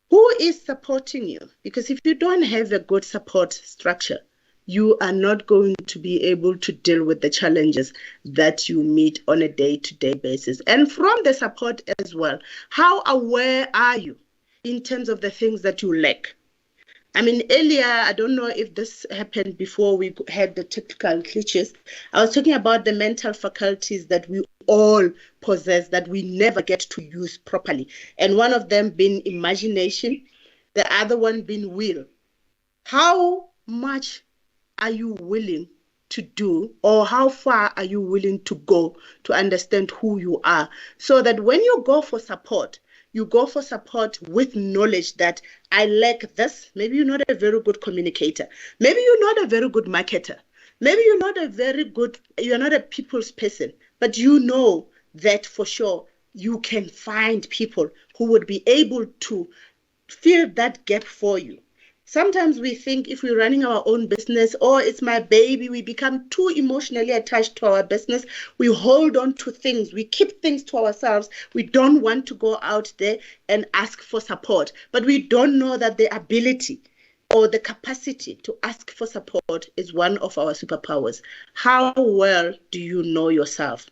Speaker 13: Who is supporting you? Because if you don't have a good support structure, you are not going to be able to deal with the challenges that you meet on a day-to-day basis. And from the support as well, how aware are you in terms of the things that you lack? I mean, earlier, I don't know if this happened before we had the typical glitches. I was talking about the mental faculties that we all possess that we never get to use properly. And one of them being imagination, the other one being will. How much are you willing to do, or how far are you willing to go to understand who you are, so that when you go for support, you go for support with knowledge that I lack this. Maybe you're not a very good communicator. Maybe you're not a very good marketer. Maybe you're not a people's person, but you know that for sure you can find people who would be able to fill that gap for you. Sometimes we think if we're running our own business, or it's my baby, we become too emotionally attached to our business. We hold on to things. We keep things to ourselves. We don't want to go out there and ask for support. But we don't know that the ability or the capacity to ask for support is one of our superpowers. How well do you know yourself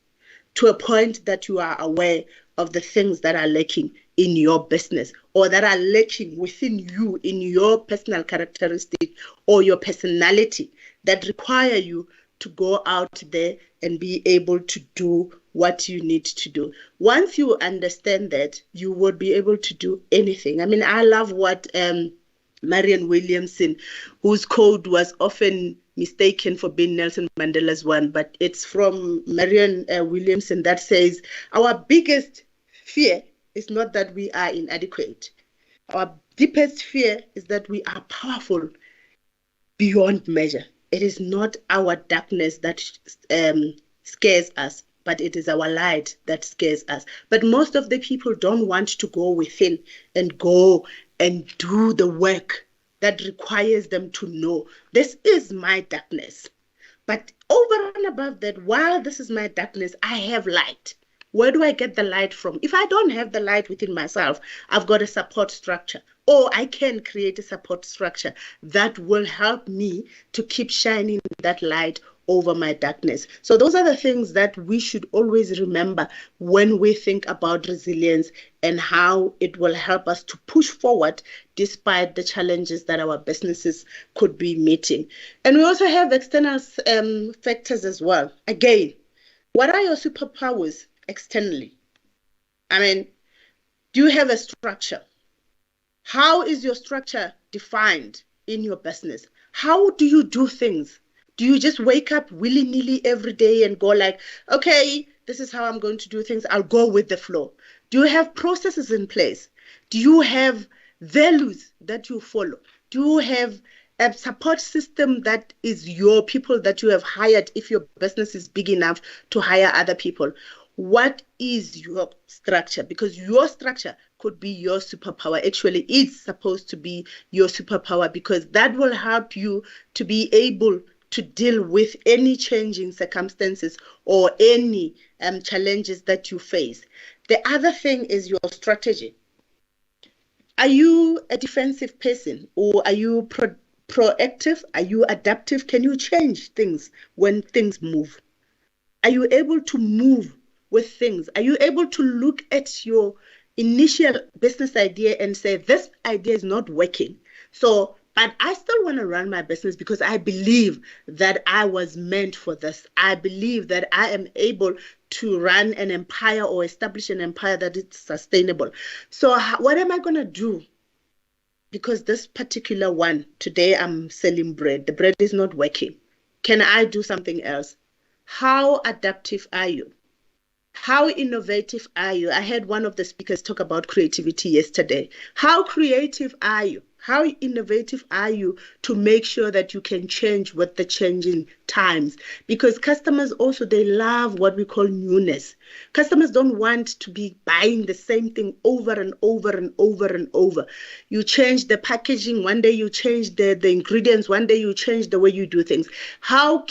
Speaker 13: to a point that you are aware of the things that are lacking in your business, or that are lacking within you, in your personal characteristic or your personality, that require you to go out there and be able to do what you need to do? Once you understand that, you would be able to do anything. I mean, I love what Marianne Williamson, whose code was often mistaken for being Nelson Mandela's one, but it's from Marianne Williamson, that says, our biggest fear is not that we are inadequate. Our deepest fear is that we are powerful beyond measure. It is not our darkness that scares us, but it is our light that scares us. But most of the people don't want to go within and go and do the work that requires them to know, this is my darkness. But over and above that, while this is my darkness, I have light. Where do I get the light from? If I don't have the light within myself, I've got a support structure, or I can create a support structure that will help me to keep shining that light over my darkness. So those are the things that we should always remember when we think about resilience and how it will help us to push forward despite the challenges that our businesses could be meeting. And we also have external factors as well. Again, what are your superpowers externally? I mean, do you have a structure? How is your structure defined in your business? How do you do things? Do you just wake up willy-nilly every day and go like, okay, this is how I'm going to do things, I'll go with the flow? Do you have processes in place? Do you have values that you follow? Do you have a support system that is your people that you have hired if your business is big enough to hire other people? What is your structure? Because your structure could be your superpower. Actually, it's supposed to be your superpower, because that will help you to be able to deal with any changing circumstances or any challenges that you face. The other thing is your strategy. Are you a defensive person, or are you proactive? Are you adaptive? Can you change things when things move? Are you able to move with things? Are you able to look at your initial business idea and say, this idea is not working, but I still want to run my business because I believe that I was meant for this. I believe that I am able to run an empire or establish an empire that is sustainable. So what am I going to do? Because this particular one, today I'm selling bread. The bread is not working. Can I do something else? How adaptive are you? How innovative are you? I heard one of the speakers talk about creativity yesterday. How creative are you? How innovative are you to make sure that you can change with the changing times? Because customers also, they love what we call newness. Customers don't want to be buying the same thing over and over and over and over. You change the packaging, one day you change the ingredients, one day you change the way you do things. How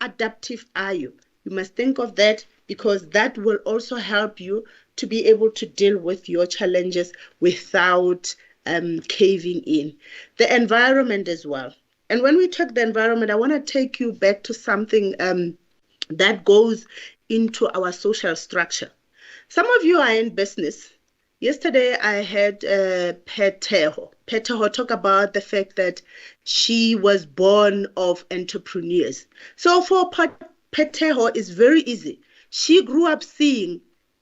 Speaker 13: adaptive are you? You must think of that, because that will also help you to be able to deal with your challenges without caving in. The environment as well. And when we talk the environment, I want to take you back to something that goes into our social structure. Some of you are in business. Yesterday I had Pet Teho. Peteho talk about the fact that she was born of entrepreneurs. So for Peteho, it's very easy. She grew up seeing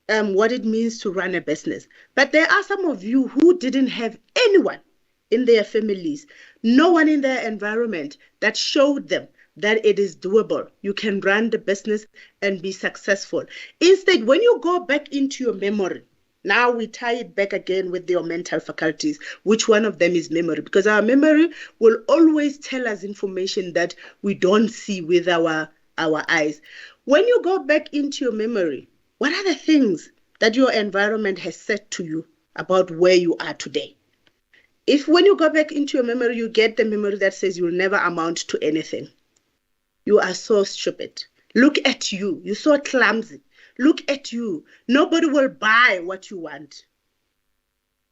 Speaker 13: what it means to run a business. But there are some of you who didn't have anyone in their families, no one in their environment that showed them that it is doable. You can run the business and be successful. Instead, when you go back into your memory, now we tie it back again with your mental faculties. Which one of them is memory? Because our memory will always tell us information that we don't see with our eyes. When you go back into your memory, what are the things that your environment has said to you about where you are today? If when you go back into your memory, you get the memory that says you'll never amount to anything. You are so stupid. Look at you. You're so clumsy. Look at you. Nobody will buy what you want.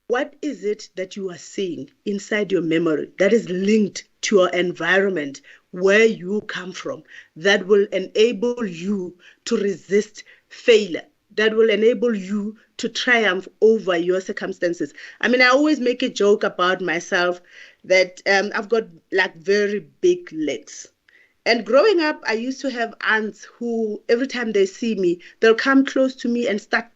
Speaker 13: What is it that you are seeing inside your memory that is linked to your environment, where you come from, that will enable you to resist failure, that will enable you to triumph over your circumstances? I mean, I always make a joke about myself that I've got like very big legs. And growing up, I used to have aunts who, every time they see me, they'll come close to me and start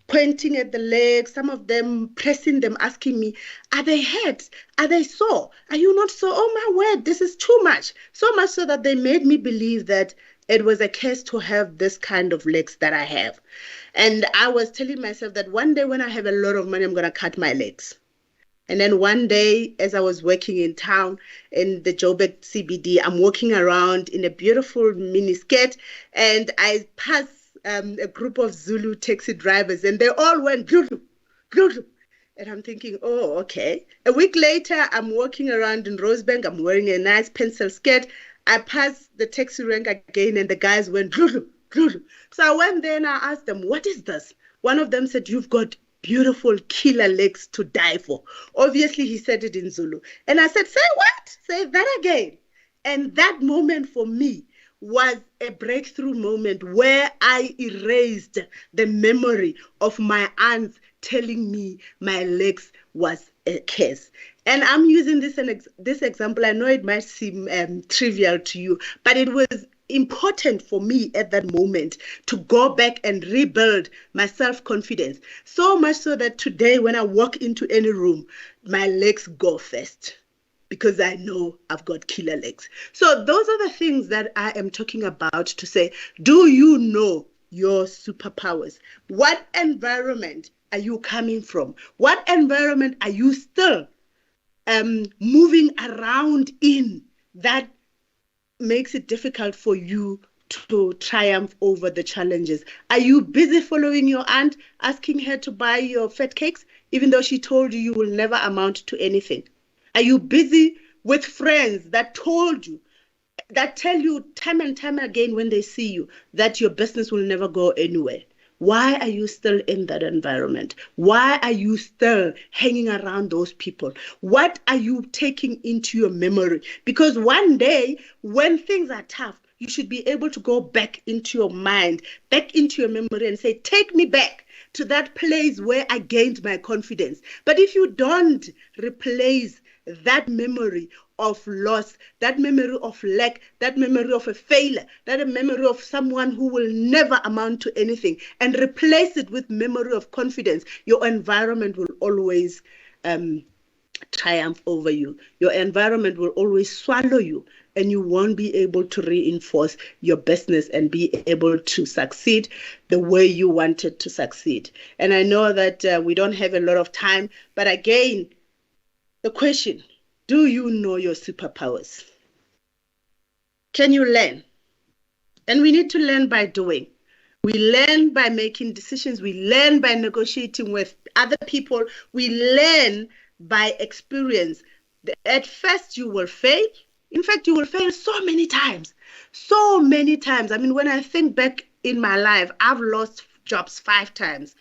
Speaker 13: pointing at the legs, some of them pressing them, asking me, are they hurt? Are they sore? Are you not sore? Oh my word, this is too much. So much so that they made me believe that it was a curse to have this kind of legs that I have. And I was telling myself that one day when I have a lot of money, I'm going to cut my legs. And then one day, as I was working in town in the Joburg CBD, I'm walking around in a beautiful miniskirt, and I pass a group of Zulu taxi drivers, and they all went glulu, glulu. And I'm thinking, oh, okay. A week later, I'm walking around in Rosebank. I'm wearing a nice pencil skirt. I passed the taxi rank again, and the guys went glulu, glulu. So I went there and I asked them, what is this? One of them said, you've got beautiful killer legs to die for. Obviously, he said it in Zulu. And I said, say what? Say that again. And that moment for me was a breakthrough moment where I erased the memory of my aunts telling me my legs was a curse. And I'm using this example. I know it might seem trivial to you, but it was important for me at that moment to go back and rebuild my self-confidence. So much so that today when I walk into any room, my legs go first, because I know I've got killer legs. So those are the things that I am talking about to say, do you know your superpowers? What environment are you coming from? What environment are you still moving around in that makes it difficult for you to triumph over the challenges? Are you busy following your aunt, asking her to buy your fat cakes, even though she told you you will never amount to anything? Are you busy with friends that told you, that tell you time and time again when they see you that your business will never go anywhere? Why are you still in that environment? Why are you still hanging around those people? What are you taking into your memory? Because one day when things are tough, you should be able to go back into your mind, back into your memory and say, take me back to that place where I gained my confidence. But if you don't replace that memory of loss, that memory of lack, that memory of a failure, that memory of someone who will never amount to anything, and replace it with memory of confidence, your environment will always triumph over you. Your environment will always swallow you, and you won't be able to reinforce your business and be able to succeed the way you wanted to succeed. And I know that we don't have a lot of time, but again, the question, do you know your superpowers? Can you learn? And we need to learn by doing. We learn by making decisions. We learn by negotiating with other people. We learn by experience. At first, you will fail. In fact, you will fail so many times. So many times. I mean, when I think back in my life, I've lost jobs 5 times.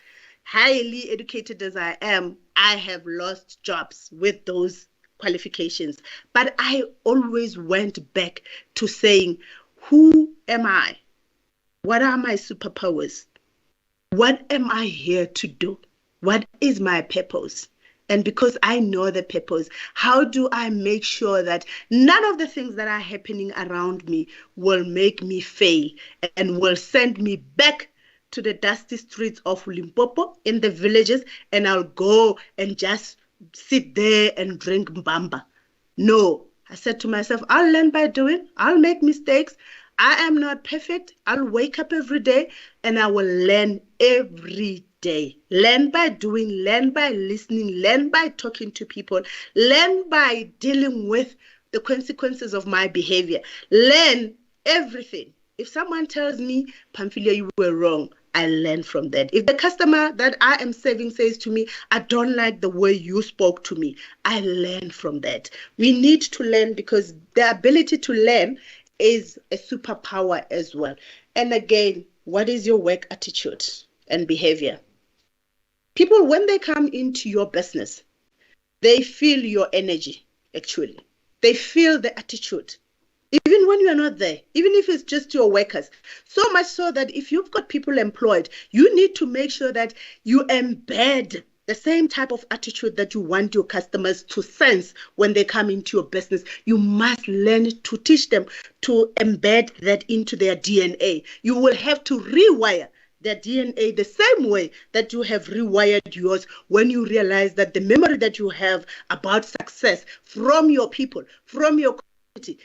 Speaker 13: Highly educated as I am, I have lost jobs with those qualifications. But I always went back to saying, who am I? What are my superpowers? What am I here to do? What is my purpose? And because I know the purpose, how do I make sure that none of the things that are happening around me will make me fail and will send me back to the dusty streets of Limpopo in the villages, and I'll go and just sit there and drink mbamba? No, I said to myself, I'll learn by doing, I'll make mistakes. I am not perfect. I'll wake up every day and I will learn every day. Learn by doing, learn by listening, learn by talking to people, learn by dealing with the consequences of my behavior. Learn everything. If someone tells me, Pamphilia, you were wrong, I learn from that. If the customer that I am serving says to me, I don't like the way you spoke to me, I learn from that. We need to learn, because the ability to learn is a superpower as well. And again, what is your work attitude and behavior? People, when they come into your business, they feel your energy, actually. They feel the attitude. Even when you are not there, even if it's just your workers. So much so that if you've got people employed, you need to make sure that you embed the same type of attitude that you want your customers to sense when they come into your business. You must learn to teach them to embed that into their DNA. You will have to rewire their DNA the same way that you have rewired yours when you realize that the memory that you have about success from your people, from your community,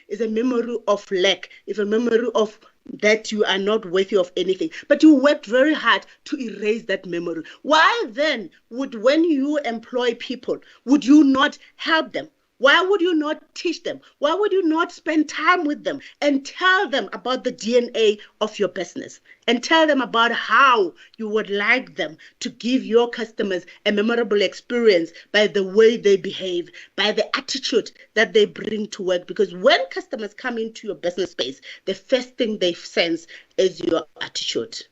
Speaker 13: is a memory of lack, is a memory of that you are not worthy of anything. But you worked very hard to erase that memory. Why then when you employ people, would you not help them? Why would you not teach them? Why would you not spend time with them and tell them about the DNA of your business and tell them about how you would like them to give your customers a memorable experience by the way they behave, by the attitude that they bring to work? Because when customers come into your business space, the first thing they sense is your attitude.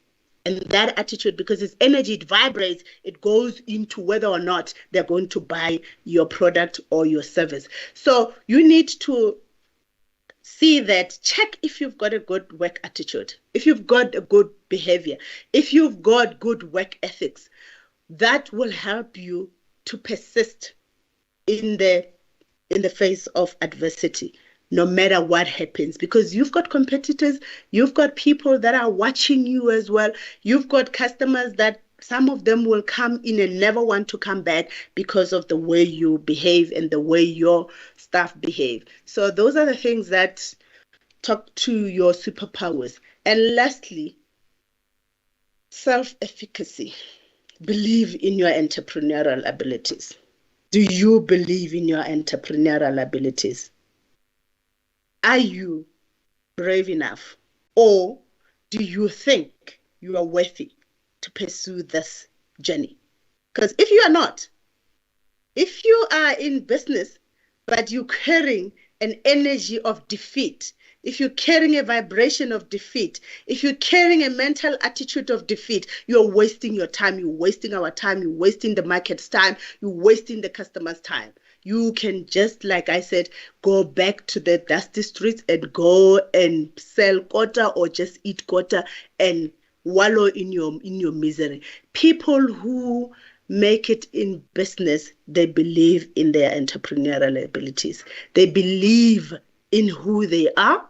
Speaker 13: And that attitude, because it's energy, it vibrates, it goes into whether or not they're going to buy your product or your service. So you need to see that, check if you've got a good work attitude, if you've got a good behavior, if you've got good work ethics. That will help you to persist in the face of adversity, no matter what happens, because you've got competitors, you've got people that are watching you as well. You've got customers that some of them will come in and never want to come back because of the way you behave and the way your staff behave. So those are the things that talk to your superpowers. And lastly, self-efficacy. Believe in your entrepreneurial abilities. Do you believe in your entrepreneurial abilities? Are you brave enough, or do you think you are worthy to pursue this journey? Because if you are not, if you are in business, but you're carrying an energy of defeat, if you're carrying a vibration of defeat, if you're carrying a mental attitude of defeat, you're wasting your time, you're wasting our time, you're wasting the market's time, you're wasting the customer's time. You can just, like I said, go back to the dusty streets and go and sell quarter or just eat quarter and wallow in your misery. People who make it in business, they believe in their entrepreneurial abilities. They believe in who they are,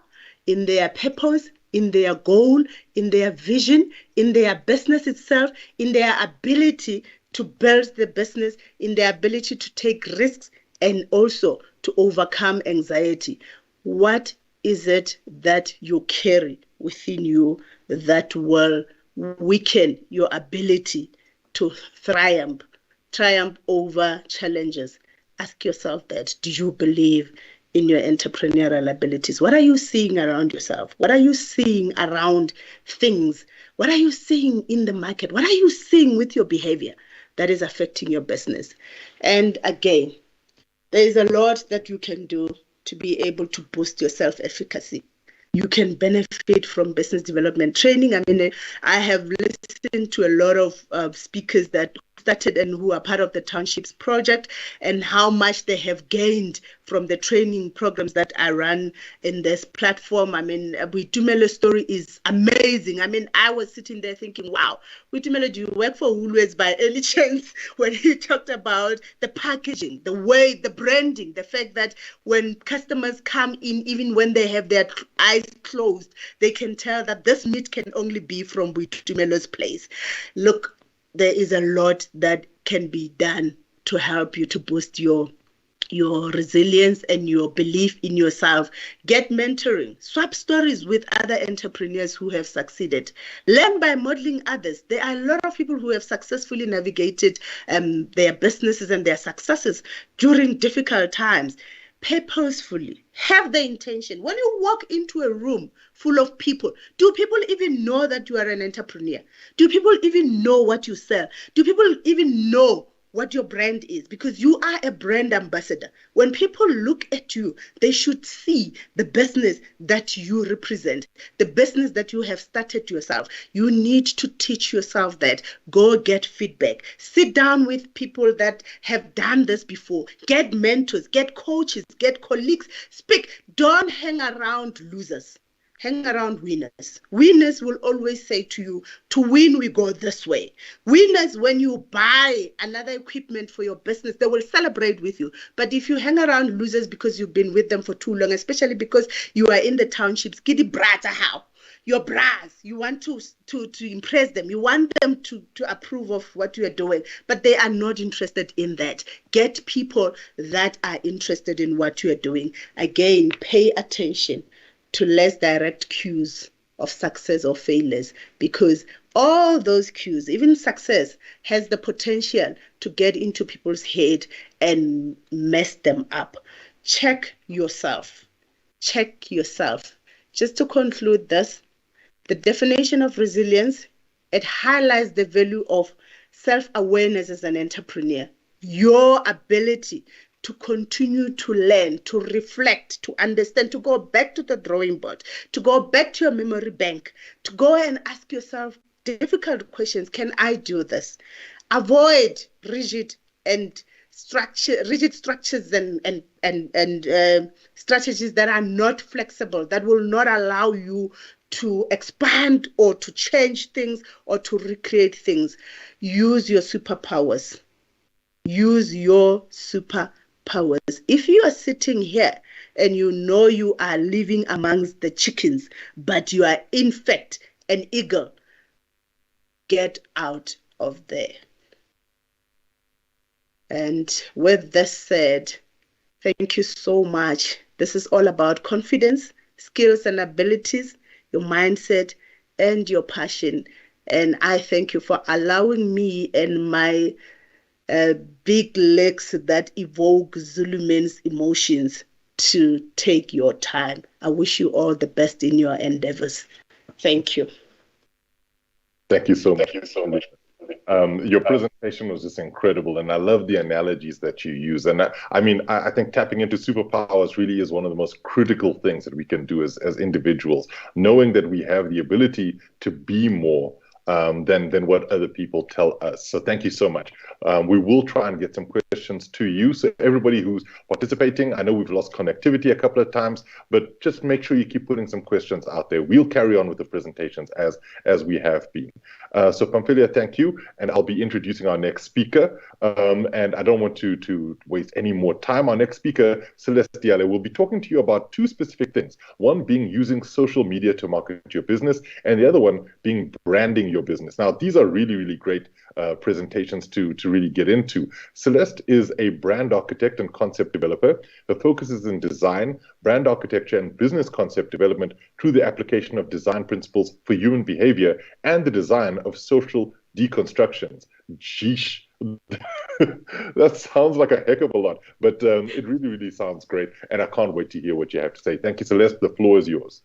Speaker 13: in their purpose, in their goal, in their vision, in their business itself, in their ability to build the business, in their ability to take risks, and also to overcome anxiety. What is it that you carry within you that will weaken your ability to triumph over challenges? Ask yourself that. Do you believe in your entrepreneurial abilities? What are you seeing around yourself? What are you seeing around things? What are you seeing in the market? What are you seeing with your behavior that is affecting your business? And again, there is a lot that you can do to be able to boost your self-efficacy. You can benefit from business development training. I mean, I have listened to a lot of speakers that started and who are part of the Townships project, and how much they have gained from the training programs that I run in this platform. I mean, Wiitumelo's story is amazing. I mean, I was sitting there thinking, wow, Wiitumelo, do you work for Woolworths by any chance? When he talked about the packaging, the way, the branding, the fact that when customers come in, even when they have their eyes closed, they can tell that this meat can only be from Wiitumelo's place. Look, there is a lot that can be done to help you to boost your resilience and your belief in yourself. Get mentoring, swap stories with other entrepreneurs who have succeeded. Learn by modeling others. There are a lot of people who have successfully navigated their businesses and their successes during difficult times. Purposefully, have the intention. When you walk into a room full of people, do people even know that you are an entrepreneur? Do people even know what you sell? Do people even know what your brand is? Because you are a brand ambassador. When people look at you, they should see the business that you represent, the business that you have started yourself. You need to teach yourself that. Go get feedback. Sit down with people that have done this before. Get mentors, get coaches, get colleagues. Speak. Don't hang around losers. Hang around winners. Winners will always say to you, to win, we go this way. Winners, when you buy another equipment for your business, they will celebrate with you. But if you hang around losers because you've been with them for too long, especially because you are in the townships, giddy brata how? Your bras, you want to impress them. You want them to approve of what you are doing, but they are not interested in that. Get people that are interested in what you are doing. Again, pay attention to less direct cues of success or failures, because all those cues, even success, has the potential to get into people's head and mess them up. Check yourself. Check yourself. Just to conclude this, the definition of resilience, it highlights the value of self-awareness as an entrepreneur, your ability to continue to learn, to reflect, to understand, to go back to the drawing board, to go back to your memory bank, to go and ask yourself difficult questions. Can I do this? Avoid rigid structures and strategies that are not flexible, that will not allow you to expand or to change things or to recreate things. Use your superpowers. Use your superpowers. If you are sitting here and you know you are living amongst the chickens, but you are in fact an eagle, get out of there. And with this said, thank you so much. This is all about confidence, skills and abilities, your mindset and your passion. And I thank you for allowing me and my big legs that evoke Zulu men's emotions to take your time. I wish you all the best in your endeavors. Thank you.
Speaker 1: Thank you so much. Your presentation was just incredible, and I love the analogies that you use. And I think tapping into superpowers really is one of the most critical things that we can do as individuals, knowing that we have the ability to be more than what other people tell us. So thank you so much. We will try and get some questions to you. So everybody who's participating, I know we've lost connectivity a couple of times, but just make sure you keep putting some questions out there. We'll carry on with the presentations as we have been. So Pamphilia, thank you. And I'll be introducing our next speaker. And I don't want to waste any more time. Our next speaker, Celeste Diale, will be talking to you about two specific things. One being using social media to market your business, and the other one being branding your business. Now, these are really, really great presentations to really get into. Celeste is a brand architect and concept developer. Her focus is in design, brand architecture, and business concept development through the application of design principles for human behavior and the design of social deconstructions. Sheesh. That sounds like a heck of a lot, but it really, really sounds great. And I can't wait to hear what you have to say. Thank you, Celeste. The floor is yours.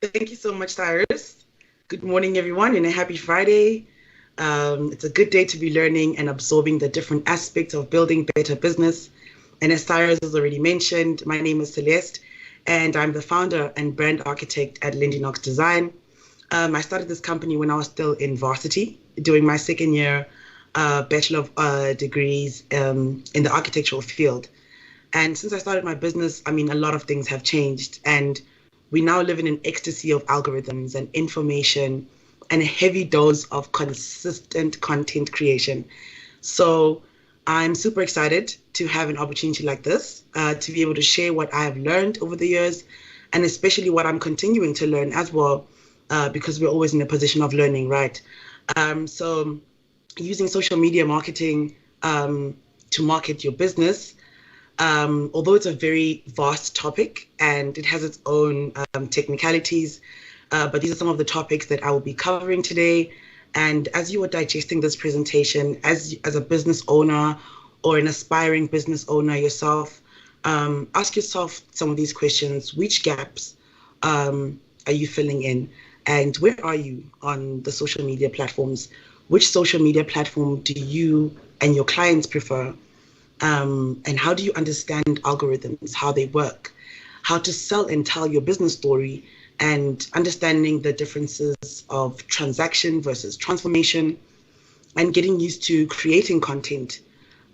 Speaker 14: Thank you so much, Cyrus. Good morning, everyone, and a happy Friday. It's a good day to be learning and absorbing the different aspects of building better business. And as Cyrus has already mentioned, my name is Celeste, and I'm the founder and brand architect at Lindy Knox Design. I started this company when I was still in varsity, doing my second year Bachelor of degrees in the architectural field. And since I started my business, I mean, a lot of things have changed. And we now live in an ecstasy of algorithms and information and a heavy dose of consistent content creation. So I'm super excited to have an opportunity like this, to be able to share what I have learned over the years, and especially what I'm continuing to learn as well, because we're always in a position of learning, right? So using social media marketing to market your business, although it's a very vast topic and it has its own technicalities, but these are some of the topics that I will be covering today. And as you are digesting this presentation, as a business owner or an aspiring business owner yourself, ask yourself some of these questions. Which gaps are you filling in? And where are you on the social media platforms? Which social media platform do you and your clients prefer? And how do you understand algorithms, how they work, how to sell and tell your business story, and understanding the differences of transaction versus transformation, and getting used to creating content,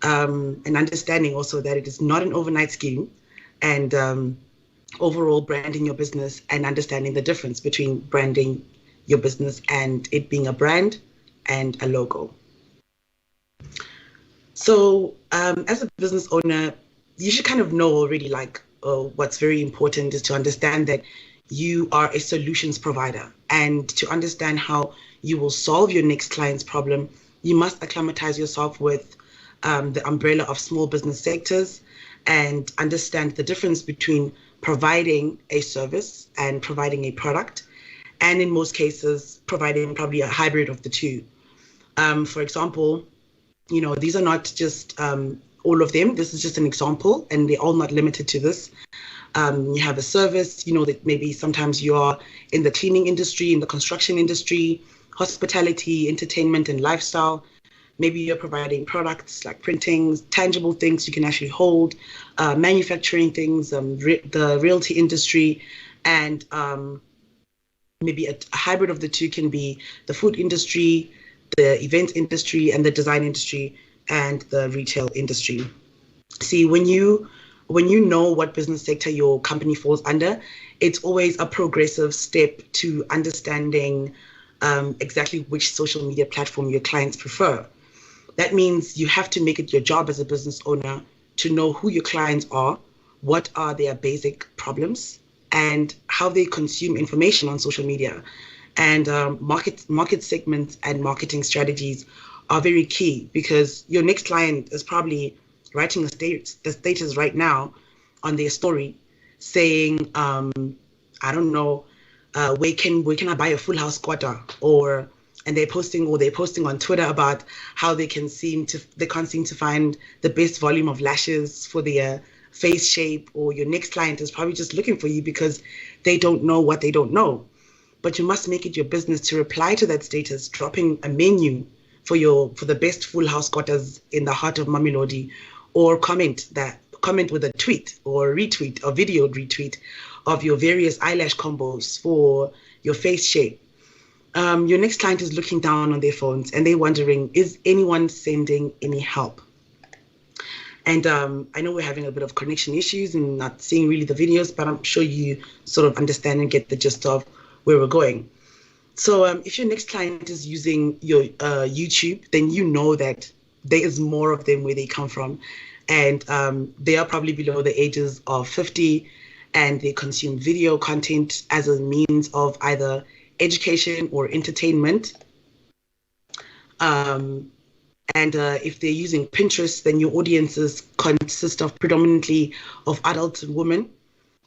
Speaker 14: and understanding also that it is not an overnight scheme, and overall branding your business and understanding the difference between branding your business and it being a brand and a logo. So as a business owner, you should kind of know already, like, what's very important is to understand that you are a solutions provider, and to understand how you will solve your next client's problem, you must acclimatize yourself with the umbrella of small business sectors and understand the difference between providing a service and providing a product, and in most cases, providing probably a hybrid of the two. For example, these are not just all of them. This is just an example, and they're all not limited to this. You have a service, that maybe sometimes you are in the cleaning industry, in the construction industry, hospitality, entertainment, and lifestyle. Maybe you're providing products like printing, tangible things you can actually hold, manufacturing things, the realty industry, and maybe a hybrid of the two can be the food industry, the event industry, and the design industry, and the retail industry. See, when you know what business sector your company falls under, it's always a progressive step to understanding exactly which social media platform your clients prefer. That means you have to make it your job as a business owner to know who your clients are, what are their basic problems, and how they consume information on social media. And market segments and marketing strategies are very key, because your next client is probably writing the status right now on their story saying, I don't know, where can I buy a full house quarter? And they're posting on Twitter about how they can't seem to find the best volume of lashes for their face shape. Or your next client is probably just looking for you because they don't know what they don't know. But you must make it your business to reply to that status, dropping a menu for the best full house quarters in the heart of Mamelodi, or comment with a tweet or retweet, a video retweet of your various eyelash combos for your face shape. Your next client is looking down on their phones and they're wondering, is anyone sending any help? And I know we're having a bit of connection issues and not seeing really the videos, but I'm sure you sort of understand and get the gist of where we're going. So if your next client is using your YouTube, then you know that there is more of them where they come from. And they are probably below the ages of 50, and they consume video content as a means of either education or entertainment. And if they're using Pinterest, then your audiences consist of predominantly of adult women.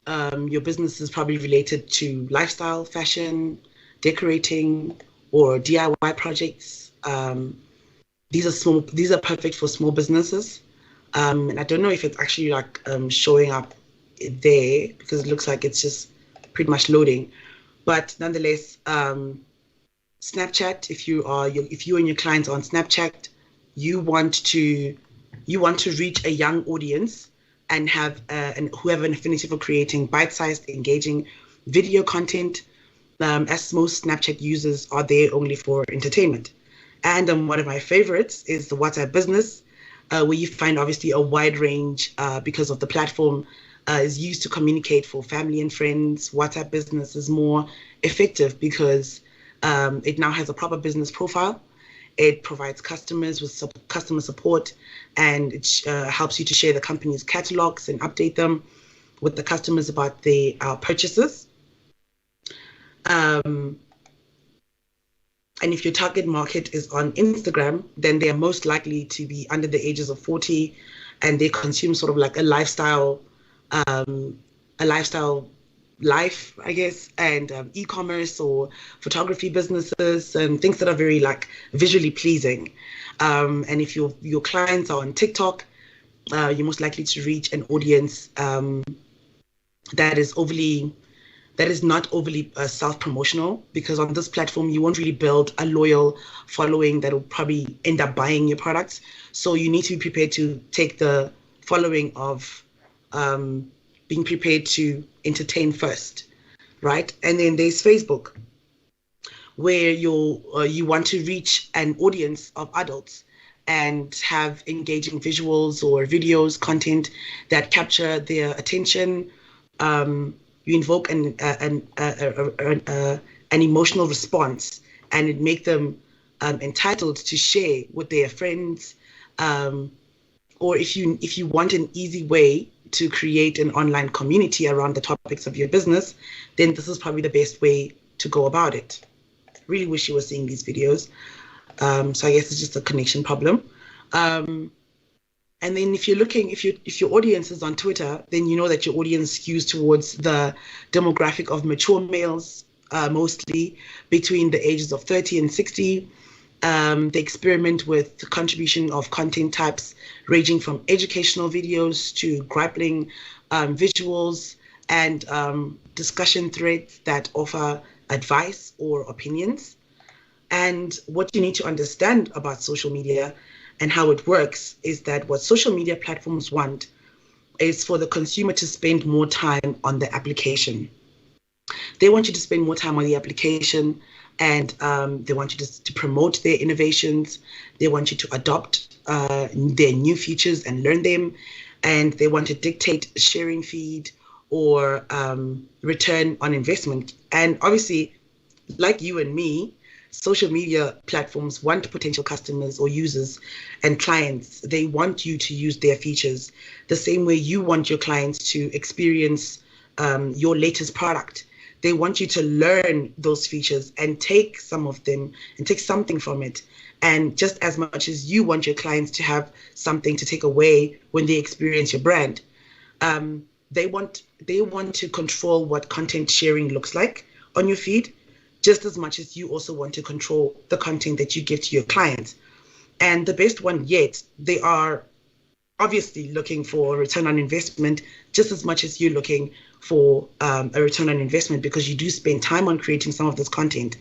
Speaker 14: Your business is probably related to lifestyle, fashion, decorating, or DIY projects. These are perfect for small businesses. And I don't know if it's actually showing up there, because it looks like it's just pretty much loading. But nonetheless, Snapchat, if you and your clients are on Snapchat, you want to reach a young audience and who have an affinity for creating bite-sized, engaging video content, as most Snapchat users are there only for entertainment. And one of my favorites is the WhatsApp Business, where you find obviously a wide range because of the platform is used to communicate for family and friends. WhatsApp Business is more effective because it now has a proper business profile. It provides customers with customer support, and it helps you to share the company's catalogs and update them with the customers about their purchases. And if your target market is on Instagram, then they are most likely to be under the ages of 40, and they consume sort of like a lifestyle life, I guess, and e-commerce or photography businesses and things that are very like visually pleasing. And if your clients are on TikTok, you're most likely to reach an audience that is not overly self-promotional, because on this platform you won't really build a loyal following that will probably end up buying your products. So you need to be prepared to take the following of being prepared to entertain first, right? And then there's Facebook, where you want to reach an audience of adults and have engaging visuals or videos, content that capture their attention. You invoke an emotional response, and it make them entitled to share with their friends. Or if you want an easy way to create an online community around the topics of your business, then this is probably the best way to go about it. Really wish you were seeing these videos. So I guess it's just a connection problem. And then if your audience is on Twitter, then you know that your audience skews towards the demographic of mature males, mostly between the ages of 30 and 60. They experiment with the contribution of content types ranging from educational videos to grappling visuals and discussion threads that offer advice or opinions. And what you need to understand about social media and how it works is that what social media platforms want is for the consumer to spend more time on the application. They want you to spend more time on the application, and they want you to promote their innovations. They want you to adopt their new features and learn them. And they want to dictate sharing feed or return on investment. And obviously, like you and me, social media platforms want potential customers or users and clients. They want you to use their features the same way you want your clients to experience your latest product. They want you to learn those features and take some of them and take something from it. And just as much as you want your clients to have something to take away when they experience your brand, they want to control what content sharing looks like on your feed, just as much as you also want to control the content that you give to your clients. And the best one yet, they are obviously looking for a return on investment just as much as you're looking for a return on investment, because you do spend time on creating some of this content.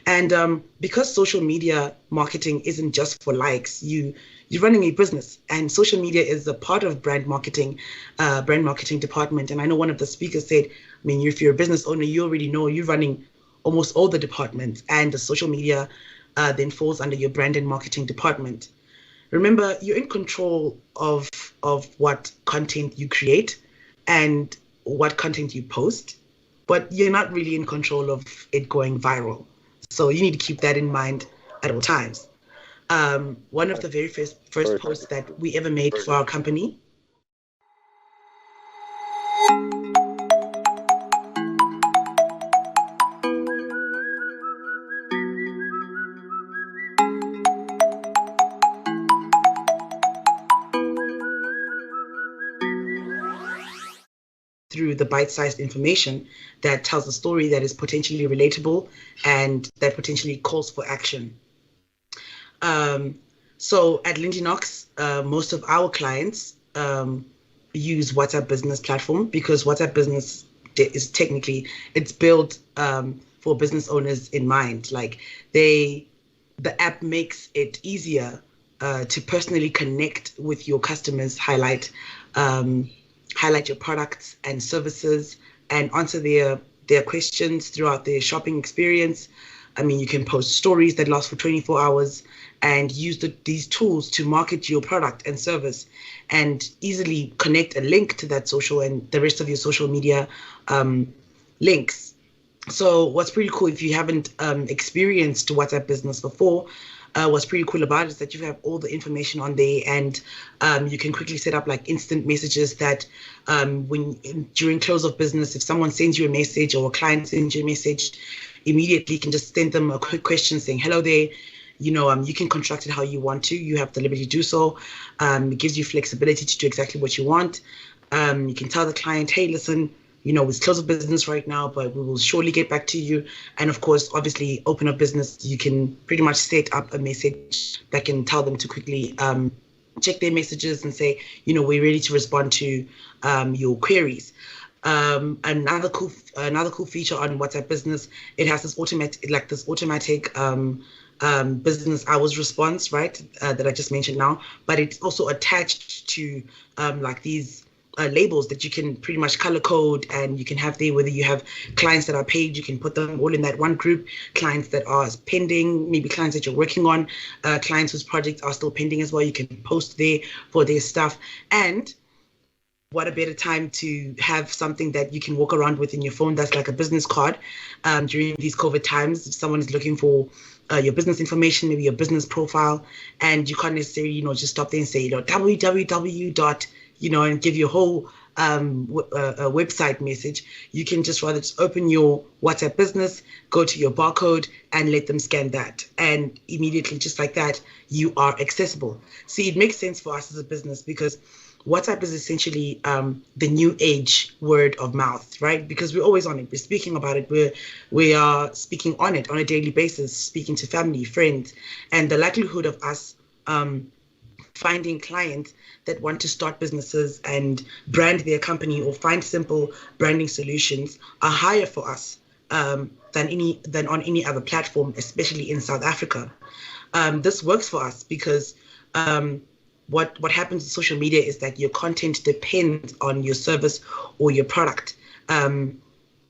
Speaker 14: And because social media marketing isn't just for likes, you're running a business, and social media is a part of brand marketing department. And I know one of the speakers said, I mean, if you're a business owner, you already know you're running almost all the departments, and the social media then falls under your brand and marketing department. Remember, you're in control of what content you create and what content you post, but you're not really in control of it going viral. So you need to keep that in mind at all times. One of the very first posts that we ever made for our company through the bite-sized information that tells a story that is potentially relatable and that potentially calls for action. So at Lindy Knox, most of our clients use WhatsApp Business platform because WhatsApp Business is technically, it's built for business owners in mind. Like the app makes it easier to personally connect with your customers, highlight your products and services, and answer their questions throughout their shopping experience. I mean, you can post stories that last for 24 hours and use these tools to market your product and service and easily connect a link to that social and the rest of your social media links. So what's pretty cool, if you haven't experienced WhatsApp Business before, what's pretty cool about it is that you have all the information on there, and you can quickly set up like instant messages that during close of business, if someone sends you a message or a client sends you a message, immediately you can just send them a quick question saying, hello there. You can construct it how you want to. You have the liberty to do so. It gives you flexibility to do exactly what you want. You can tell the client, hey, listen, it's close of business right now, but we will surely get back to you. And of course, obviously, open up business, you can pretty much set up a message that can tell them to quickly check their messages and say, we're ready to respond to your queries. Another cool feature on WhatsApp Business, it has this automatic business hours response, right? That I just mentioned now, but it's also attached to like these labels that you can pretty much color code, and you can have there whether you have clients that are paid, you can put them all in that one group, clients that are pending, maybe clients that you're working on, clients whose projects are still pending as well, you can post there for their stuff. And what a better time to have something that you can walk around with in your phone that's like a business card during these COVID times. If someone is looking for your business information, maybe your business profile, and you can't necessarily, just stop there and say, www. And give you a whole a website message. You can just rather just open your WhatsApp Business, go to your barcode, and let them scan that. And immediately, just like that, you are accessible. See, it makes sense for us as a business because WhatsApp is essentially the new age word of mouth, right? Because we're always on it. We're speaking about it. We are speaking on it on a daily basis, speaking to family, friends, and the likelihood of us finding clients that want to start businesses and brand their company or find simple branding solutions are higher for us than on any other platform, especially in South Africa. This works for us because what happens in social media is that your content depends on your service or your product.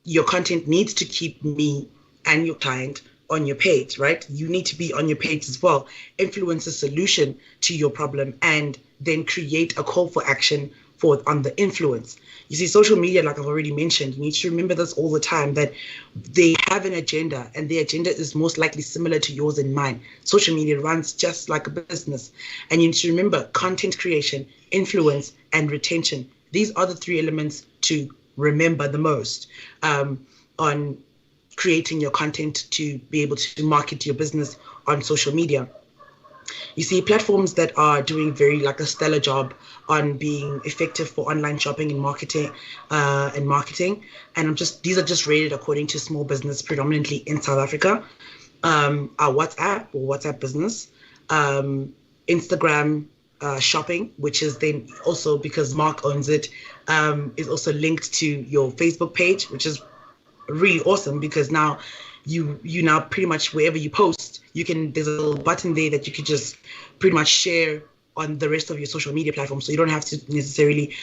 Speaker 14: Your content needs to keep me and your client on your page, right? You need to be on your page as well. Influence a solution to your problem and then create a call for action on the influence. You see, social media, like I've already mentioned, you need to remember this all the time, that they have an agenda, and their agenda is most likely similar to yours and mine. Social media runs just like a business. And you need to remember content creation, influence, and retention. These are the three elements to remember the most on creating your content to be able to market your business on social media. You see, platforms that are doing a stellar job on being effective for online shopping and marketing, and these are just rated according to small business, predominantly in South Africa. Are WhatsApp or WhatsApp Business, Instagram shopping, which is then also, because Mark owns it, is also linked to your Facebook page, which is really awesome because now you now pretty much wherever you post, there's a little button there that you could just pretty much share on the rest of your social media platforms. So you don't have to necessarily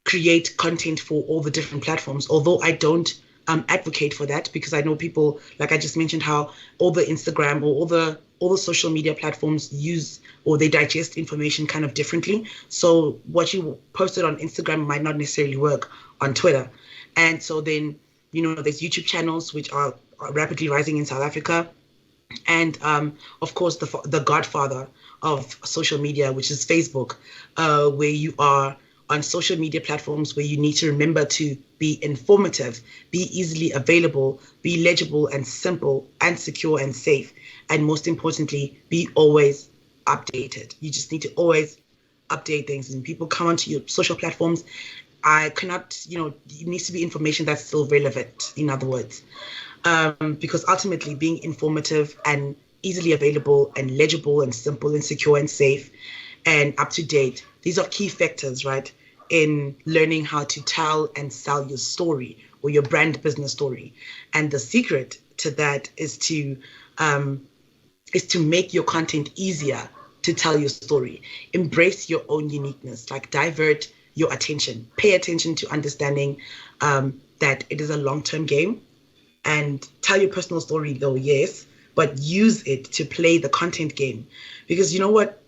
Speaker 14: create content for all the different platforms. Although I don't advocate for that, because I know people, like I just mentioned, how all the Instagram or all the social media platforms use or they digest information kind of differently. So what you posted on Instagram might not necessarily work on Twitter. And so then, there's YouTube channels which are rapidly rising in South Africa. And of course, the godfather of social media, which is Facebook, where you are on social media platforms where you need to remember to be informative, be easily available, be legible and simple and secure and safe. And most importantly, be always updated. You just need to always update things. And people come onto your social platforms, it needs to be information that's still relevant, in other words. Because ultimately being informative and easily available and legible and simple and secure and safe and up to date, these are key factors, right, in learning how to tell and sell your story or your brand business story. And the secret to that is to make your content easier to tell your story. Embrace your own uniqueness, like divert your attention. Pay attention to understanding that it is a long-term game. and tell your personal story though, yes, but use it to play the content game. Because you know what?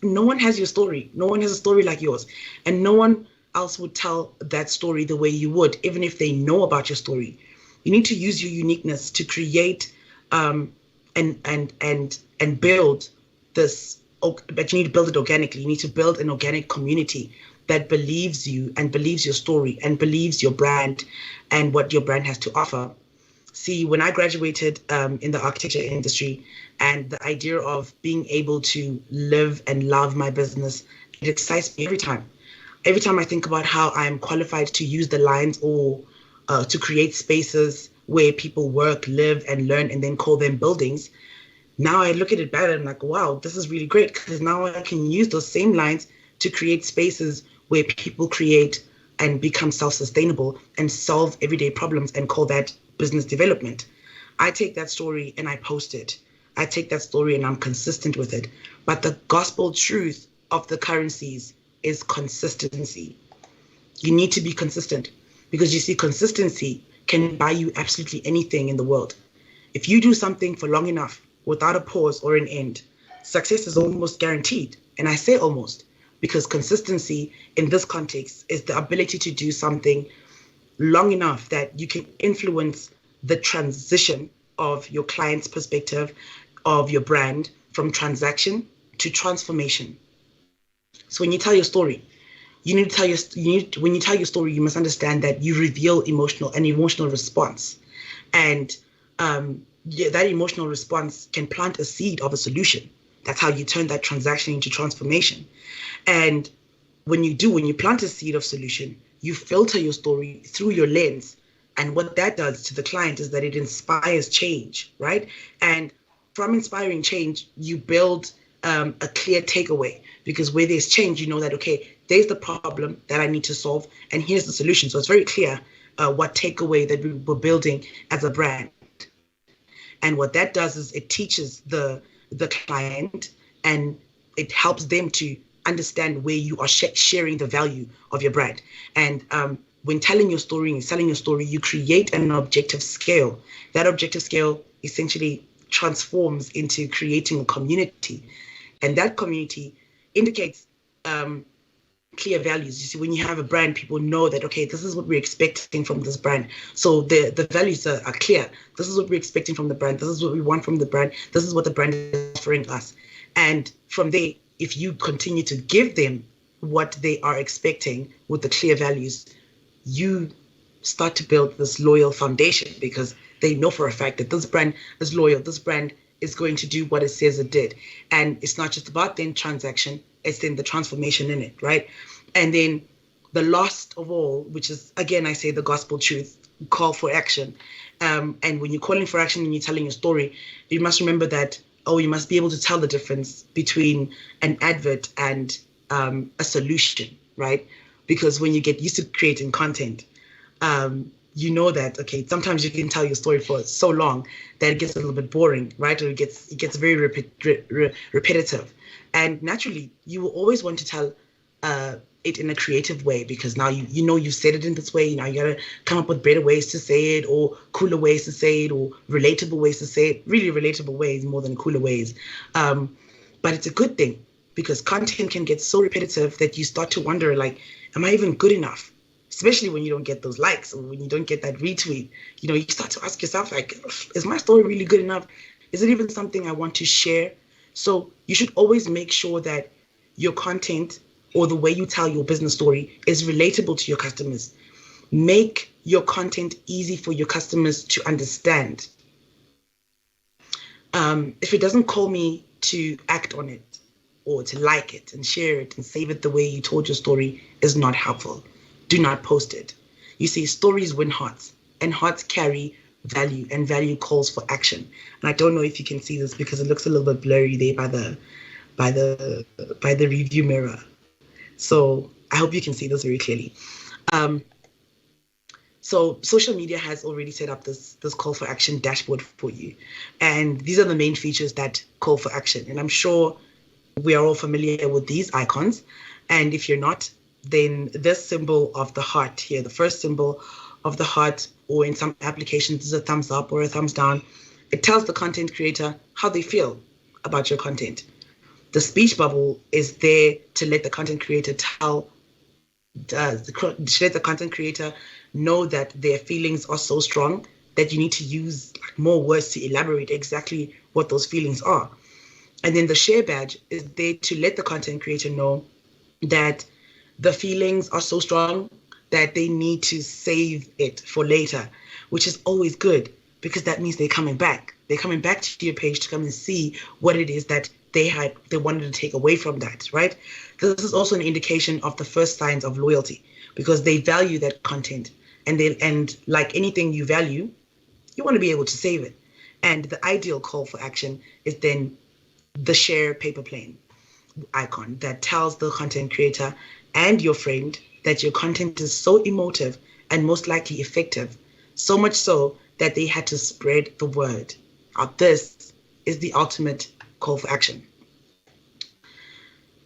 Speaker 14: No one has your story. No one has a story like yours. And no one else would tell that story the way you would, even if they know about your story. You need to use your uniqueness to create and build this, but you need to build it organically. You need to build an organic community that believes you and believes your story and believes your brand and what your brand has to offer. See, when I graduated in the architecture industry, and the idea of being able to live and love my business, it excites me every time. Every time I think about how I'm qualified to use the lines or to create spaces where people work, live, and learn, and then call them buildings, now I look at it better and I'm like, wow, this is really great, because now I can use those same lines to create spaces where people create and become self-sustainable and solve everyday problems and call that business development. I take that story and I post it. I take that story and I'm consistent with it. But the gospel truth of the currencies is consistency. You need to be consistent, because you see, consistency can buy you absolutely anything in the world. If you do something for long enough without a pause or an end, success is almost guaranteed. And I say almost, because consistency in this context is the ability to do something long enough that you can influence the transition of your client's perspective of your brand from transaction to transformation. So when you tell your story, when you tell your story, you must understand that you reveal an emotional response. And that emotional response can plant a seed of a solution. That's how you turn that transaction into transformation. And when you plant a seed of solution, you filter your story through your lens. And what that does to the client is that it inspires change, right? And from inspiring change, you build a clear takeaway, because where there's change, you know that, okay, there's the problem that I need to solve, and here's the solution. So it's very clear what takeaway that we were building as a brand. And what that does is it teaches the client, and it helps them to understand where you are sharing the value of your brand. And when telling your story and selling your story, you create an objective scale. That objective scale essentially transforms into creating a community. And that community indicates clear values. You see, when you have a brand, people know that, okay, this is what we're expecting from this brand. So the values are clear. This is what we're expecting from the brand. This is what we want from the brand. This is what the brand is offering us. And from there, if you continue to give them what they are expecting with the clear values, you start to build this loyal foundation, because they know for a fact that this brand is loyal. This brand is going to do what it says it did. And it's not just about then transaction, it's then the transformation in it, right? And then the last of all, which is, again, I say the gospel truth, call for action. And when you're calling for action and you're telling your story, you must remember that, you must be able to tell the difference between an advert and a solution, right? Because when you get used to creating content, you know that, okay, sometimes you can tell your story for so long that it gets a little bit boring, right? Or it gets very repetitive. And naturally, you will always want to tell it in a creative way, because now you know you've said it in this way. Now you gotta come up with better ways to say it, or cooler ways to say it, or relatable ways to say it. Really relatable ways more than cooler ways. But it's a good thing, because content can get so repetitive that you start to wonder, like, am I even good enough? Especially when you don't get those likes, or when you don't get that retweet. You know, you start to ask yourself, like, is my story really good enough? Is it even something I want to share? So you should always make sure that your content or the way you tell your business story is relatable to your customers. Make your content easy for your customers to understand. If it doesn't call me to act on it, or to like it and share it and save it the way you told your story, is not helpful. Do not post it. You see, stories win hearts, and hearts carry value, and value calls for action. And I don't know if you can see this, because it looks a little bit blurry there by the review mirror. So I hope you can see this very clearly. So social media has already set up this call for action dashboard for you. And these are the main features that call for action. And I'm sure we are all familiar with these icons. And if you're not, then this symbol of the heart here, the first symbol of the heart, or in some applications, it's a thumbs up or a thumbs down. It tells the content creator how they feel about your content. The speech bubble is there to let the content creator let the content creator know that their feelings are so strong that you need to use more words to elaborate exactly what those feelings are. And then the share badge is there to let the content creator know that the feelings are so strong that they need to save it for later, which is always good because that means they're coming back. They're coming back to your page to come and see what it is that they wanted to take away from that, right? This is also an indication of the first signs of loyalty because they value that content, and like anything you value, you want to be able to save it. And the ideal call for action is then the share paper plane icon that tells the content creator and your friend that your content is so emotive and most likely effective, so much so that they had to spread the word. Now, this is the ultimate call for action.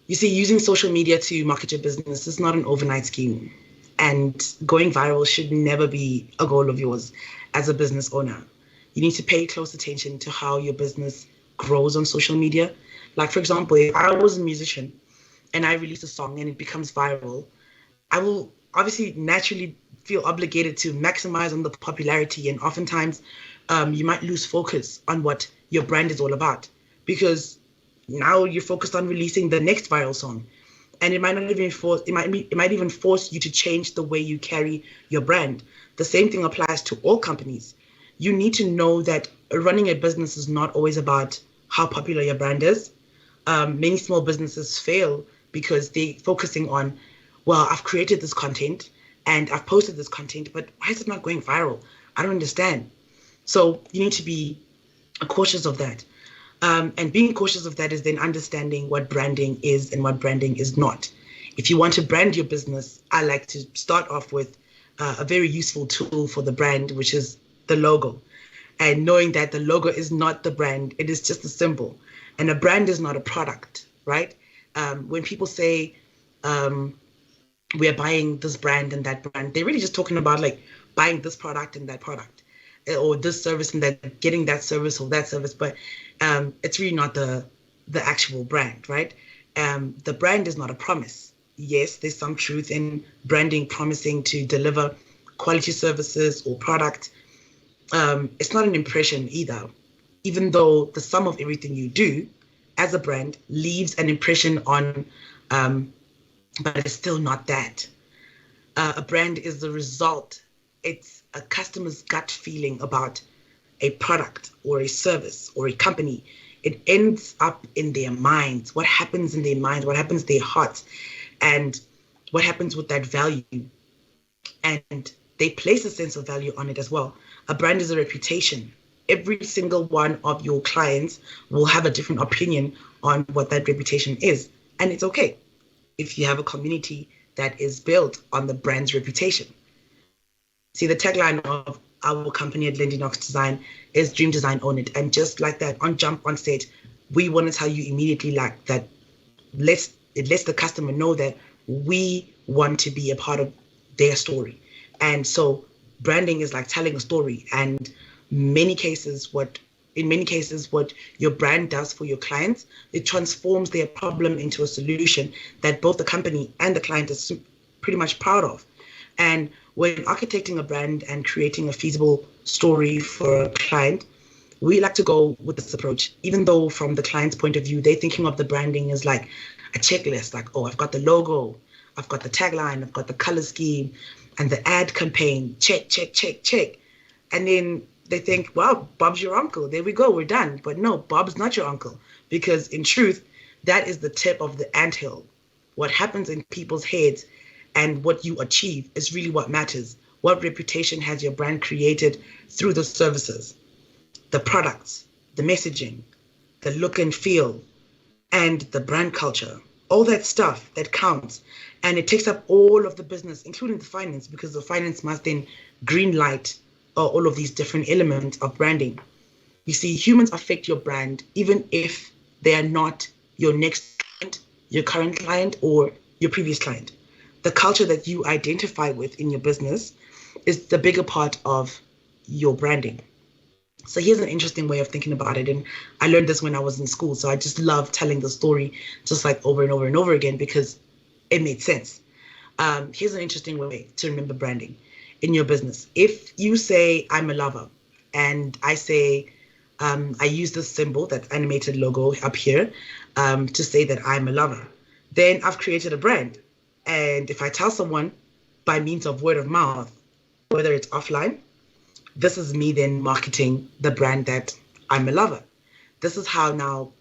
Speaker 14: You see, using social media to market your business is not an overnight scheme, and going viral should never be a goal of yours as a business owner. You need to pay close attention to how your business grows on social media. Like, for example, if I was a musician and I release a song and it becomes viral, I will obviously naturally feel obligated to maximize on the popularity, and oftentimes you might lose focus on what your brand is all about because now you're focused on releasing the next viral song, and it might not even force it might even force you to change the way you carry your brand. The same thing applies to all companies. You need to know that running a business is not always about how popular your brand is. Many small businesses fail because they're focusing on, well, I've created this content and I've posted this content, but why is it not going viral? I don't understand. So you need to be cautious of that. And being cautious of that is then understanding what branding is and what branding is not. If you want to brand your business, I like to start off with a very useful tool for the brand, which is the logo. And knowing that the logo is not the brand, it is just a symbol. And a brand is not a product, right? When people say we're buying this brand and that brand, they're really just talking about like buying this product and that product, or this service and that, getting that service or that service. But it's really not the actual brand, right? The brand is not a promise. Yes, there's some truth in branding promising to deliver quality services or product. It's not an impression either, even though the sum of everything you do as a brand leaves an impression on, but it's still not that. A brand is the result. It's a customer's gut feeling about a product or a service or a company. It ends up in their minds. What happens in their minds, what happens in their hearts, and what happens with that value. And they place a sense of value on it as well. A brand is a reputation. Every single one of your clients will have a different opinion on what that reputation is. And it's okay if you have a community that is built on the brand's reputation. See, the tagline of our company at Lendinox Design is Dream Design Own It. And just like that, on Jump on Stage, we want to tell you immediately like that. It lets the customer know that we want to be a part of their story. And so branding is like telling a story. And in many cases, what your brand does for your clients, it transforms their problem into a solution that both the company and the client is pretty much proud of. And when architecting a brand and creating a feasible story for a client, we like to go with this approach, even though from the client's point of view, they're thinking of the branding as like a checklist, like, oh, I've got the logo, I've got the tagline, I've got the color scheme and the ad campaign, check, check, check, check. And then they think, wow, Bob's your uncle. There we go, we're done. But no, Bob's not your uncle, because in truth, that is the tip of the anthill. What happens in people's heads and what you achieve is really what matters. What reputation has your brand created through the services, the products, the messaging, the look and feel, and the brand culture? All that stuff that counts. And it takes up all of the business, including the finance, because the finance must then green light all of these different elements of branding. You see, humans affect your brand, even if they are not your next client, your current client, or your previous client. The culture that you identify with in your business is the bigger part of your branding. So here's an interesting way of thinking about it. And I learned this when I was in school. So I just love telling the story just like over and over and over again because it made sense. Here's an interesting way to remember branding in your business. If you say, I'm a lover, and I say, I use this symbol, that animated logo up here, to say that I'm a lover, then I've created a brand. And if I tell someone by means of word of mouth, whether it's offline, this is me then marketing the brand that I'm a lover. This now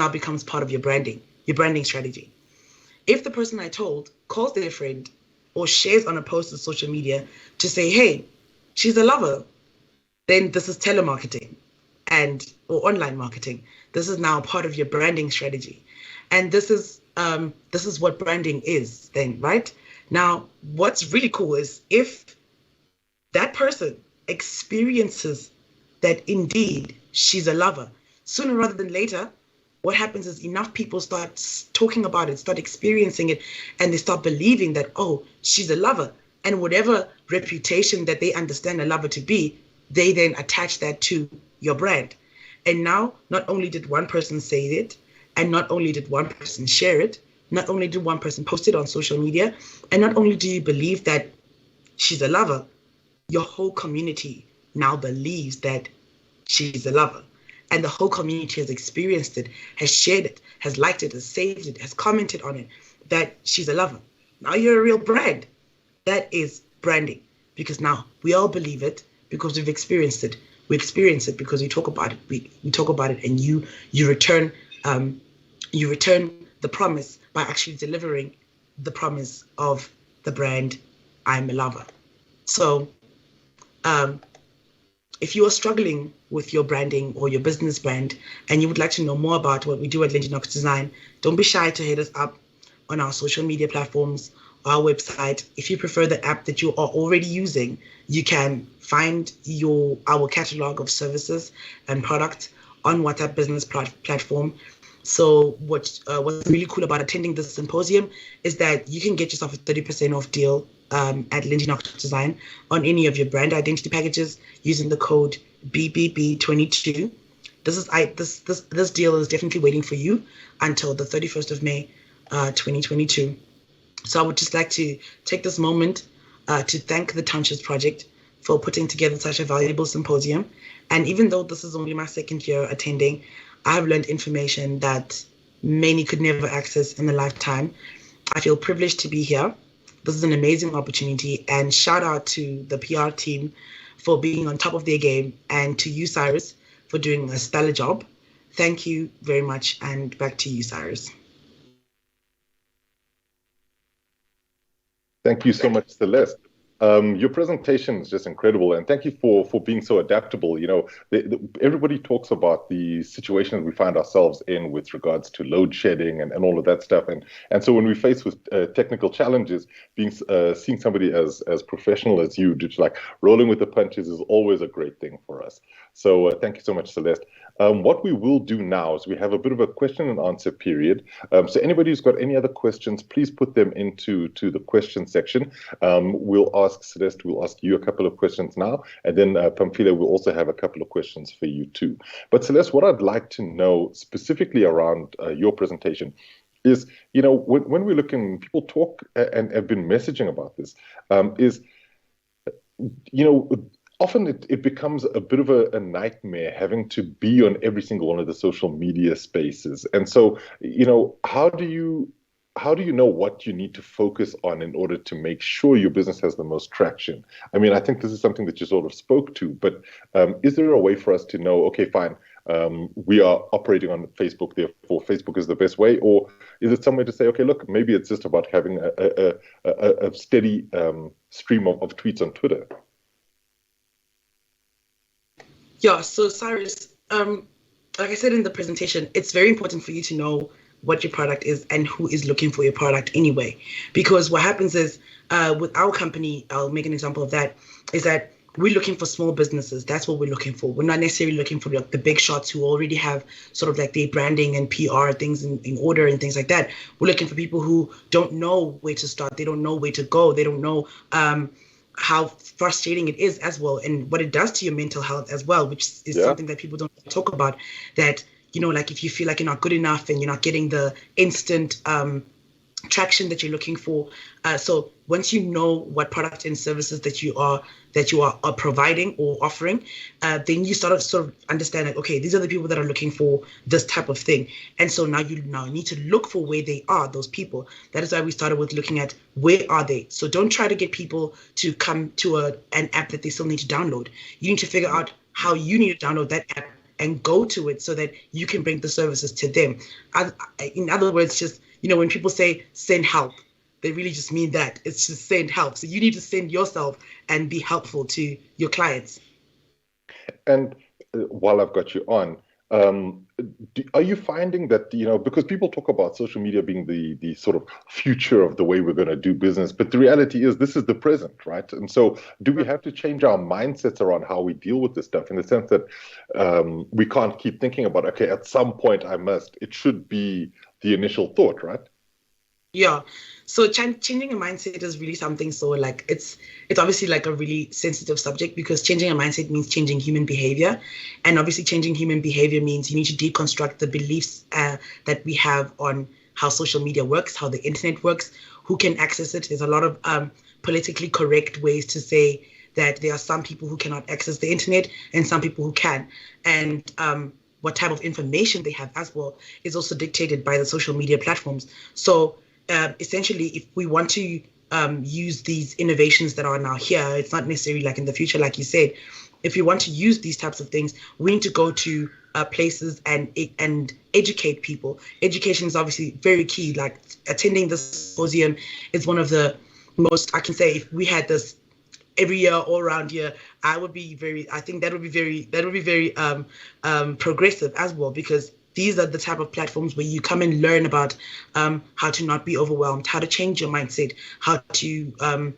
Speaker 14: becomes part of your branding strategy. If the person I told calls their friend or shares on a post on social media to say, hey, she's a lover, then this is telemarketing or online marketing. This is now part of your branding strategy. And this is what branding is then, right? Now, what's really cool is if that person experiences that indeed she's a lover, sooner rather than later, what happens is enough people start talking about it, start experiencing it, and they start believing that, oh, she's a lover. And whatever reputation that they understand a lover to be, they then attach that to your brand. And now, not only did one person say it, and not only did one person share it, not only did one person post it on social media, and not only do you believe that she's a lover, your whole community now believes that she's a lover. And the whole community has experienced it, has shared it, has liked it, has saved it, has commented on it, that she's a lover. Now you're a real brand. That is branding. Because now we all believe it because we've experienced it. We experience it because we talk about it. We talk about it, and you return the promise by actually delivering the promise of the brand, I'm a lover. So if you are struggling with your branding or your business brand and you would like to know more about what we do at Lindsay Knox Design, don't be shy to hit us up on our social media platforms, our website. If you prefer the app that you are already using, you can find our catalog of services and products on WhatsApp Business platform. So what's really cool about attending this symposium is that you can get yourself a 30% off deal at Lindsay Knox Design on any of your brand identity packages using the code BBB22. This deal is definitely waiting for you until the 31st of May, 2022. So I would just like to take this moment to thank the Townships Project for putting together such a valuable symposium. And even though this is only my second year attending, I have learned information that many could never access in a lifetime. I feel privileged to be here. This is an amazing opportunity, and shout out to the PR team for being on top of their game, and to you, Cyrus, for doing a stellar job. Thank you very much, and back to you, Cyrus.
Speaker 1: Thank you so much, Celeste. Your presentation is just incredible, and thank you for being so adaptable. You know, everybody talks about the situation we find ourselves in with regards to load shedding and all of that stuff, and so when we face with technical challenges, seeing somebody as professional as you, just like rolling with the punches, is always a great thing for us. So thank you so much, Celeste. What we will do now is we have a bit of a question and answer period. So anybody who's got any other questions, please put them into the question section. We'll ask Celeste, we'll ask you a couple of questions now, and then Pamphile will also have a couple of questions for you too. But Celeste, what I'd like to know specifically around your presentation is, you know, when we're looking, people talk and have been messaging about this, you know, often it becomes a bit of a nightmare having to be on every single one of the social media spaces. And so, you know, how do you know what you need to focus on in order to make sure your business has the most traction? I mean, I think this is something that you sort of spoke to, but is there a way for us to know, okay, fine, we are operating on Facebook, therefore Facebook is the best way? Or is it some way to say, okay, look, maybe it's just about having a steady stream of tweets on Twitter?
Speaker 14: Yeah, so Cyrus, like I said in the presentation, it's very important for you to know what your product is and who is looking for your product anyway. Because what happens is, with our company, I'll make an example of that, is that we're looking for small businesses. That's what we're looking for. We're not necessarily looking for like the big shots who already have sort of like their branding and PR things in order and things like that. We're looking for people who don't know where to start. They don't know where to go. They don't know how frustrating it is as well, and what it does to your mental health as well, which is something that people don't talk about. That, you know, like if you feel like you're not good enough and you're not getting the instant traction that you're looking for. So once you know what products and services that you are providing or offering, then you sort of understand that, okay, these are the people that are looking for this type of thing. And so now you need to look for where they are, those people. That is why we started with looking at where are they. So don't try to get people to come to an app that they still need to download. You need to figure out how you need to download that app and go to it so that you can bring the services to them. In other words, just, you know, when people say send help, they really just mean that. It's just send help. So you need to send yourself and be helpful to your clients.
Speaker 1: And while I've got you on, are you finding that, you know, because people talk about social media being the sort of future of the way we're going to do business, but the reality is this is the present, right? And so do we have to change our mindsets around how we deal with this stuff, in the sense that we can't keep thinking about, okay, at some point it should be the initial thought, right?
Speaker 14: Yeah. So changing a mindset is really something. So like it's obviously like a really sensitive subject, because changing a mindset means changing human behavior, and obviously changing human behavior means you need to deconstruct the beliefs that we have on how social media works, how the internet works, who can access it. There's a lot of politically correct ways to say that there are some people who cannot access the internet and some people who can, and what type of information they have as well is also dictated by the social media platforms. So essentially, if we want to use these innovations that are now here, it's not necessarily like in the future, like you said. If we want to use these types of things, we need to go to places and educate people. Education is obviously very key. Like attending this symposium is one of the most, I can say, if we had this every year all around here, I think that would be very progressive as well, because these are the type of platforms where you come and learn about how to not be overwhelmed, how to change your mindset, how to,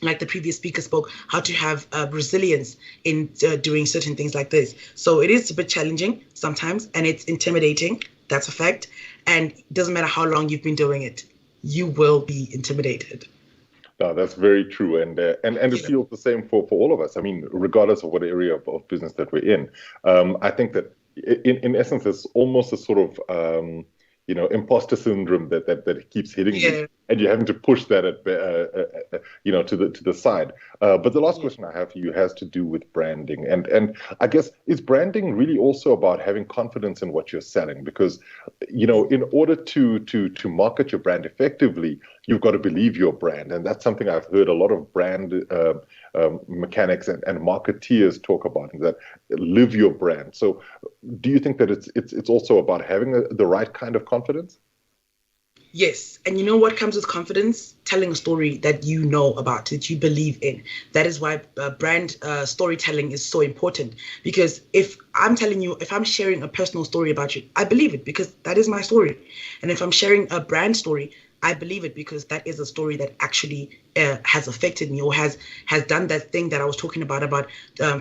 Speaker 14: like the previous speaker spoke, how to have resilience in doing certain things like this. So it is a bit challenging sometimes, and it's intimidating. That's a fact. And it doesn't matter how long you've been doing it, you will be intimidated.
Speaker 1: No, that's very true, and it feels the same for all of us. I mean, regardless of what area of business that we're in, I think that in essence, it's almost a sort of imposter syndrome that keeps hitting you, and you're having to push that to the side. But the last question I have for you has to do with branding, and I guess, is branding really also about having confidence in what you're selling? Because in order to market your brand effectively, you've got to believe your brand, and that's something I've heard a lot of brand mechanics and marketeers talk about, that live your brand. So do you think that it's also about having the right kind of confidence?
Speaker 14: Yes. And you know what comes with confidence? Telling a story that you know about, that you believe in. That is why brand storytelling is so important. Because if I'm sharing a personal story about you, I believe it because that is my story. And if I'm sharing a brand story, I believe it because that is a story that actually has affected me, or has done that thing that I was talking about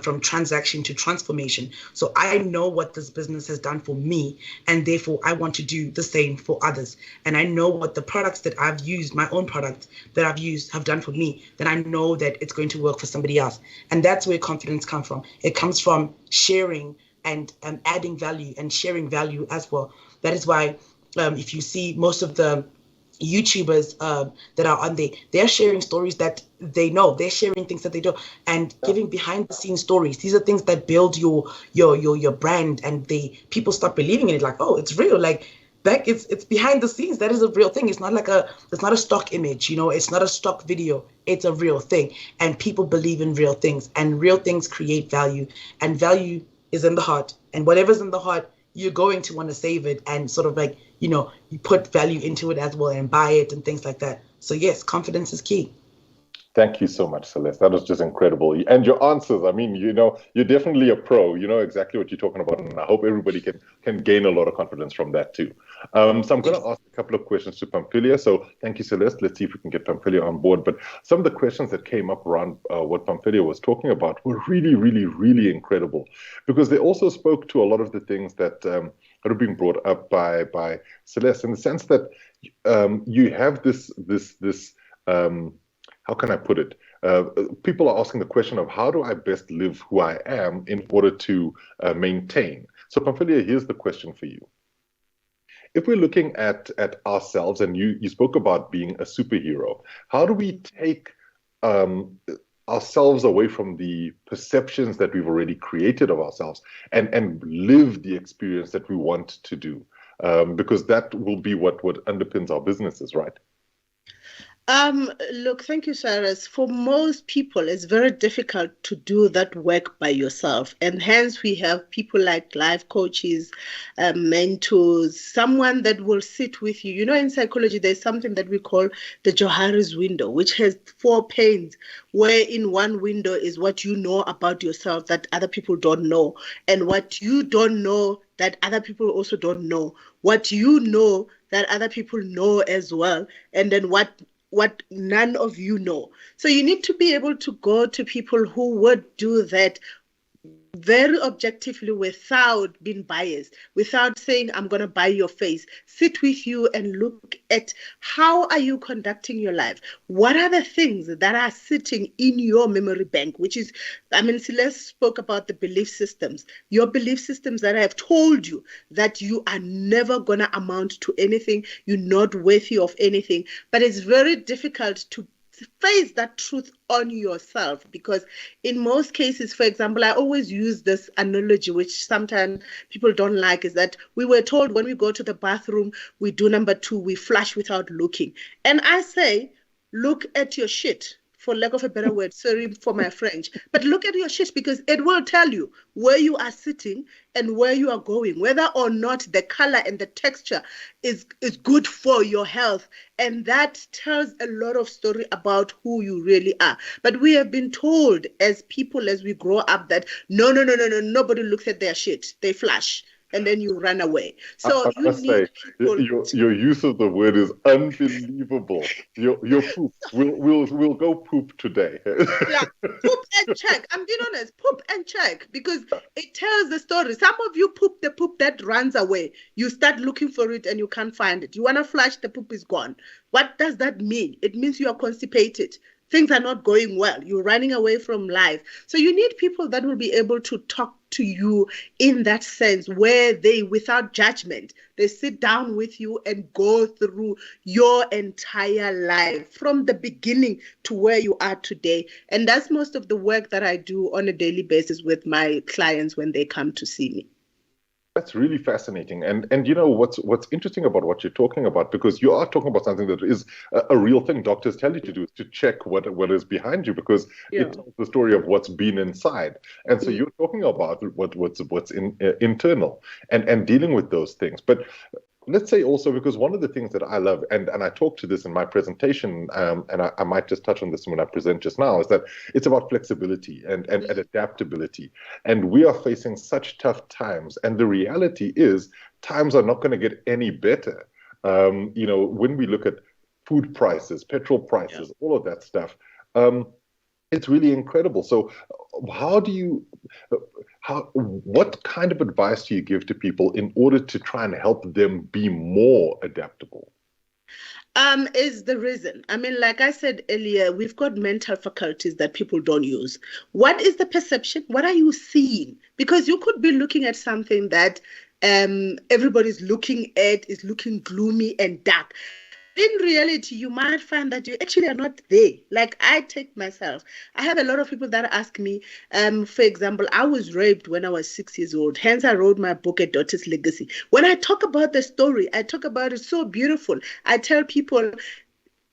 Speaker 14: from transaction to transformation. So I know what this business has done for me, and therefore I want to do the same for others. And I know what the products that I've used, my own products that I've used, have done for me. Then I know that it's going to work for somebody else. And that's where confidence comes from. It comes from sharing and adding value and sharing value as well. That is why if you see most of the YouTubers that are on there, they're sharing stories that they know. They're sharing things that they do and giving behind the scenes stories. These are things that build your brand, and people start believing in it. Like, oh, it's real. Like it's behind the scenes. That is a real thing. It's not a stock image. It's not a stock video. It's a real thing, and people believe in real things, and real things create value, and value is in the heart. And whatever's in the heart, you're going to want to save it and sort of like, you put value into it as well and buy it and things like that. So yes, confidence is key.
Speaker 1: Thank you so much, Celeste. That was just incredible. And your answers, I mean, you're definitely a pro. You know exactly what you're talking about. And I hope everybody can gain a lot of confidence from that too. So I'm going to ask a couple of questions to Pamphilia. So thank you, Celeste. Let's see if we can get Pamphilia on board. But some of the questions that came up around what Pamphilia was talking about were really, really, really incredible, because they also spoke to a lot of the things that are being brought up by Celeste, in the sense that you have this how can I put it? people are asking the question of how do I best live who I am in order to maintain. So Pamphilya, here's the question for you. If we're looking at ourselves, and you spoke about being a superhero, how do we take ourselves away from the perceptions that we've already created of ourselves and live the experience that we want to do? Because that will be what underpins our businesses, right?
Speaker 13: Look, thank you, Cyrus. For most people, it's very difficult to do that work by yourself. And hence we have people like life coaches, mentors, someone that will sit with you. You know, in psychology, there's something that we call the Johari's window, which has 4 panes, where in one window is what you know about yourself that other people don't know, and what you don't know that other people also don't know, what you know that other people know as well, and then what none of you know. So you need to be able to go to people who would do that very objectively without being biased, without saying, I'm going to buy your face. Sit with you and look at how are you conducting your life? What are the things that are sitting in your memory bank, which is, Celeste spoke about the belief systems, your belief systems that have told you that you are never going to amount to anything, you're not worthy of anything. But it's very difficult to face that truth on yourself, because in most cases, for example, I always use this analogy, which sometimes people don't like, is that we were told when we go to the bathroom, we do number 2, we flush without looking. And I say, look at your shit, for lack of a better word, sorry for my French, but look at your shit, because it will tell you where you are sitting and where you are going, whether or not the color and the texture is good for your health. And that tells a lot of story about who you really are. But we have been told as people, as we grow up, that no, nobody looks at their shit, they flush. And then you run away. So
Speaker 1: I must say, your use of the word is unbelievable. Your poop. We'll go poop today.
Speaker 13: Yeah, poop and check. I'm being honest, poop and check, because it tells the story. Some of you poop the poop that runs away. You start looking for it and you can't find it. You want to flush, the poop is gone. What does that mean? It means you are constipated. Things are not going well. You're running away from life. So you need people that will be able to talk to you in that sense, where they, without judgment, they sit down with you and go through your entire life from the beginning to where you are today. And that's most of the work that I do on a daily basis with my clients when they come to see me.
Speaker 1: That's really fascinating. And you know what's interesting about what you're talking about, because you are talking about something that is a real thing doctors tell you to do, is to check what is behind you, because it tells the story of what's been inside. And so you're talking about what's internal and dealing with those things. But let's say also, because one of the things that I love, and I talked to this in my presentation, and I might just touch on this when I present just now, is that it's about flexibility and adaptability. And we are facing such tough times. And the reality is times are not going to get any better. You know, when we look at food prices, petrol prices, all of that stuff, it's really incredible. So what kind of advice do you give to people in order to try and help them be more adaptable?
Speaker 13: Is the reason. I mean, like I said earlier, we've got mental faculties that people don't use. What is the perception? What are you seeing? Because you could be looking at something that everybody's looking at, is looking gloomy and dark. In reality, you might find that you actually are not there. Like I take myself. I have a lot of people that ask me, for example, I was raped when I was 6 years old. Hence, I wrote my book, A Daughter's Legacy. When I talk about the story, I talk about it so beautiful. I tell people,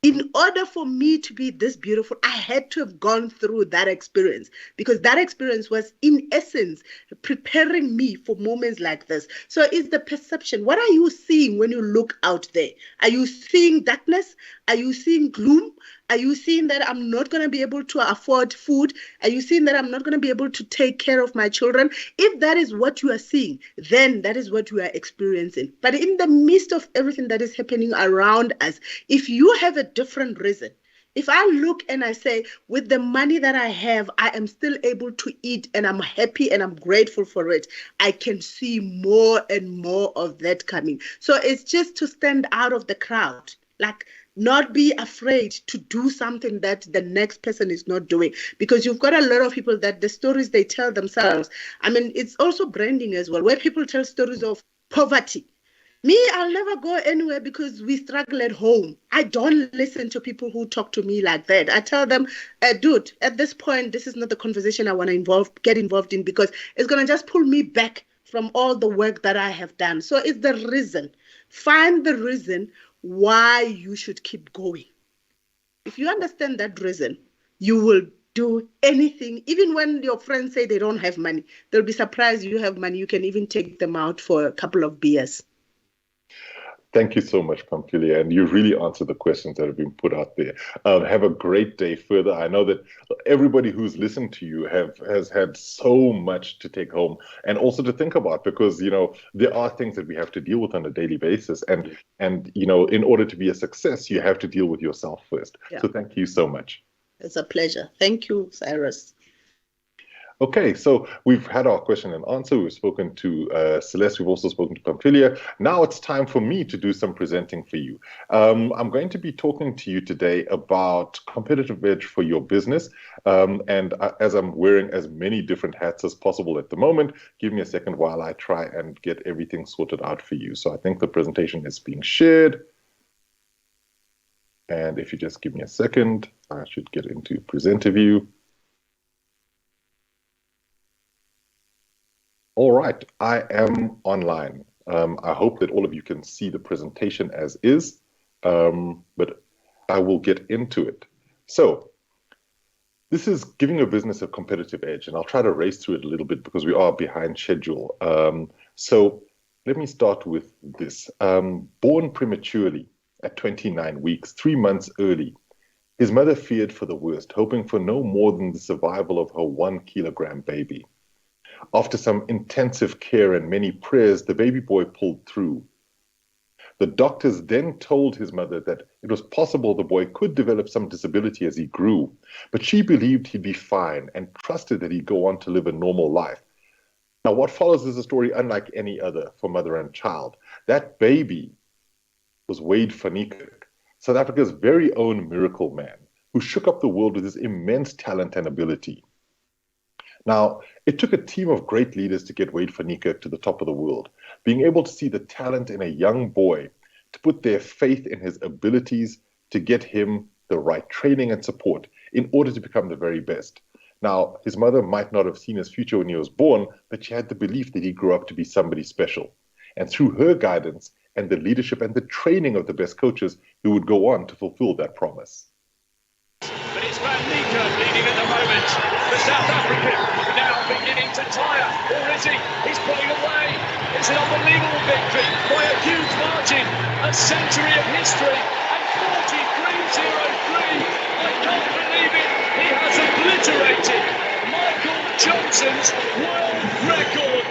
Speaker 13: in order for me to be this beautiful, I had to have gone through that experience, because that experience was, in essence, preparing me for moments like this. So it's the perception. What are you seeing when you look out there? Are you seeing darkness? Are you seeing gloom? Are you seeing that I'm not going to be able to afford food? Are you seeing that I'm not going to be able to take care of my children? If that is what you are seeing, then that is what you are experiencing. But in the midst of everything that is happening around us, if you have a different reason, if I look and I say, with the money that I have, I am still able to eat and I'm happy and I'm grateful for it, I can see more and more of that coming. So it's just to stand out of the crowd. Like, not be afraid to do something that the next person is not doing, because you've got a lot of people that the stories they tell themselves. I mean, it's also branding as well, where people tell stories of poverty. Me, I'll never go anywhere because we struggle at home. I don't listen to people who talk to me like that. I tell them, dude, at this point, this is not the conversation I want to get involved in, because it's going to just pull me back from all the work that I have done. So it's the reason. Find the reason why you should keep going. If you understand that reason, you will do anything. Even when your friends say they don't have money, they'll be surprised you have money. You can even take them out for a couple of beers.
Speaker 1: Thank you so much, Pampilia, and you really answered the questions that have been put out there. Have a great day further. I know that everybody who's listened to you has had so much to take home and also to think about, because there are things that we have to deal with on a daily basis, and in order to be a success, you have to deal with yourself first. Yeah. So thank you so much.
Speaker 13: It's a pleasure. Thank you, Cyrus.
Speaker 1: Okay, so we've had our question and answer. We've spoken to Celeste. We've also spoken to Pampilia. Now it's time for me to do some presenting for you. I'm going to be talking to you today about competitive edge for your business. And as I'm wearing as many different hats as possible at the moment, give me a second while I try and get everything sorted out for you. So I think the presentation is being shared. And if you just give me a second, I should get into presenter view. All right, I am online. I hope that all of you can see the presentation as is, but I will get into it. So this is giving your business a competitive edge, and I'll try to race through it a little bit because we are behind schedule. So let me start with this. Born prematurely at 29 weeks, 3 months early, his mother feared for the worst, hoping for no more than the survival of her 1 kilogram baby. After some intensive care and many prayers, the baby boy pulled through. The doctors then told his mother that it was possible the boy could develop some disability as he grew, but she believed he'd be fine and trusted that he'd go on to live a normal life. Now, what follows is a story unlike any other for mother and child. That baby was Wade van Niekerk, South Africa's very own miracle man, who shook up the world with his immense talent and ability. Now, it took a team of great leaders to get Wade van Niekerk to the top of the world, being able to see the talent in a young boy, to put their faith in his abilities, to get him the right training and support in order to become the very best. Now, his mother might not have seen his future when he was born, but she had the belief that he'd grow up to be somebody special. And through her guidance and the leadership and the training of the best coaches, he would go on to fulfill that promise.
Speaker 15: But it's Van Niekerk leading at the moment. The South African now beginning to tire. Or is he? He's pulling away. It's an unbelievable victory by a huge margin. A century of history and 43.03. I can't believe it. He has obliterated Michael Johnson's world record.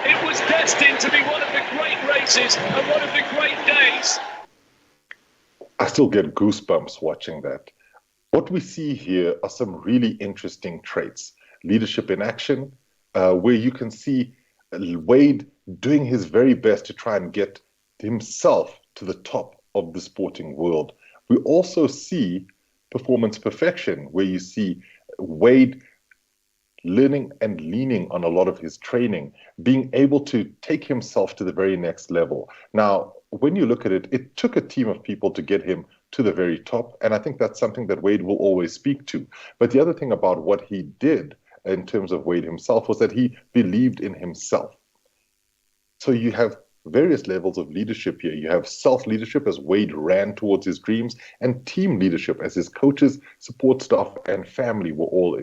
Speaker 15: It was destined to be one of the great races and one of the great days.
Speaker 1: I still get goosebumps watching that. What we see here are some really interesting traits. Leadership in action, where you can see Wade doing his very best to try and get himself to the top of the sporting world. We also see performance perfection, where you see Wade learning and leaning on a lot of his training, being able to take himself to the very next level. Now, when you look at it, it took a team of people to get him to the very top, and I think that's something that Wade will always speak to. But the other thing about what he did in terms of Wade himself was that he believed in himself. So you have various levels of leadership here. You have self-leadership as Wade ran towards his dreams, and team leadership as his coaches, support staff, and family were all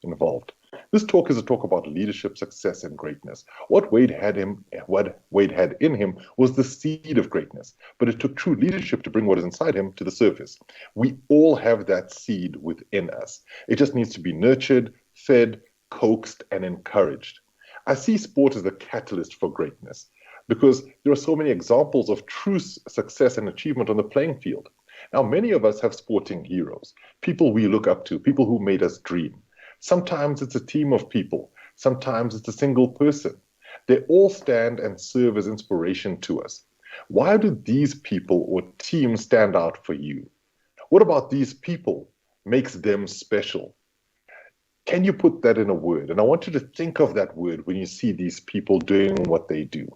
Speaker 1: involved. This talk is a talk about leadership, success, and greatness. What Wade had in him was the seed of greatness, but it took true leadership to bring what is inside him to the surface. We all have that seed within us. It just needs to be nurtured, fed, coaxed, and encouraged. I see sport as the catalyst for greatness because there are so many examples of true success and achievement on the playing field. Now, many of us have sporting heroes, people we look up to, people who made us dream. Sometimes it's a team of people. Sometimes it's a single person. They all stand and serve as inspiration to us. Why do these people or teams stand out for you? What about these people makes them special? Can you put that in a word? And I want you to think of that word when you see these people doing what they do.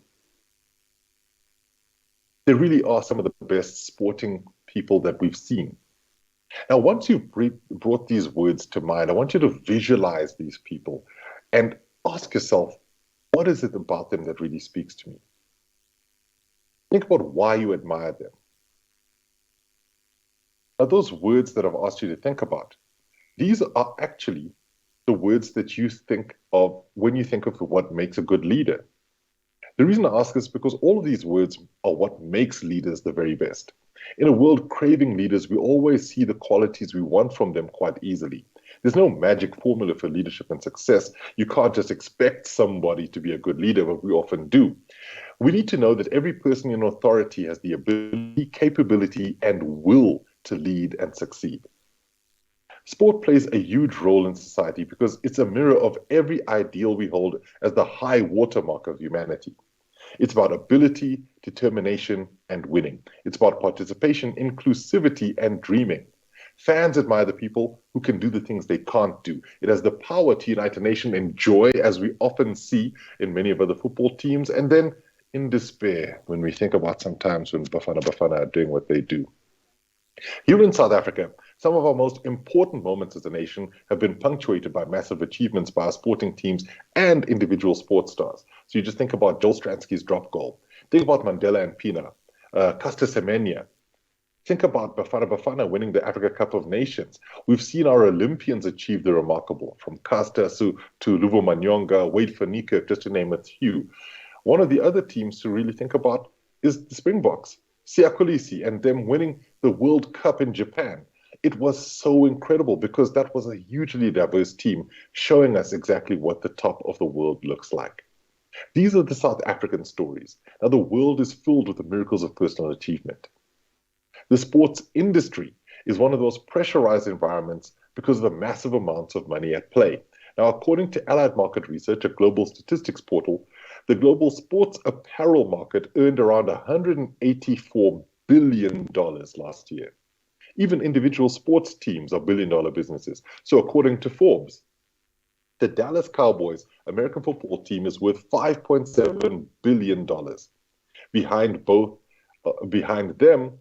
Speaker 1: They really are some of the best sporting people that we've seen. Now, once you've brought these words to mind, I want you to visualize these people and ask yourself, what is it about them that really speaks to me? Think about why you admire them. Now, those words that I've asked you to think about, these are actually the words that you think of when you think of what makes a good leader. The reason I ask is because all of these words are what makes leaders the very best. In a world craving leaders, we always see the qualities we want from them quite easily. There's no magic formula for leadership and success. You can't just expect somebody to be a good leader, but we often do. We need to know that every person in authority has the ability, capability, and will to lead and succeed. Sport plays a huge role in society because it's a mirror of every ideal we hold as the high watermark of humanity. It's about ability, determination, and winning. It's about participation, inclusivity, and dreaming. Fans admire the people who can do the things they can't do. It has the power to unite a nation in joy, as we often see in many of other football teams, and then in despair when we think about sometimes when Bafana are doing what they do. Here in South Africa, some of our most important moments as a nation have been punctuated by massive achievements by our sporting teams and individual sports stars. So you just think about Joel Stransky's drop goal. Think about Mandela and Pina, Caster Semenya. Think about Bafana winning the Africa Cup of Nations. We've seen our Olympians achieve the remarkable, from Caster to Luvo Manyonga, Wade van Niekerk, just to name a few. One of the other teams to really think about is the Springboks, Siya Kolisi, and them winning the World Cup in Japan. It was so incredible because that was a hugely diverse team, showing us exactly what the top of the world looks like. These are the South African stories. Now, the world is filled with the miracles of personal achievement. The sports industry is one of those pressurized environments because of the massive amounts of money at play. Now, according to Allied Market Research, a global statistics portal, the global sports apparel market earned around $184 billion last year. Even individual sports teams are billion-dollar businesses. So according to Forbes, the Dallas Cowboys American football team is worth $5.7 billion. Behind them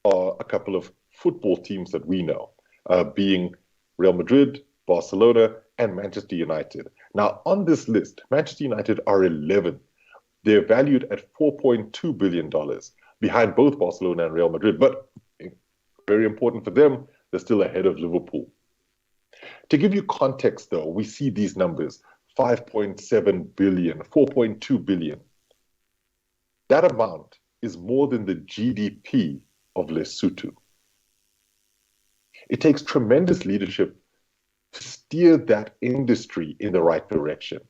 Speaker 1: are a couple of football teams that we know, being Real Madrid, Barcelona, and Manchester United. Now, on this list, Manchester United are 11. They're valued at $4.2 billion, behind both Barcelona and Real Madrid. But very important for them, they're still ahead of Liverpool. To give you context, though, we see these numbers, 5.7 billion, 4.2 billion. That amount is more than the GDP of Lesotho. It takes tremendous leadership to steer that industry in the right direction.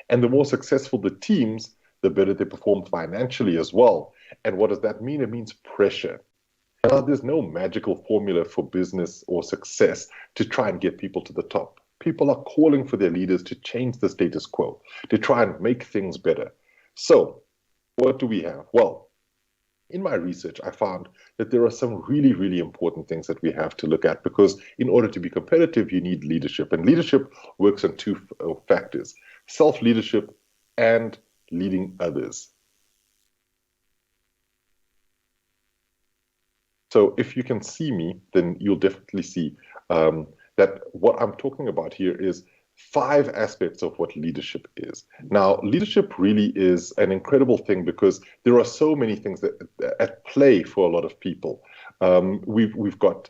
Speaker 1: And the more successful the teams, the better they perform financially as well. And what does that mean? It means pressure. Now, there's no magical formula for business or success to try and get people to the top. People are calling for their leaders to change the status quo, to try and make things better. So, what do we have? Well, in my research, I found that there are some really, really important things that we have to look at because in order to be competitive, you need leadership. And leadership works on two factors, self-leadership and leading others. So if you can see me, then you'll definitely see that what I'm talking about here is 5 aspects of what leadership is. Now, leadership really is an incredible thing because there are so many things that at play for a lot of people. We've got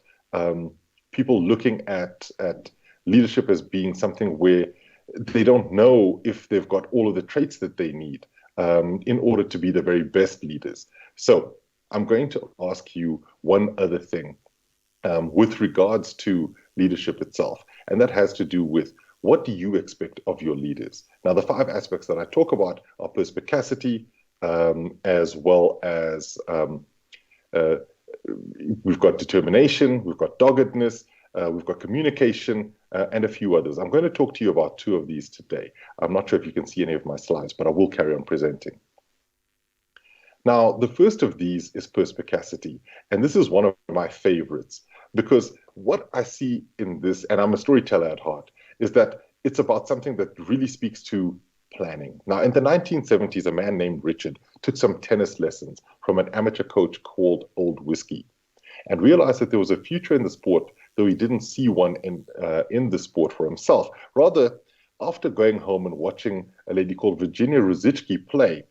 Speaker 1: people looking at leadership as being something where they don't know if they've got all of the traits that they need in order to be the very best leaders. So I'm going to ask you one other thing with regards to leadership itself, and that has to do with what do you expect of your leaders? Now, the 5 aspects that I talk about are perspicacity, as well as we've got determination, we've got doggedness, we've got communication, and a few others. I'm going to talk to you about 2 of these today. I'm not sure if you can see any of my slides, but I will carry on presenting. Now, the first of these is perspicacity. And this is one of my favorites because what I see in this, and I'm a storyteller at heart, is that it's about something that really speaks to planning. Now, in the 1970s, a man named Richard took some tennis lessons from an amateur coach called Old Whiskey and realized that there was a future in the sport, though he didn't see one in the sport for himself. Rather, after going home and watching a lady called Virginia Ruzicki play,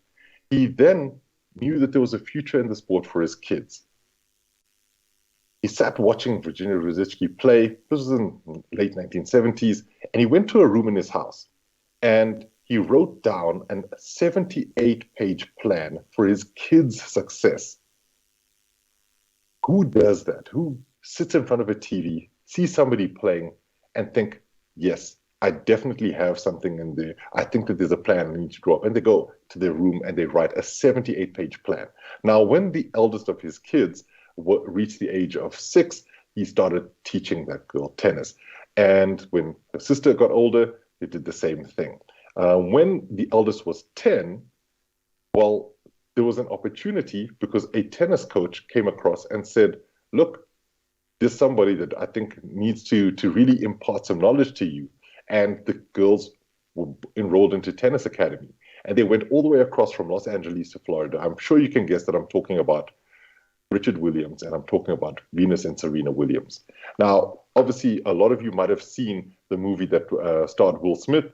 Speaker 1: he then knew that there was a future in the sport for his kids. He sat watching Virginia Ruzicki play. This was in the late 1970s, and he went to a room in his house, and he wrote down a 78-page plan for his kids' success. Who does that? Who sits in front of a TV, sees somebody playing, and think, yes, I definitely have something in there. I think that there's a plan I need to draw up. And they go to their room and they write a 78-page plan. Now, when the eldest of his kids reached the age of 6, he started teaching that girl tennis. And when her sister got older, they did the same thing. When the eldest was 10, well, there was an opportunity because a tennis coach came across and said, look, there's somebody that I think needs to really impart some knowledge to you. And the girls were enrolled into tennis academy. And they went all the way across from Los Angeles to Florida. I'm sure you can guess that I'm talking about Richard Williams and I'm talking about Venus and Serena Williams. Now, obviously, a lot of you might have seen the movie that starred Will Smith.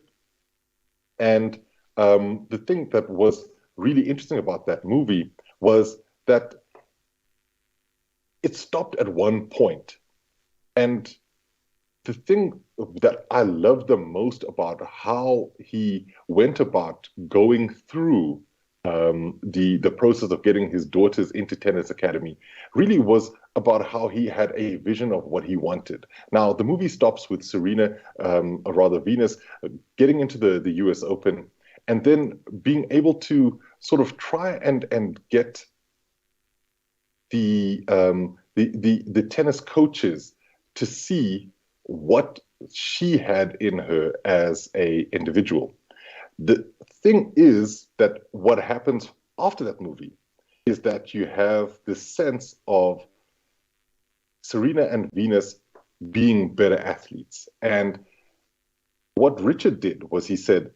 Speaker 1: And the thing that was really interesting about that movie was that it stopped at one point. And the thing that I love the most about how he went about going through the process of getting his daughters into tennis academy really was about how he had a vision of what he wanted. Now, the movie stops with Serena, or rather Venus, getting into the US Open and then being able to sort of try and get the tennis coaches to see what she had in her as a individual. The thing is that what happens after that movie is that you have this sense of Serena and Venus being better athletes. And what Richard did was he said,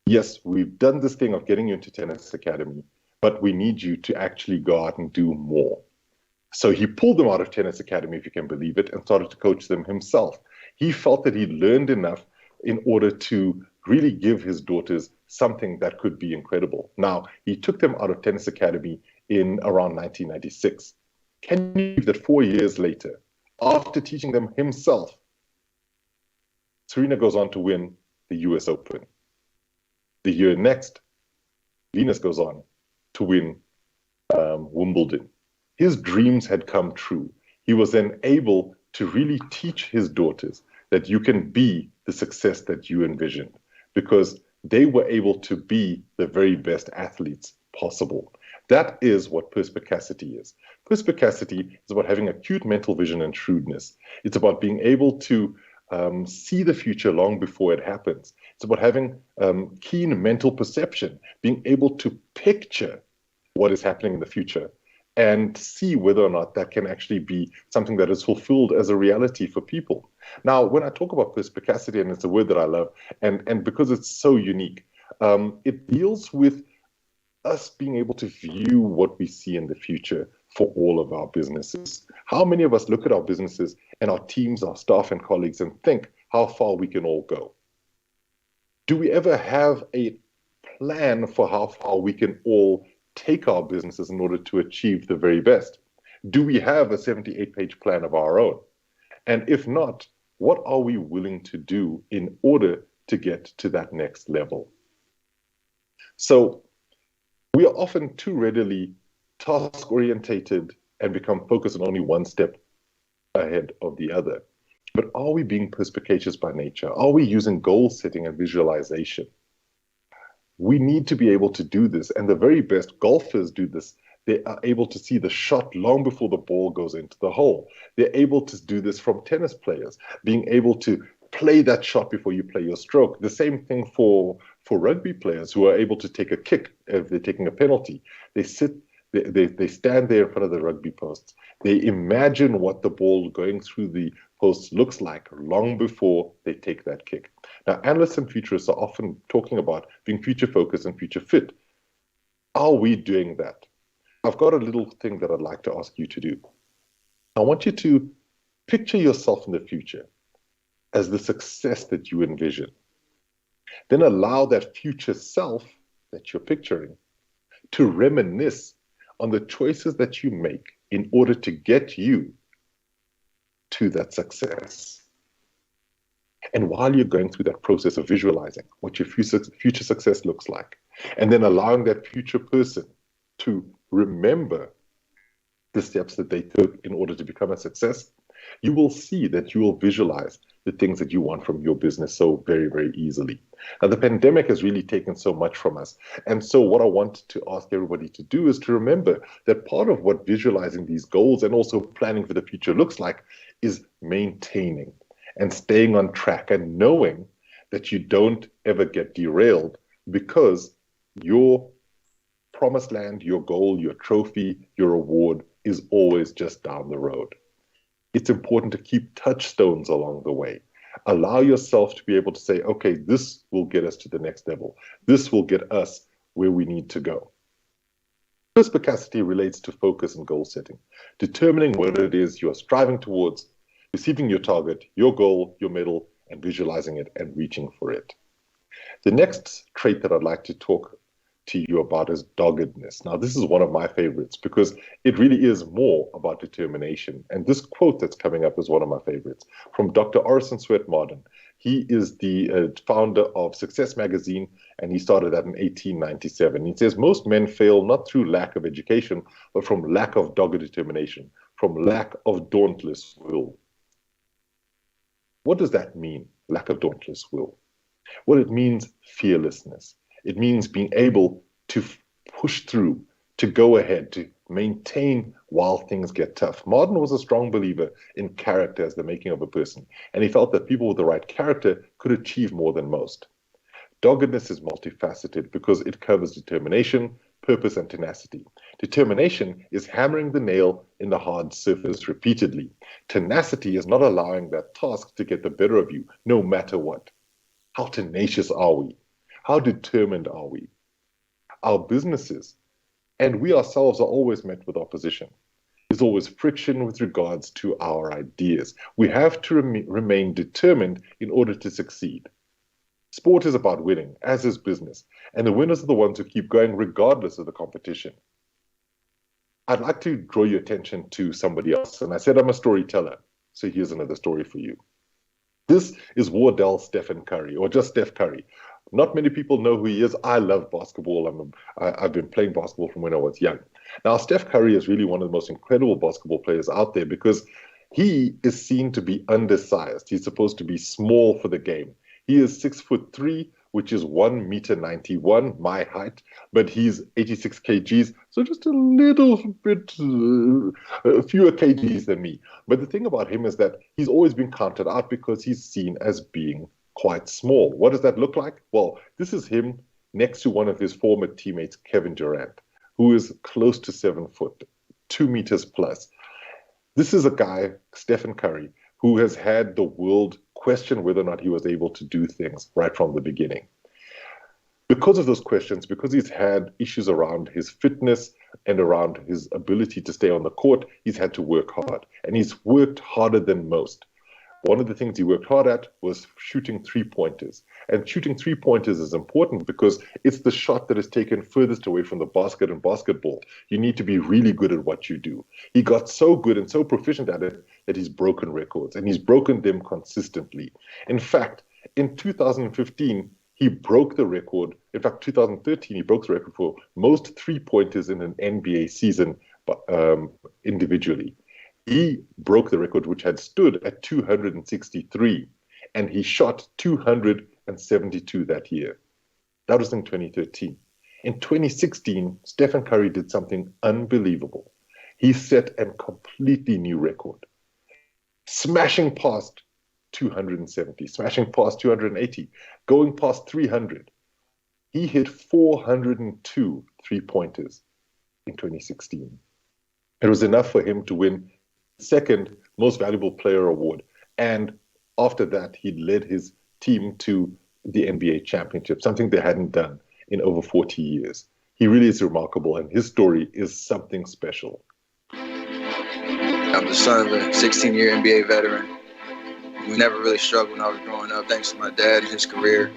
Speaker 1: yes, we've done this thing of getting you into tennis academy, but we need you to actually go out and do more. So he pulled them out of tennis academy, if you can believe it, and started to coach them himself. He felt that he'd learned enough in order to really give his daughters something that could be incredible. Now, he took them out of tennis academy in around 1996. Can you believe that 4 years later, after teaching them himself, Serena goes on to win the US Open. The year next, Venus goes on to win Wimbledon. His dreams had come true. He was then able to really teach his daughters that you can be the success that you envisioned because they were able to be the very best athletes possible. That is what perspicacity is. Perspicacity is about having acute mental vision and shrewdness. It's about being able to see the future long before it happens. It's about having keen mental perception, being able to picture what is happening in the future and see whether or not that can actually be something that is fulfilled as a reality for people. Now, when I talk about perspicacity, and it's a word that I love, and because it's so unique, it deals with us being able to view what we see in the future for all of our businesses. How many of us look at our businesses and our teams, our staff and colleagues and think how far we can all go? Do we ever have a plan for how far we can all take our businesses in order to achieve the very best? Do we have a 78-page plan of our own? And if not, what are we willing to do in order to get to that next level? So we are often too readily task-orientated and become focused on only one step ahead of the other. But are we being perspicacious by nature? Are we using goal setting and visualization? We need to be able to do this. And the very best golfers do this. They are able to see the shot long before the ball goes into the hole. They're able to do this from tennis players, being able to play that shot before you play your stroke. The same thing for rugby players who are able to take a kick if they're taking a penalty. They sit They stand there in front of the rugby posts. They imagine what the ball going through the posts looks like long before they take that kick. Now, analysts and futurists are often talking about being future focused and future fit. Are we doing that? I've got a little thing that I'd like to ask you to do. I want you to picture yourself in the future as the success that you envision. Then allow that future self that you're picturing to reminisce on the choices that you make in order to get you to that success. And while you're going through that process of visualizing what your future success looks like, and then allowing that future person to remember the steps that they took in order to become a success, you will see that you will visualize the things that you want from your business so very, very easily. Now, the pandemic has really taken so much from us. And so what I want to ask everybody to do is to remember that part of what visualizing these goals and also planning for the future looks like is maintaining and staying on track and knowing that you don't ever get derailed because your promised land, your goal, your trophy, your award is always just down the road. It's important to keep touchstones along the way. Allow yourself to be able to say, okay, this will get us to the next level. This will get us where we need to go. Perspicacity relates to focus and goal setting, determining what it is you're striving towards, receiving your target, your goal, your medal, and visualizing it and reaching for it. The next trait that I'd like to talk to you about is doggedness. Now, this is one of my favorites because it really is more about determination. And this quote that's coming up is one of my favorites from Dr. Orison Swett-Marden. He is the founder of Success Magazine, and he started that in 1897. He says, most men fail not through lack of education, but from lack of dogged determination, from lack of dauntless will. What does that mean, lack of dauntless will? Well, it means fearlessness. It means being able to push through, to go ahead, to maintain while things get tough. Marden was a strong believer in character as the making of a person, and he felt that people with the right character could achieve more than most. Doggedness is multifaceted because it covers determination, purpose, and tenacity. Determination is hammering the nail in the hard surface repeatedly. Tenacity is not allowing that task to get the better of you, no matter what. How tenacious are we? How determined are we? Our businesses and we ourselves are always met with opposition. There's always friction with regards to our ideas. We have to remain determined in order to succeed. Sport is about winning, as is business, and the winners are the ones who keep going regardless of the competition. I'd like to draw your attention to somebody else, and I said I'm a storyteller, so here's another story for you. This is Wardell Stephen Curry, or just Steph Curry. Not many people know who he is. I love basketball. I've been playing basketball from when I was young. Now, Steph Curry is really one of the most incredible basketball players out there because he is seen to be undersized. He's supposed to be small for the game. He is 6'3", which is 1.91 m, my height, but he's 86 kgs, so just a little bit fewer kgs than me. But the thing about him is that he's always been counted out because he's seen as being quite small. What does that look like? Well, this is him next to one of his former teammates, Kevin Durant, who is close to 7 foot, 2 meters plus. This is a guy, Stephen Curry, who has had the world question whether or not he was able to do things right from the beginning. Because of those questions, because he's had issues around his fitness and around his ability to stay on the court, he's had to work hard, and he's worked harder than most. One of the things he worked hard at was shooting three-pointers. And shooting three-pointers is important because it's the shot that is taken furthest away from the basket in basketball. You need to be really good at what you do. He got so good and so proficient at it that he's broken records, and he's broken them consistently. In fact, in 2015, he broke the record. In fact, 2013, he broke the record for most three-pointers in an NBA season individually. He broke the record, which had stood at 263, and he shot 272 that year. That was in 2013. In 2016, Stephen Curry did something unbelievable. He set a completely new record, smashing past 270, smashing past 280, going past 300. He hit 402 three-pointers in 2016. It was enough for him to win second most valuable player award. And after that, he led his team to the NBA championship, something they hadn't done in over 40 years. He really is remarkable, and his story is something special.
Speaker 16: I'm the son of a 16-year NBA veteran. We never really struggled when I was growing up, thanks to my dad and his career.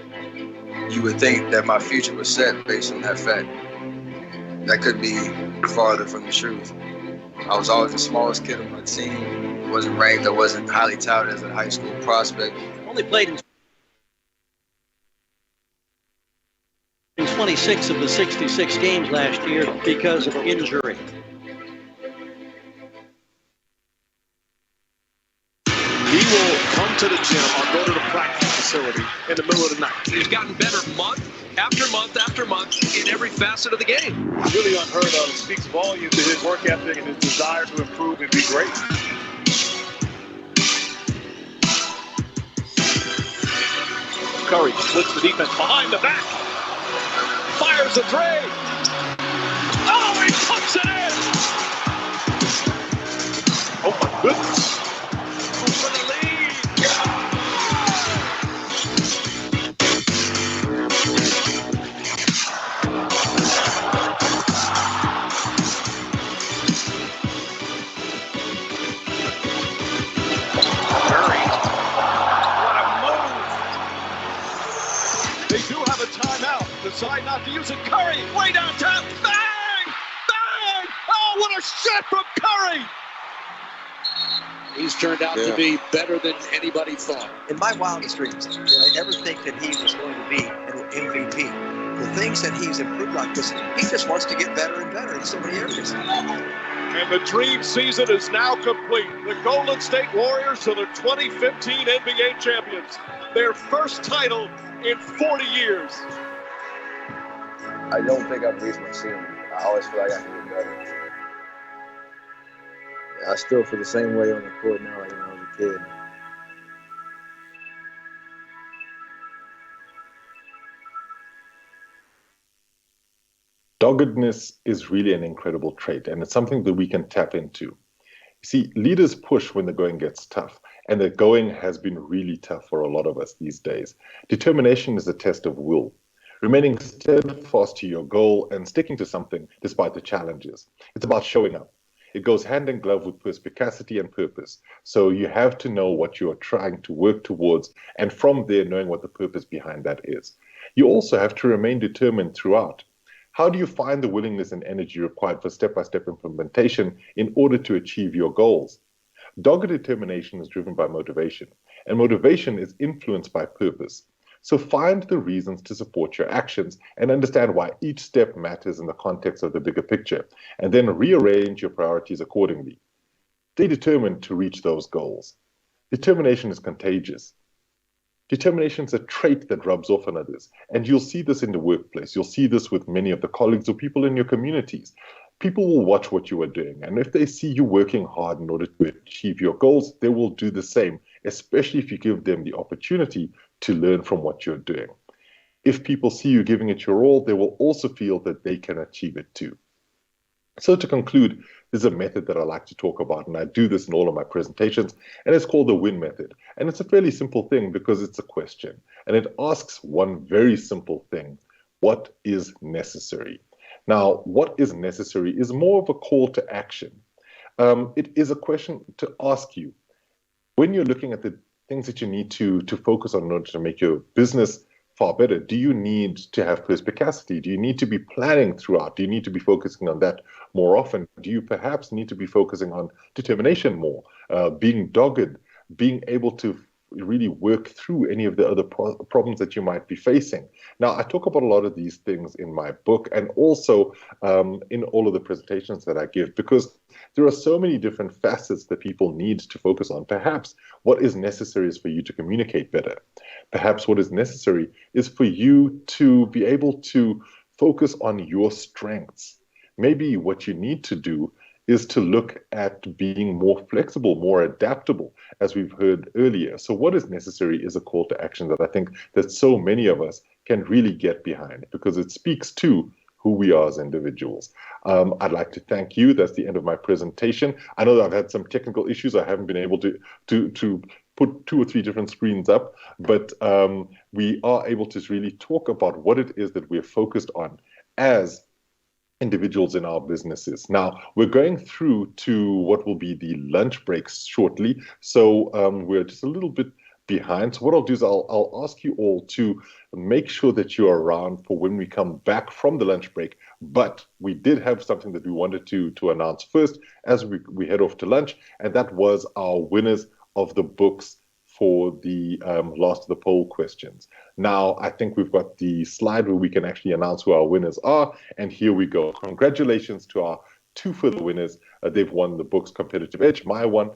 Speaker 16: You would think that my future was set based on that fact. That couldn't be farther from the truth. I was always the smallest kid on my team. I wasn't ranked, I wasn't highly touted as a high school prospect.
Speaker 17: Only played in 26 of the 66 games last year because of injury.
Speaker 15: He will come to the gym or go to the practice facility in the middle of the night. He's gotten better month after month after month in every facet of the game. Really unheard of. It speaks volumes to his work ethic and his desire to improve and be great. Curry splits the defense behind the back. Fires the three. Oh, he puts it in. Oh, my goodness. For the lead. Curry. What a move. They do have a timeout. Decide not to use it. Curry, way downtown. Bang! Bang! Oh, what a shot from Curry! He's turned out to be better than anybody thought.
Speaker 18: In my wildest dreams, did I ever think that he was going to be an MVP? The things that he's improved on, because he just wants to get better and better in so many areas.
Speaker 15: And the dream season is now complete. The Golden State Warriors are the 2015 NBA champions. Their first title in 40 years.
Speaker 16: I don't think I've reached my ceiling. I always feel like I can get better. I still feel the same way on the court now like when I was a kid.
Speaker 1: Doggedness is really an incredible trait, and it's something that we can tap into. You see, leaders push when the going gets tough, and the going has been really tough for a lot of us these days. Determination is a test of will, remaining steadfast to your goal and sticking to something despite the challenges. It's about showing up. It goes hand in glove with perspicacity and purpose. So you have to know what you are trying to work towards, and from there, knowing what the purpose behind that is. You also have to remain determined throughout. How do you find the willingness and energy required for step-by-step implementation in order to achieve your goals? Dogged determination is driven by motivation, and motivation is influenced by purpose. So find the reasons to support your actions and understand why each step matters in the context of the bigger picture, and then rearrange your priorities accordingly. Stay determined to reach those goals. Determination is contagious. Determination is a trait that rubs off on others, and you'll see this in the workplace. You'll see this with many of the colleagues or people in your communities. People will watch what you are doing, and if they see you working hard in order to achieve your goals, they will do the same, especially if you give them the opportunity to learn from what you're doing. If people see you giving it your all, they will also feel that they can achieve it too. So to conclude, there's a method that I like to talk about, and I do this in all of my presentations, and it's called the WIN method. And it's a fairly simple thing because it's a question, and it asks one very simple thing: what is necessary? Now, what is necessary is more of a call to action. It is a question to ask you. When you're looking at the things that you need to focus on in order to make your business far better, do you need to have perspicacity? Do you need to be planning throughout? Do you need to be focusing on that more often? Do you perhaps need to be focusing on determination more, being dogged, being able to really work through any of the other problems that you might be facing? Now, I talk about a lot of these things in my book and also in all of the presentations that I give, because there are so many different facets that people need to focus on. Perhaps what is necessary is for you to communicate better. Perhaps what is necessary is for you to be able to focus on your strengths. Maybe what you need to do is to look at being more flexible, more adaptable, as we've heard earlier. So what is necessary is a call to action that I think that so many of us can really get behind, because it speaks to who we are as individuals. I'd like to thank you. That's the end of my presentation. I know that I've had some technical issues. I haven't been able to put 2 or 3 different screens up, but we are able to really talk about what it is that we're focused on as individuals in our businesses. Now, we're going through to what will be the lunch breaks shortly, so we're just a little bit behind. So what I'll do is I'll ask you all to make sure that you're around for when we come back from the lunch break. But we did have something that we wanted to announce first as we head off to lunch, and that was our winners of the books for the last of the poll questions. Now, I think we've got the slide where we can actually announce who our winners are, and here we go. Congratulations to our 2 further winners. They've won the books Competitive Edge, my one,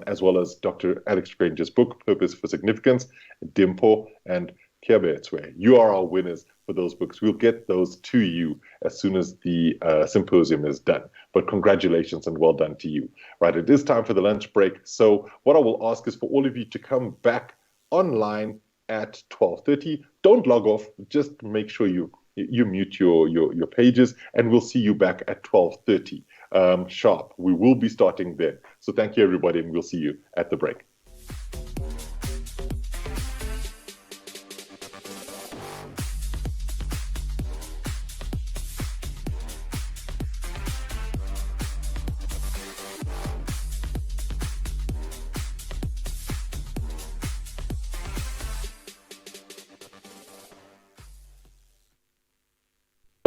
Speaker 1: as well as Dr. Alex Granger's book, Purpose for Significance, Dimpo, and Kiabe. You are our winners for those books. We'll get those to you as soon as the symposium is done. But congratulations and well done to you. Right, it is time for the lunch break. So what I will ask is for all of you to come back online at 12:30. Don't log off. Just make sure you mute your pages, and we'll see you back at 12:30 sharp. We will be starting then. So thank you, everybody, and we'll see you at the break.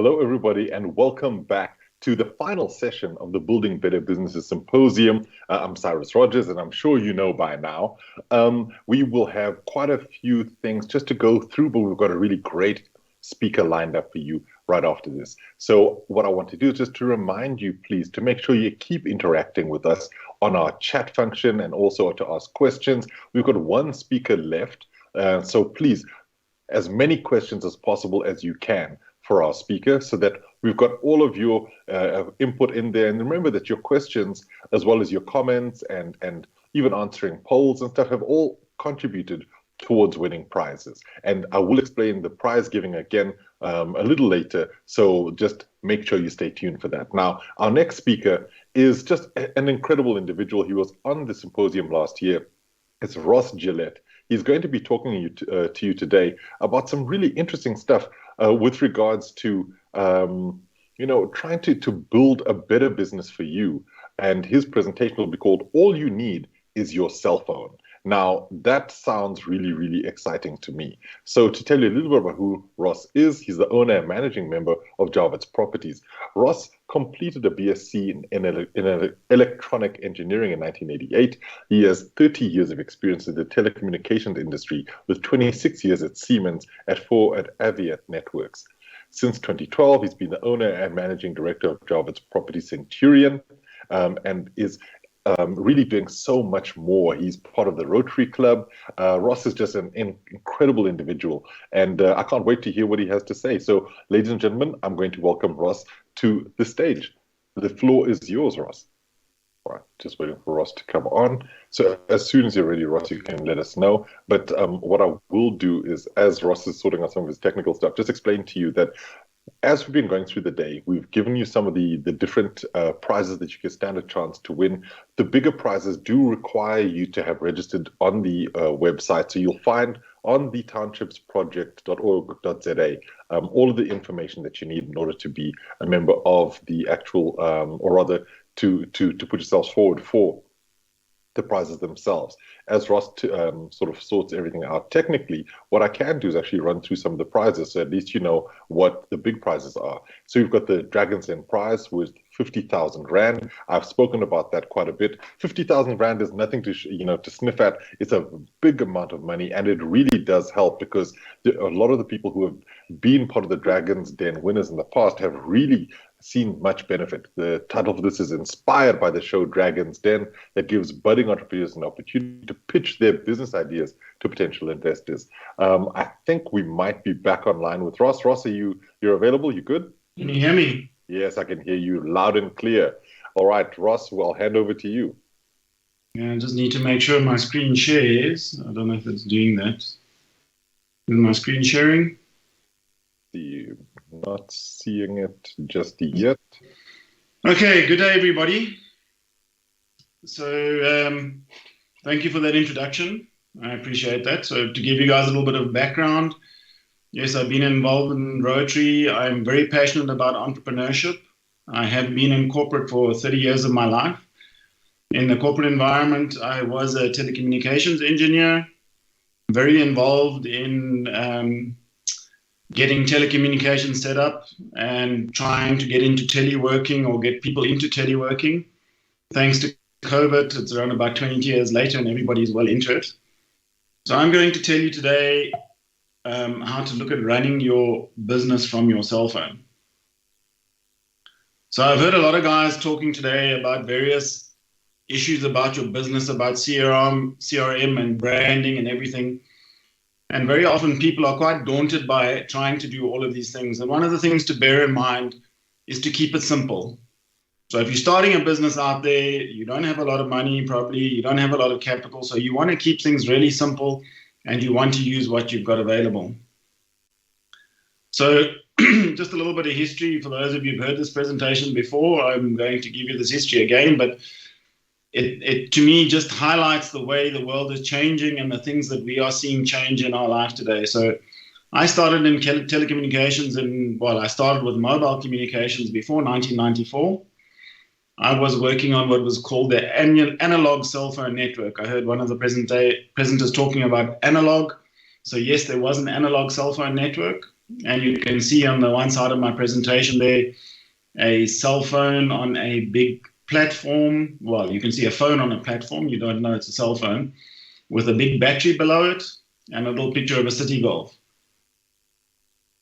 Speaker 1: Hello, everybody, and welcome back to the final session of the Building Better Businesses Symposium. I'm Cyrus Rogers, and I'm sure you know by now. We will have quite a few things just to go through, but we've got a really great speaker lined up for you right after this. So what I want to do is just to remind you, please, to make sure you keep interacting with us on our chat function and also to ask questions. We've got 1 speaker left, so please, as many questions as possible as you can for our speaker, so that we've got all of your input in there. And remember that your questions, as well as your comments and even answering polls and stuff, have all contributed towards winning prizes. And I will explain the prize giving again a little later, so just make sure you stay tuned for that. Now, our next speaker is just an incredible individual. He was on the symposium last year. It's Ross Gillette. He's going to be talking to you today about some really interesting stuff with regards to, trying to build a better business for you. And his presentation will be called All You Need Is Your Cell Phone. Now, that sounds really, really exciting to me. So to tell you a little bit about who Ross is, he's the owner and managing member of Javits Properties. Ross completed a BSc in electronic engineering in 1988. He has 30 years of experience in the telecommunications industry, with 26 years at Siemens at Aviat Networks. Since 2012, he's been the owner and managing director of Javits Properties Centurion, and is really doing so much more. He's part of the Rotary Club. Ross is just an incredible individual, and I can't wait to hear what he has to say. So, ladies and gentlemen, I'm going to welcome Ross to the stage. The floor is yours, Ross. All right, just waiting for Ross to come on. So as soon as you're ready, Ross, you can let us know. But what I will do is, as Ross is sorting out some of his technical stuff, just explain to you that as we've been going through the day, we've given you some of the different prizes that you can stand a chance to win. The bigger prizes do require you to have registered on the website. So you'll find on the townshipsproject.org.za all of the information that you need in order to be a member of the actual, or rather to put yourselves forward for the prizes themselves. As Ross sort of sorts everything out technically, what I can do is actually run through some of the prizes, so at least you know what the big prizes are. So you've got the Dragon's Den prize with 50,000 Rand. I've spoken about that quite a bit. 50,000 Rand is nothing to sniff at. It's a big amount of money, and it really does help, because a lot of the people who have been part of the Dragon's Den winners in the past have really seen much benefit. The title of this is inspired by the show Dragon's Den, that gives budding entrepreneurs an opportunity to pitch their business ideas to potential investors. I think we might be back online with Ross. Ross, you're available? You good?
Speaker 19: Can you hear me?
Speaker 1: Yes, I can hear you loud and clear. All right, Ross, I'll hand over to you.
Speaker 19: Yeah, I just need to make sure my screen shares. I don't know if it's doing that. Is my screen sharing?
Speaker 1: Not seeing it just yet.
Speaker 19: Okay, good day, everybody. So thank you for that introduction. I appreciate that. So to give you guys a little bit of background, yes, I've been involved in Rotary. I'm very passionate about entrepreneurship. I have been in corporate for 30 years of my life. In the corporate environment, I was a telecommunications engineer, very involved in getting telecommunications set up and trying to get into teleworking or get people into teleworking. Thanks to COVID, it's around about 20 years later and everybody's well into it. So I'm going to tell you today how to look at running your business from your cell phone. So I've heard a lot of guys talking today about various issues about your business, about CRM and branding and everything. And very often people are quite daunted by trying to do all of these things. And one of the things to bear in mind is to keep it simple. So if you're starting a business out there, you don't have a lot of money, probably, you don't have a lot of capital. So you want to keep things really simple and you want to use what you've got available. So just a little bit of history. For those of you who've heard this presentation before, I'm going to give you this history again, but it to me just highlights the way the world is changing and the things that we are seeing change in our life today. So I started in telecommunications I started with mobile communications before 1994. I was working on what was called the analog cell phone network. I heard one of the presenters talking about analog. So yes, there was an analog cell phone network. And you can see on the one side of my presentation there, a cell phone on a big platform. Well, you can see a phone on a platform. You don't know it's a cell phone with a big battery below it and a little picture of a City Golf.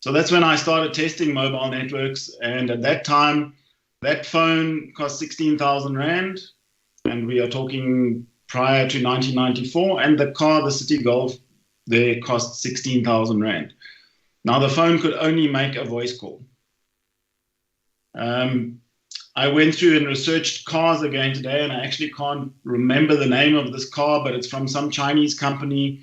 Speaker 19: So that's when I started testing mobile networks. And at that time, that phone cost 16,000 Rand. And we are talking prior to 1994. And the car, the City Golf, there cost 16,000 Rand. Now, the phone could only make a voice call. I went through and researched cars again today, and I actually can't remember the name of this car, but it's from some Chinese company.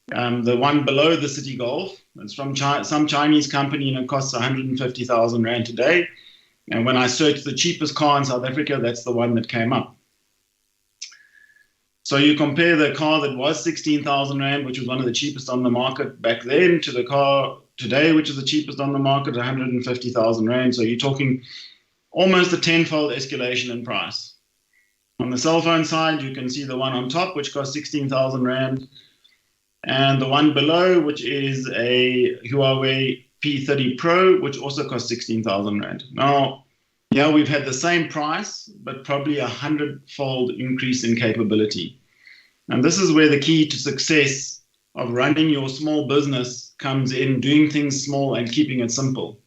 Speaker 19: The one below the City Golf, it's from some Chinese company, and it costs 150,000 Rand today. And when I searched the cheapest car in South Africa, that's the one that came up. So you compare the car that was 16,000 Rand, which was one of the cheapest on the market back then, to the car today, which is the cheapest on the market, 150,000 Rand. So you're talking almost a tenfold escalation in price. On the cell phone side, you can see the one on top, which costs 16,000 Rand, and the one below, which is a Huawei P30 Pro, which also costs 16,000 Rand. Now, yeah, we've had the same price, but probably 100-fold increase in capability. And this is where the key to success of running your small business comes in, doing things small and keeping it simple.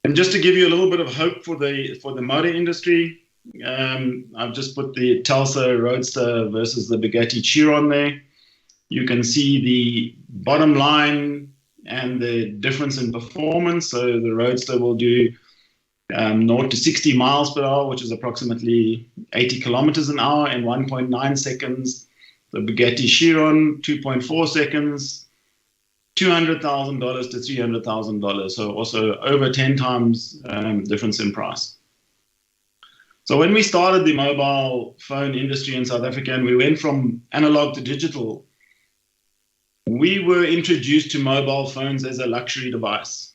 Speaker 19: And just to give you a little bit of hope for the motor industry, I've just put the Telsa Roadster versus the Bugatti Chiron there. You can see the bottom line and the difference in performance. So the Roadster will do 0 to 60 miles per hour, which is approximately 80 kilometers an hour in 1.9 seconds. The Bugatti Chiron, 2.4 seconds. $200,000 to $300,000, so also over 10 times difference in price. So when we started the mobile phone industry in South Africa and we went from analog to digital, we were introduced to mobile phones as a luxury device.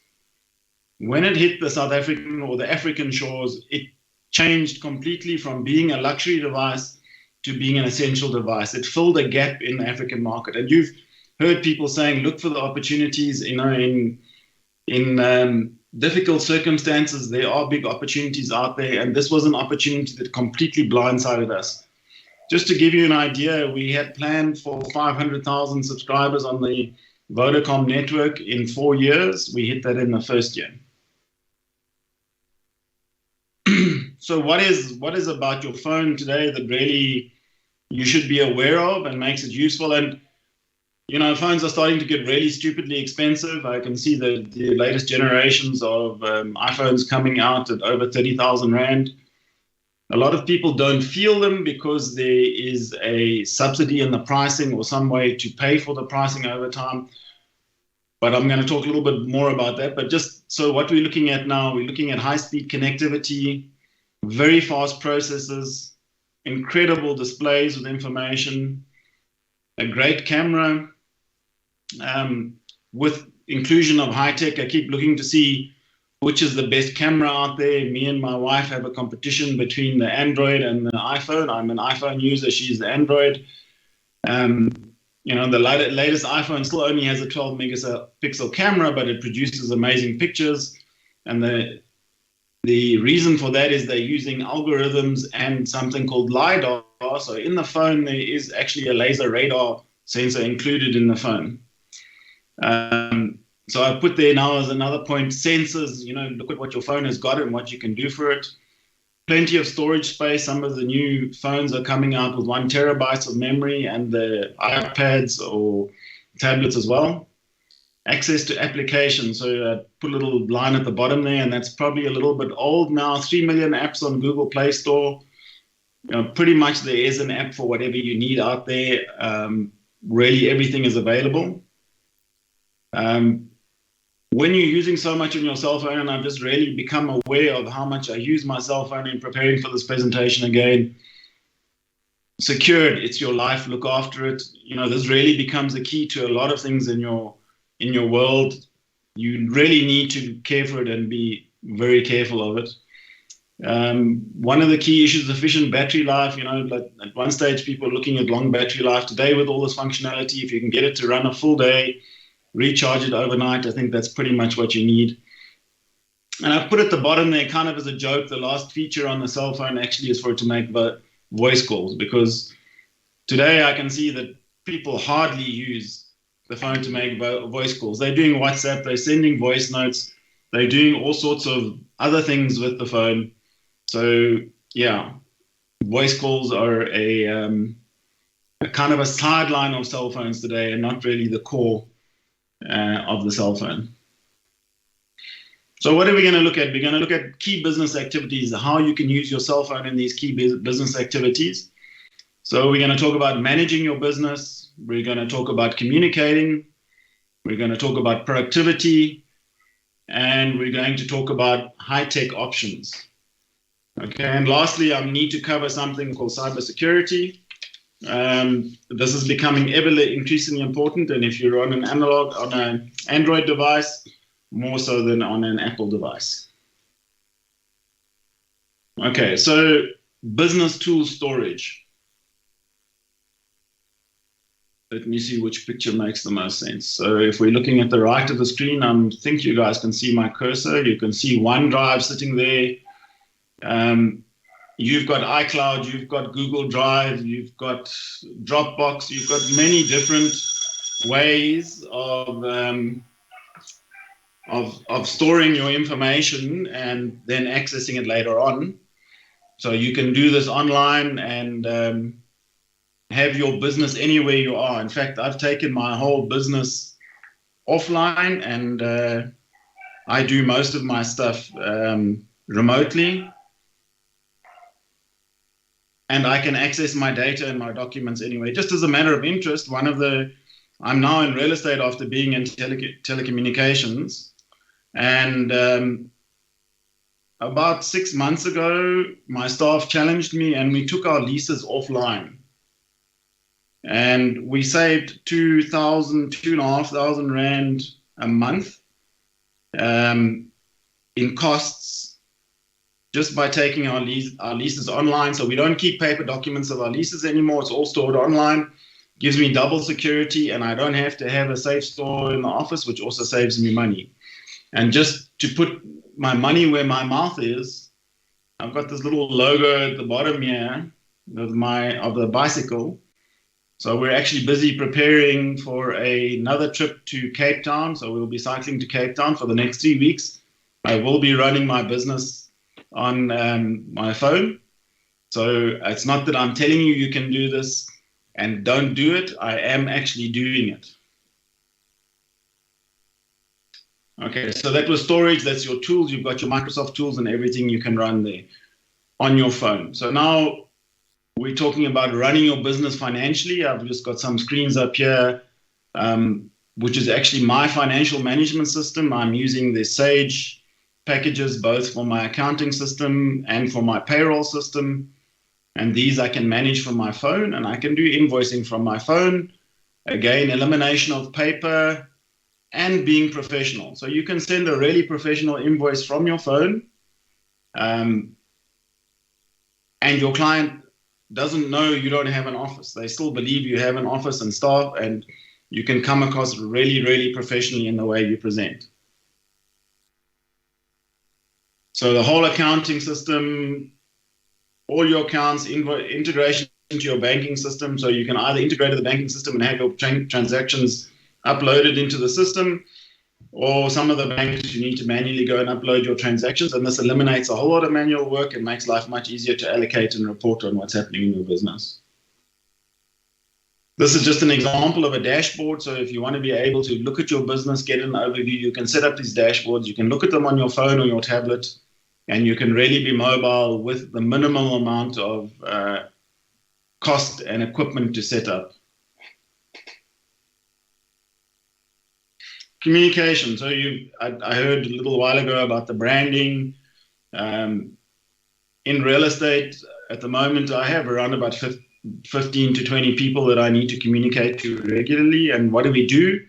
Speaker 19: When it hit the South African or the African shores, it changed completely from being a luxury device to being an essential device. It filled a gap in the African market. And you've heard people saying, look for the opportunities, in difficult circumstances, there are big opportunities out there. And this was an opportunity that completely blindsided us. Just to give you an idea, we had planned for 500,000 subscribers on the Vodacom network in 4 years. We hit that in the first year. So what is about your phone today that really you should be aware of and makes it useful? And phones are starting to get really stupidly expensive. I can see the latest generations of iPhones coming out at over 30,000 Rand. A lot of people don't feel them because there is a subsidy in the pricing or some way to pay for the pricing over time. but I'm going to talk a little bit more about that. But just so what we're looking at now, we're looking at high-speed connectivity, very fast processors, incredible displays with information, a great camera, with inclusion of high tech. I keep looking to see which is the best camera out there. Me and my wife have a competition between the Android and the iPhone. I'm an iPhone user, she's the Android. You know, the latest iPhone still only has a 12 megapixel camera, but it produces amazing pictures. And the reason for that is they're using algorithms and something called LiDAR. So in the phone, there is actually a laser radar sensor included in the phone. So I put there now as another point, sensors, you know, look at what your phone has got and what you can do for it. Plenty of storage space. Some of the new phones are coming out with 1 terabyte of memory, and the iPads or tablets as well. Access to applications. So I put a little line at the bottom there, and that's probably a little bit old now. 3 million apps on Google Play Store. You know, pretty much there is an app for whatever you need out there. Really everything is available. When you're using so much on your cell phone, and I've just really become aware of how much I use my cell phone in preparing for this presentation again, secured, it's your life, look after it. You know, this really becomes a key to a lot of things in your world. You really need to care for it and be very careful of it. One of the key issues is efficient battery life. You know, like at one stage, people are looking at long battery life. Today, with all this functionality, if you can get it to run a full day, recharge it overnight, I think that's pretty much what you need. And I've put at the bottom there kind of as a joke, the last feature on the cell phone actually is for it to make voice calls, because today I can see that people hardly use the phone to make voice calls. They're doing WhatsApp, they're sending voice notes, they're doing all sorts of other things with the phone. So yeah, voice calls are a kind of a sideline of cell phones today and not really the core of the cell phone. So what are we going to look at? We're going to look at key business activities, how you can use your cell phone in these key business activities. So we're going to talk about managing your business. We're going to talk about communicating. We're going to talk about productivity. And we're going to talk about high-tech options. Okay, and lastly, I need to cover something called cybersecurity. This is becoming ever increasingly important, and if you're on an Android device, more so than on an Apple device. Okay, so business tool storage. Let me see which picture makes the most sense. So if we're looking at the right of the screen, I think you guys can see my cursor. You can see OneDrive sitting there. You've got iCloud, you've got Google Drive, you've got Dropbox, you've got many different ways of storing your information and then accessing it later on. So you can do this online and have your business anywhere you are. In fact, I've taken my whole business offline, and I do most of my stuff remotely. And I can access my data and my documents anyway. Just as a matter of interest, I'm now in real estate after being in telecommunications. And about 6 months ago, my staff challenged me and we took our leases offline. And we saved 2,500 Rand a month in costs, just by taking our leases online. So we don't keep paper documents of our leases anymore. It's all stored online. Gives me double security, and I don't have to have a safe store in the office, which also saves me money. And just to put my money where my mouth is, I've got this little logo at the bottom here of the bicycle. So we're actually busy preparing for another trip to Cape Town. So we'll be cycling to Cape Town for the next 3 weeks. I will be running my business on my phone. So it's not that I'm telling you you can do this and don't do it. I am actually doing it. Okay, so that was storage. That's your tools. You've got your Microsoft tools and everything you can run there on your phone. So now we're talking about running your business financially. I've just got some screens up here. which is actually my financial management system. I'm using the Sage packages both for my accounting system and for my payroll system. And these I can manage from my phone, and I can do invoicing from my phone. Again, elimination of paper and being professional. So you can send a really professional invoice from your phone, and your client doesn't know you don't have an office. They still believe you have an office and staff, and you can come across really, really professionally in the way you present. So the whole accounting system, all your accounts, integration into your banking system. So you can either integrate to the banking system and have your transactions uploaded into the system, or some of the banks you need to manually go and upload your transactions. And this eliminates a whole lot of manual work and makes life much easier to allocate and report on what's happening in your business. This is just an example of a dashboard. So if you want to be able to look at your business, get an overview, you can set up these dashboards. You can look at them on your phone or your tablet, and you can really be mobile with the minimal amount of cost and equipment to set up. Communication. So I heard a little while ago about the branding. In real estate, at the moment, I have around about 15 to 20 people that I need to communicate to regularly. And what do?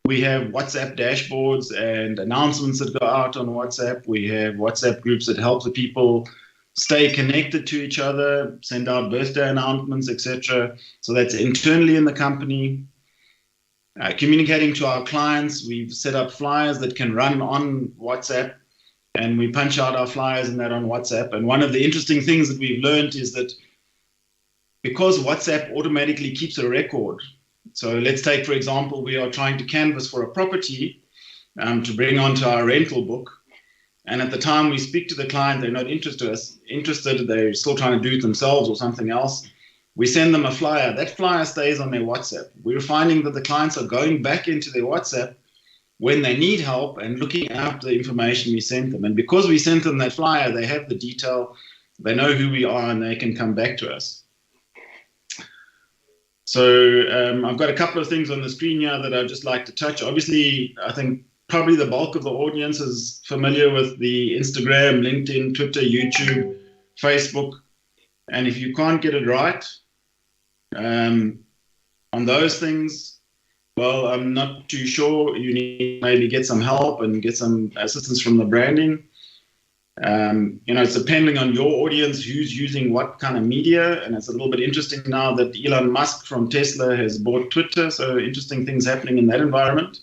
Speaker 19: We have WhatsApp dashboards and announcements that go out on WhatsApp. We have WhatsApp groups that help the people stay connected to each other, send out birthday announcements, etc. So that's internally in the company. Communicating to our clients, we've set up flyers that can run on WhatsApp, and we punch out our flyers and that on WhatsApp. And one of the interesting things that we've learned is that because WhatsApp automatically keeps a record, so let's take, for example, we are trying to canvass for a property to bring onto our rental book. And at the time we speak to the client, they're not interested, they're still trying to do it themselves or something else. We send them a flyer. That flyer stays on their WhatsApp. We're finding that the clients are going back into their WhatsApp when they need help and looking up the information we sent them. And because we sent them that flyer, they have the detail, they know who we are, and they can come back to us. So I've got a couple of things on the screen here that I'd just like to touch. Obviously, I think probably the bulk of the audience is familiar with the Instagram, LinkedIn, Twitter, YouTube, Facebook. And if you can't get it right on those things, well, I'm not too sure. You need to maybe get some help and get some assistance from the branding. It's depending on your audience, who's using what kind of media. And it's a little bit interesting now that Elon Musk from Tesla has bought Twitter. So interesting things happening in that environment.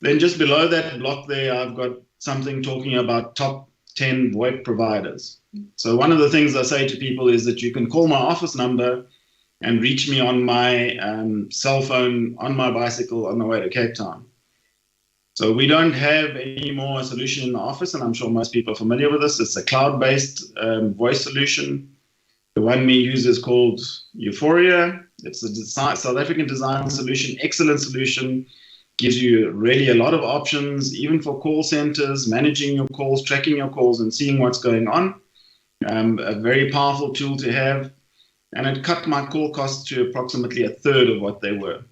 Speaker 19: Then just below that block there, I've got something talking about top 10 VoIP providers. So one of the things I say to people is that you can call my office number and reach me on my cell phone, on my bicycle on the way to Cape Town. So we don't have any more solution in the office, and I'm sure most people are familiar with this. It's a cloud-based voice solution. The one we use is called Euphoria. It's a South African design solution, excellent solution. Gives you really a lot of options, even for call centers, managing your calls, tracking your calls, and seeing what's going on. A very powerful tool to have. And it cut my call costs to approximately a third of what they were.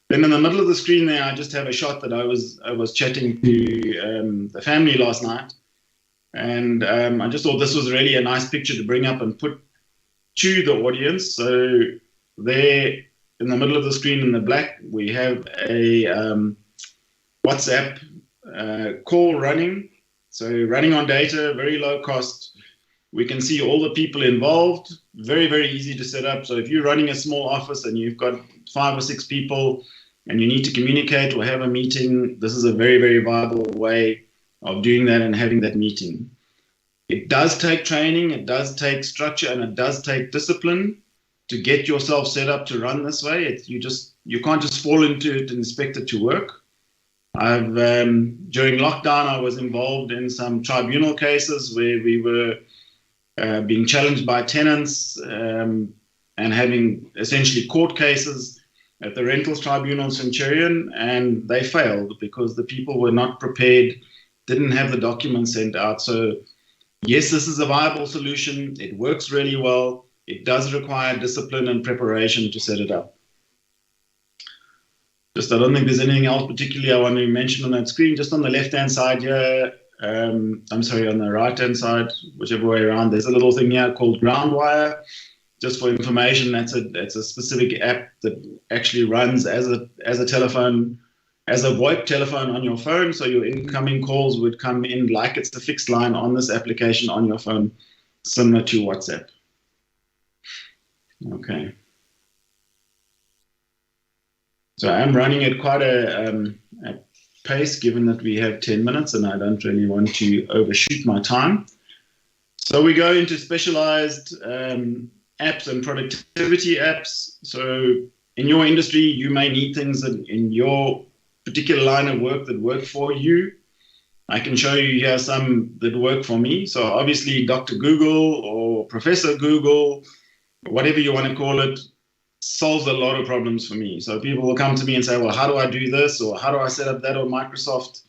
Speaker 19: Then in the middle of the screen there, I just have a shot that I was chatting to the family last night. And I just thought this was really a nice picture to bring up and put to the audience. So there in the middle of the screen in the black, we have a WhatsApp call running. So running on data, very low cost. We can see all the people involved, very, very easy to set up. So if you're running a small office and you've got 5 or 6 people and you need to communicate or have a meeting, this is a very, very viable way of doing that and having that meeting. It does take training, it does take structure, and it does take discipline to get yourself set up to run this way. You can't just fall into it and expect it to work. During lockdown, I was involved in some tribunal cases where we were being challenged by tenants and having essentially court cases at the Rentals Tribunal Centurion, and they failed because the people were not prepared, didn't have the documents sent out. So yes, this is a viable solution. It works really well. It does require discipline and preparation to set it up. Just, I don't think there's anything else particularly I want to mention on that screen. Just on the left-hand side here, I'm sorry, on the right-hand side, whichever way around, there's a little thing here called Groundwire. Just for information, that's a specific app that actually runs as a telephone, as a VoIP telephone on your phone. So your incoming calls would come in like it's the fixed line on this application on your phone, similar to WhatsApp. Okay. So I'm running at quite a pace, given that we have 10 minutes and I don't really want to overshoot my time. So we go into specialized apps and productivity apps. So in your industry, you may need things that in your particular line of work that work for you. I can show you here some that work for me. So obviously Dr. Google or Professor Google, whatever you want to call it, solves a lot of problems for me. So people will come to me and say, well, how do I do this? Or how do I set up that on Microsoft?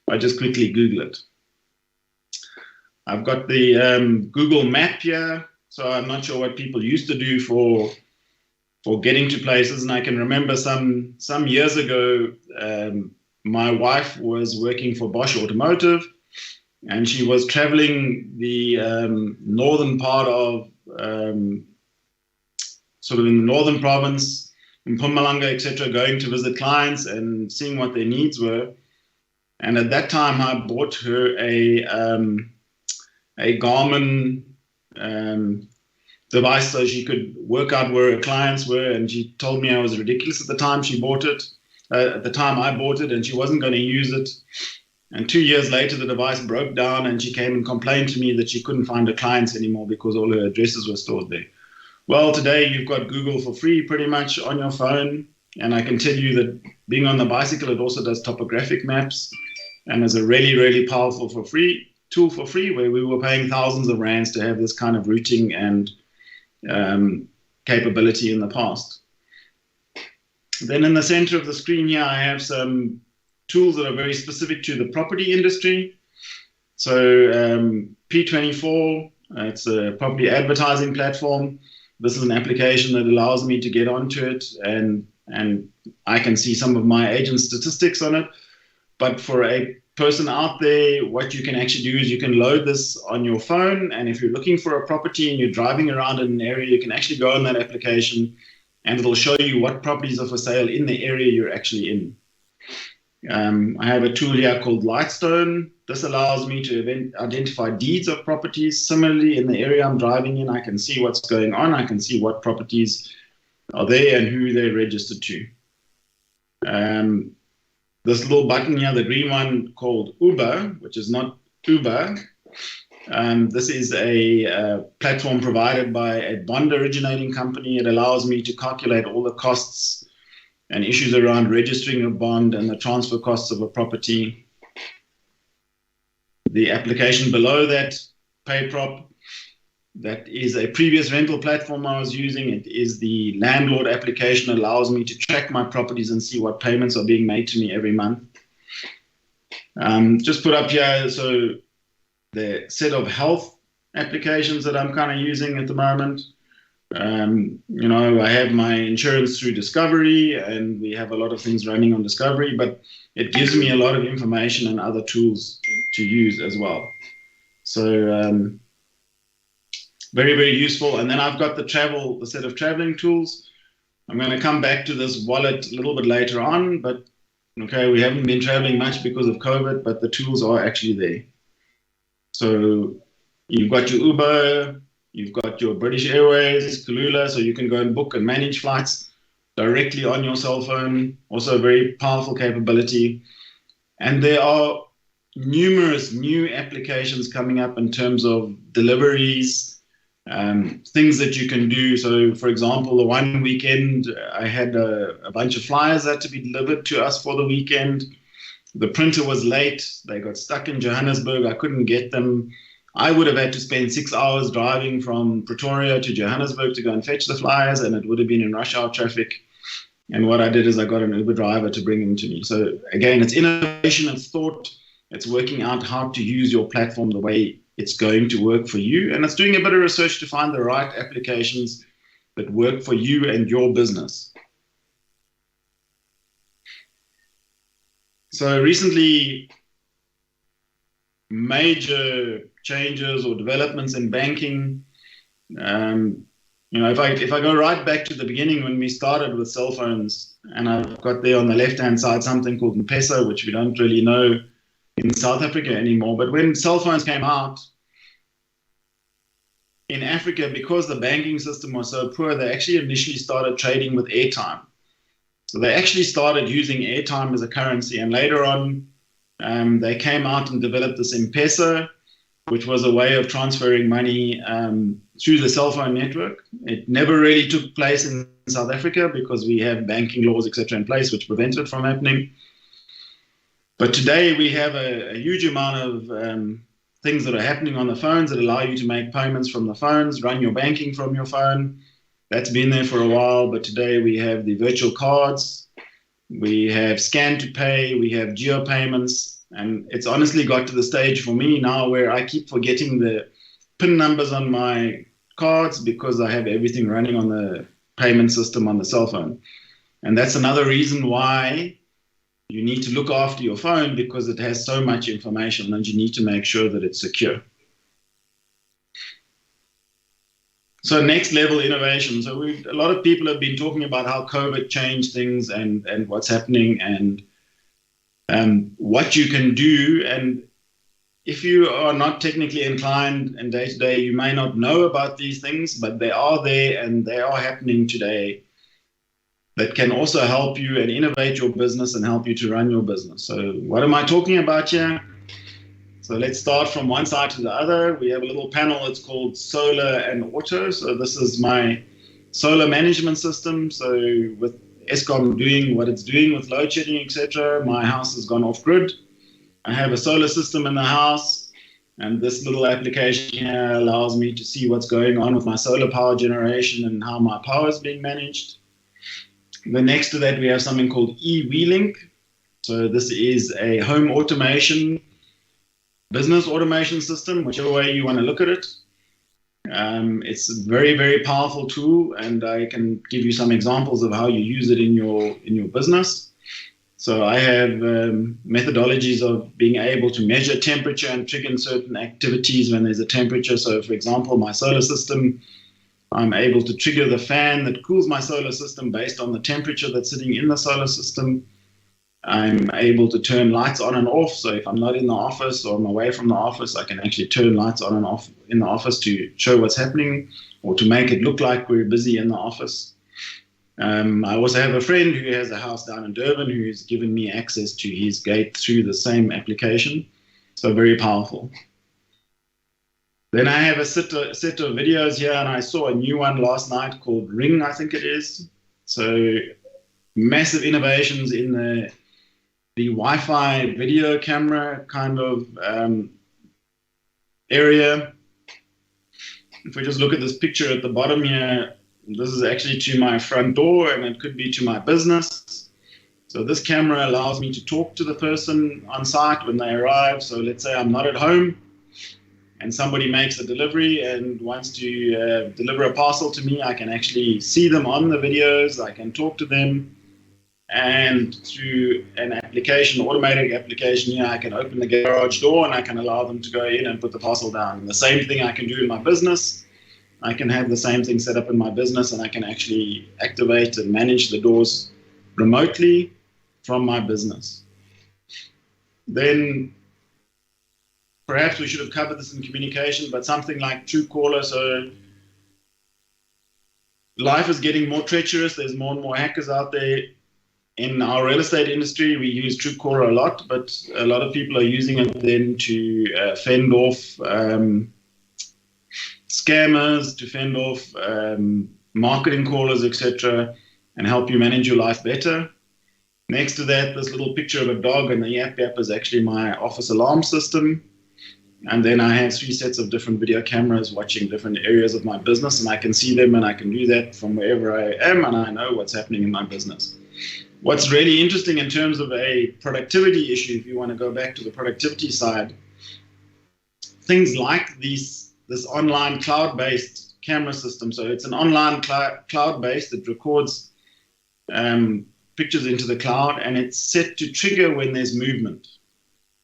Speaker 19: I just quickly Google it. I've got the Google Map here. So I'm not sure what people used to do for getting to places. And I can remember some years ago, my wife was working for Bosch Automotive, and she was traveling the northern part of sort of in the northern province, in Mpumalanga, etc., going to visit clients and seeing what their needs were. And at that time, I bought her a Garmin device so she could work out where her clients were. And she told me I was ridiculous at the time she bought it. At the time I bought it, and she wasn't going to use it. And 2 years later, the device broke down, and she came and complained to me that she couldn't find her clients anymore because all her addresses were stored there. Well, today you've got Google for free pretty much on your phone. And I can tell you that being on the bicycle, it also does topographic maps and is a really, really powerful tool for free, where we were paying thousands of rands to have this kind of routing and capability in the past. Then in the center of the screen here, I have some tools that are very specific to the property industry. So P24, it's a property advertising platform. This is an application that allows me to get onto it, and I can see some of my agent statistics on it. But for a person out there, what you can actually do is you can load this on your phone, and if you're looking for a property and you're driving around in an area, you can actually go on that application and it'll show you what properties are for sale in the area you're actually in. I have a tool here called Lightstone. This allows me to identify deeds of properties. Similarly, in the area I'm driving in, I can see what's going on. I can see what properties are there and who they're registered to. This little button here, the green one called Uber, which is not Uber. This is a platform provided by a bond originating company. It allows me to calculate all the costs and issues around registering a bond and the transfer costs of a property. The application below that, PayProp, that is a previous rental platform I was using. It is the landlord application. It allows me to track my properties and see what payments are being made to me every month. Just put up here, so the set of health applications that I'm kind of using at the moment. I have my insurance through Discovery, and we have a lot of things running on Discovery, but it gives me a lot of information and other tools to use as well. So very, very useful. And then I've got the set of traveling tools. I'm going to come back to this wallet a little bit later on, but okay, we haven't been traveling much because of COVID, but the tools are actually there. So you've got your Uber, you've got your British Airways, Kulula, so you can go and book and manage flights directly on your cell phone. Also a very powerful capability. And there are numerous new applications coming up in terms of deliveries, things that you can do. So for example, the one weekend I had a bunch of flyers that had to be delivered to us for the weekend. The printer was late. They got stuck in Johannesburg. I couldn't get them. I would have had to spend 6 hours driving from Pretoria to Johannesburg to go and fetch the flyers, and it would have been in rush hour traffic. And what I did is I got an Uber driver to bring them to me. So again, it's innovation, it's thought, it's working out how to use your platform the way it's going to work for you. And it's doing a bit of research to find the right applications that work for you and your business. So recently, major changes or developments in banking. If I go right back to the beginning when we started with cell phones, and I've got there on the left-hand side something called M-Pesa, which we don't really know in South Africa anymore. But when cell phones came out in Africa, because the banking system was so poor, they actually initially started trading with airtime. So they actually started using airtime as a currency, and later on, they came out and developed this M-Pesa, which was a way of transferring money through the cell phone network. It never really took place in South Africa because we have banking laws, etc., in place which prevent it from happening. But today we have a huge amount of things that are happening on the phones that allow you to make payments from the phones, run your banking from your phone. That's been there for a while, but today we have the virtual cards, we have scan to pay, we have geo payments, and it's honestly got to the stage for me now where I keep forgetting the PIN numbers on my cards because I have everything running on the payment system on the cell phone. And that's another reason why you need to look after your phone, because it has so much information and you need to make sure that it's secure. So next level innovation. So a lot of people have been talking about how COVID changed things and what's happening and what you can do. And if you are not technically inclined and day to day, you may not know about these things, but they are there and they are happening today that can also help you and innovate your business and help you to run your business. So what am I talking about here? So let's start from one side to the other. We have a little panel, it's called Solar and Auto. So this is my solar management system. So with Eskom doing what it's doing with load shedding, etc., my house has gone off grid. I have a solar system in the house, and this little application here allows me to see what's going on with my solar power generation and how my power is being managed. Then next to that, we have something called eWeLink. So this is a home automation, business automation system, whichever way you want to look at it. It's a very, very powerful tool, and I can give you some examples of how you use it in your business. So I have methodologies of being able to measure temperature and trigger certain activities when there's a temperature. So for example, my solar system, I'm able to trigger the fan that cools my solar system based on the temperature that's sitting in the solar system. I'm able to turn lights on and off. So if I'm not in the office or I'm away from the office, I can actually turn lights on and off in the office to show what's happening or to make it look like we're busy in the office. I also have a friend who has a house down in Durban who's given me access to his gate through the same application. So very powerful. Then I have a set of videos here, and I saw a new one last night called Ring, I think it is. So massive innovations in the Wi-Fi video camera kind of area. If we just look at this picture at the bottom here, this is actually to my front door, and it could be to my business. So this camera allows me to talk to the person on site when they arrive. So let's say I'm not at home and somebody makes a delivery and wants to deliver a parcel to me. I can actually see them on the videos. I can talk to them. And through an application, automated application here, I can open the garage door and I can allow them to go in and put the parcel down. And the same thing I can do in my business. I can have the same thing set up in my business, and I can actually activate and manage the doors remotely from my business. Then perhaps we should have covered this in communication, but something like Truecaller. So life is getting more treacherous. There's more and more hackers out there. In our real estate industry, we use Truecaller a lot, but a lot of people are using it then to fend off scammers, to fend off marketing callers, etc., and help you manage your life better. Next to that, this little picture of a dog, and the Yap Yap is actually my office alarm system. And then I have 3 sets of different video cameras watching different areas of my business, and I can see them, and I can do that from wherever I am, and I know what's happening in my business. What's really interesting in terms of a productivity issue, if you want to go back to the productivity side, things like this online cloud-based camera system. So it's an online cloud-based that records pictures into the cloud, and it's set to trigger when there's movement.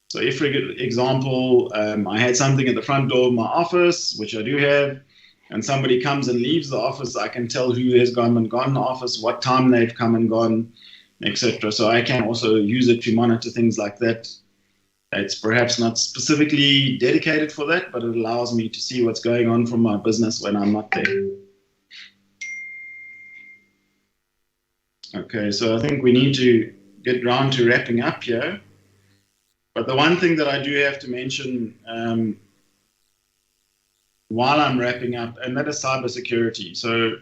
Speaker 19: So if, for example, I had something at the front door of my office, which I do have, and somebody comes and leaves the office, I can tell who has come and gone in the office, what time they've come and gone, etc. So I can also use it to monitor things like that. It's perhaps not specifically dedicated for that, but it allows me to see what's going on from my business when I'm not there. Okay, so I think we need to get round to wrapping up here. But the one thing that I do have to mention while I'm wrapping up, and that is cybersecurity. So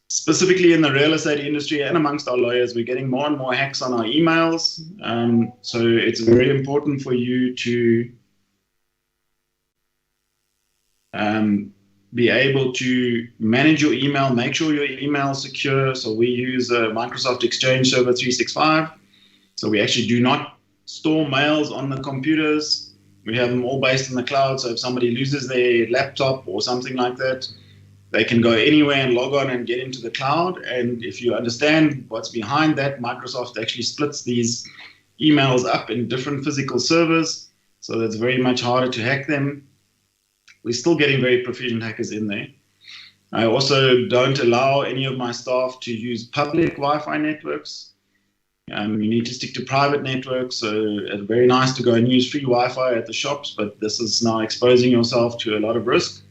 Speaker 19: specifically in the real estate industry and amongst our lawyers, we're getting more and more hacks on our emails. So it's very important for you to be able to manage your email, make sure your email is secure. So we use Microsoft Exchange Server 365. So we actually do not store mails on the computers. We have them all based in the cloud. So if somebody loses their laptop or something like that, they can go anywhere and log on and get into the cloud. And if you understand what's behind that, Microsoft actually splits these emails up in different physical servers. So that's very much harder to hack them. We're still getting very proficient hackers in there. I also don't allow any of my staff to use public Wi-Fi networks. You need to stick to private networks. So it's very nice to go and use free Wi-Fi at the shops, but this is now exposing yourself to a lot of risk.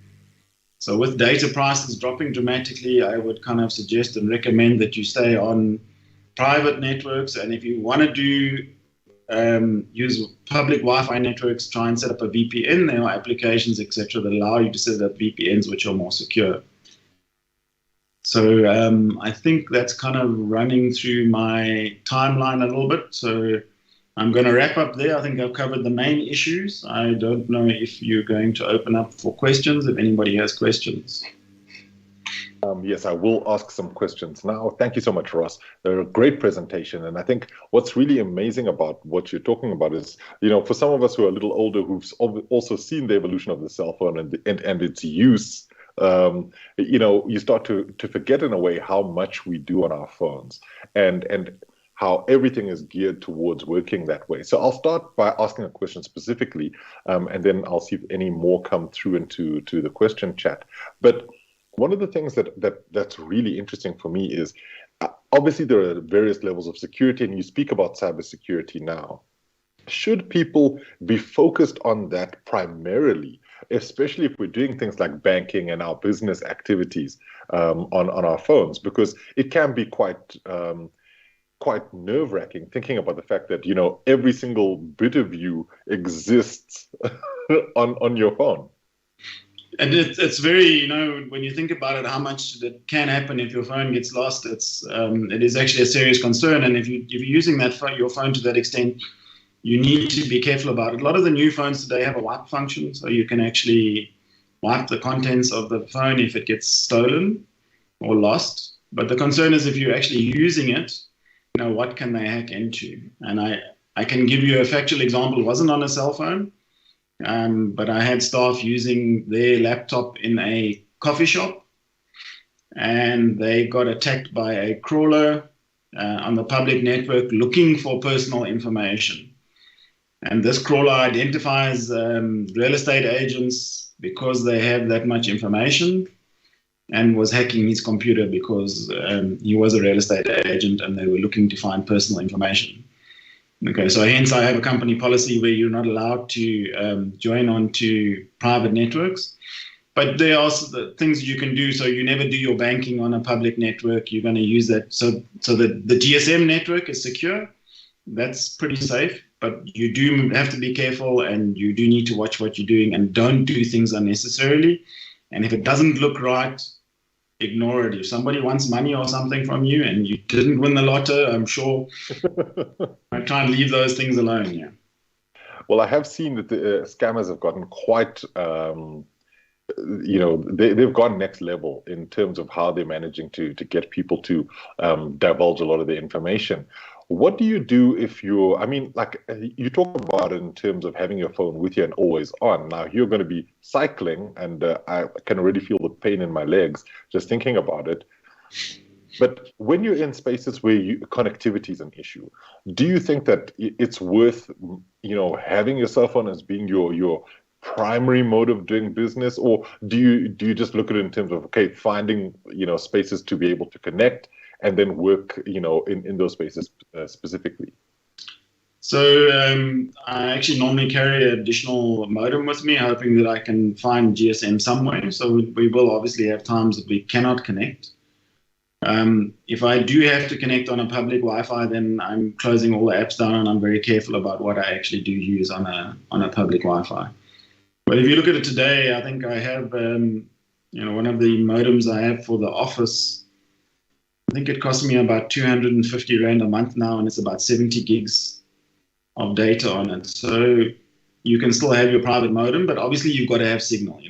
Speaker 19: So with data prices dropping dramatically, I would kind of suggest and recommend that you stay on private networks. And if you want to do use public Wi-Fi networks, try and set up a VPN. There are applications, etc., that allow you to set up VPNs which are more secure. So I think that's kind of running through my timeline a little bit. So I'm going to wrap up there. I think I've covered the main issues. I don't know if you're going to open up for questions, if anybody has questions.
Speaker 1: Yes, I will ask some questions now. Thank you so much, Ross. They're a great presentation. And I think what's really amazing about what you're talking about is, for some of us who are a little older, who've also seen the evolution of the cell phone and its use, you start to forget in a way how much we do on our phones and how everything is geared towards working that way. So I'll start by asking a question specifically, and then I'll see if any more come through into the question chat. But one of the things that's really interesting for me is, obviously there are various levels of security, and you speak about cybersecurity now. Should people be focused on that primarily, especially if we're doing things like banking and our business activities on our phones? Because it can be quite nerve-wracking thinking about the fact that, every single bit of you exists on your phone.
Speaker 19: And it's very, when you think about it, how much that can happen if your phone gets lost. It is actually a serious concern. And if you're using your phone to that extent, you need to be careful about it. A lot of the new phones today have a wipe function, so you can actually wipe the contents of the phone if it gets stolen or lost. But the concern is if you're actually using it, what can they hack into? And I can give you a factual example. It wasn't on a cell phone. But I had staff using their laptop in a coffee shop, and they got attacked by a crawler on the public network looking for personal information. And this crawler identifies real estate agents because they have that much information, and was hacking his computer because he was a real estate agent and they were looking to find personal information. Okay, so hence I have a company policy where you're not allowed to join onto private networks. But there are things you can do. So you never do your banking on a public network. You're going to use that. So the GSM network is secure. That's pretty safe. But you do have to be careful, and you do need to watch what you're doing, and don't do things unnecessarily. And if it doesn't look right, ignore it. If somebody wants money or something from you and you didn't win the lotto, I'm sure I try and leave those things alone. Yeah.
Speaker 1: Well, I have seen that the scammers have gotten quite, they've gone next level in terms of how they're managing to get people to divulge a lot of their information. What do you do if you talk about it in terms of having your phone with you and always on. Now, you're going to be cycling, and I can already feel the pain in my legs just thinking about it. But when you're in spaces where connectivity is an issue, do you think that it's worth, having your cell phone as being your primary mode of doing business, or do you just look at it in terms of, okay, finding spaces to be able to connect and then work in those spaces specifically?
Speaker 19: So I actually normally carry an additional modem with me, hoping that I can find GSM somewhere. So we will obviously have times that we cannot connect. If I do have to connect on a public Wi-Fi, then I'm closing all the apps down, and I'm very careful about what I actually do use on a public Wi-Fi. But if you look at it today, I think I have one of the modems I have for the office. I think it costs me about 250 Rand a month now, and it's about 70 gigs of data on it. So you can still have your private modem, but obviously you've got to have signal,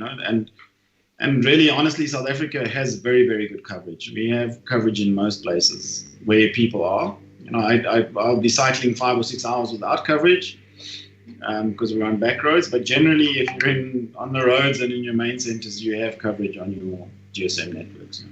Speaker 19: and really, honestly, South Africa has very, very good coverage. We have coverage in most places where people are. I'll be cycling 5 or 6 hours without coverage because we're on back roads. But generally, if you're on the roads and in your main centers, you have coverage on your GSM networks.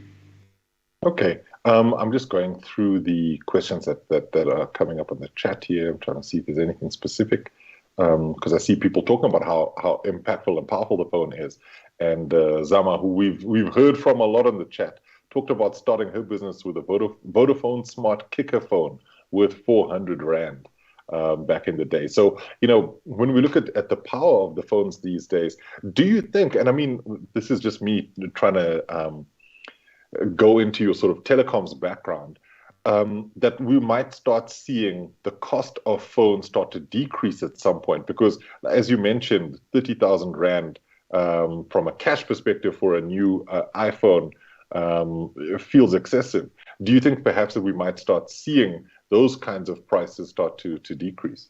Speaker 1: Okay. I'm just going through the questions that are coming up on the chat here. I'm trying to see if there's anything specific, because I see people talking about how impactful and powerful the phone is. And Zama, who we've heard from a lot in the chat, talked about starting her business with a Vodafone Smart Kicker phone worth 400 Rand back in the day. So, when we look at the power of the phones these days, do you think, and I mean, this is just me trying to go into your sort of telecoms background, that we might start seeing the cost of phones start to decrease at some point? Because, as you mentioned, 30,000 Rand from a cash perspective for a new iPhone feels excessive. Do you think perhaps that we might start seeing those kinds of prices start to decrease?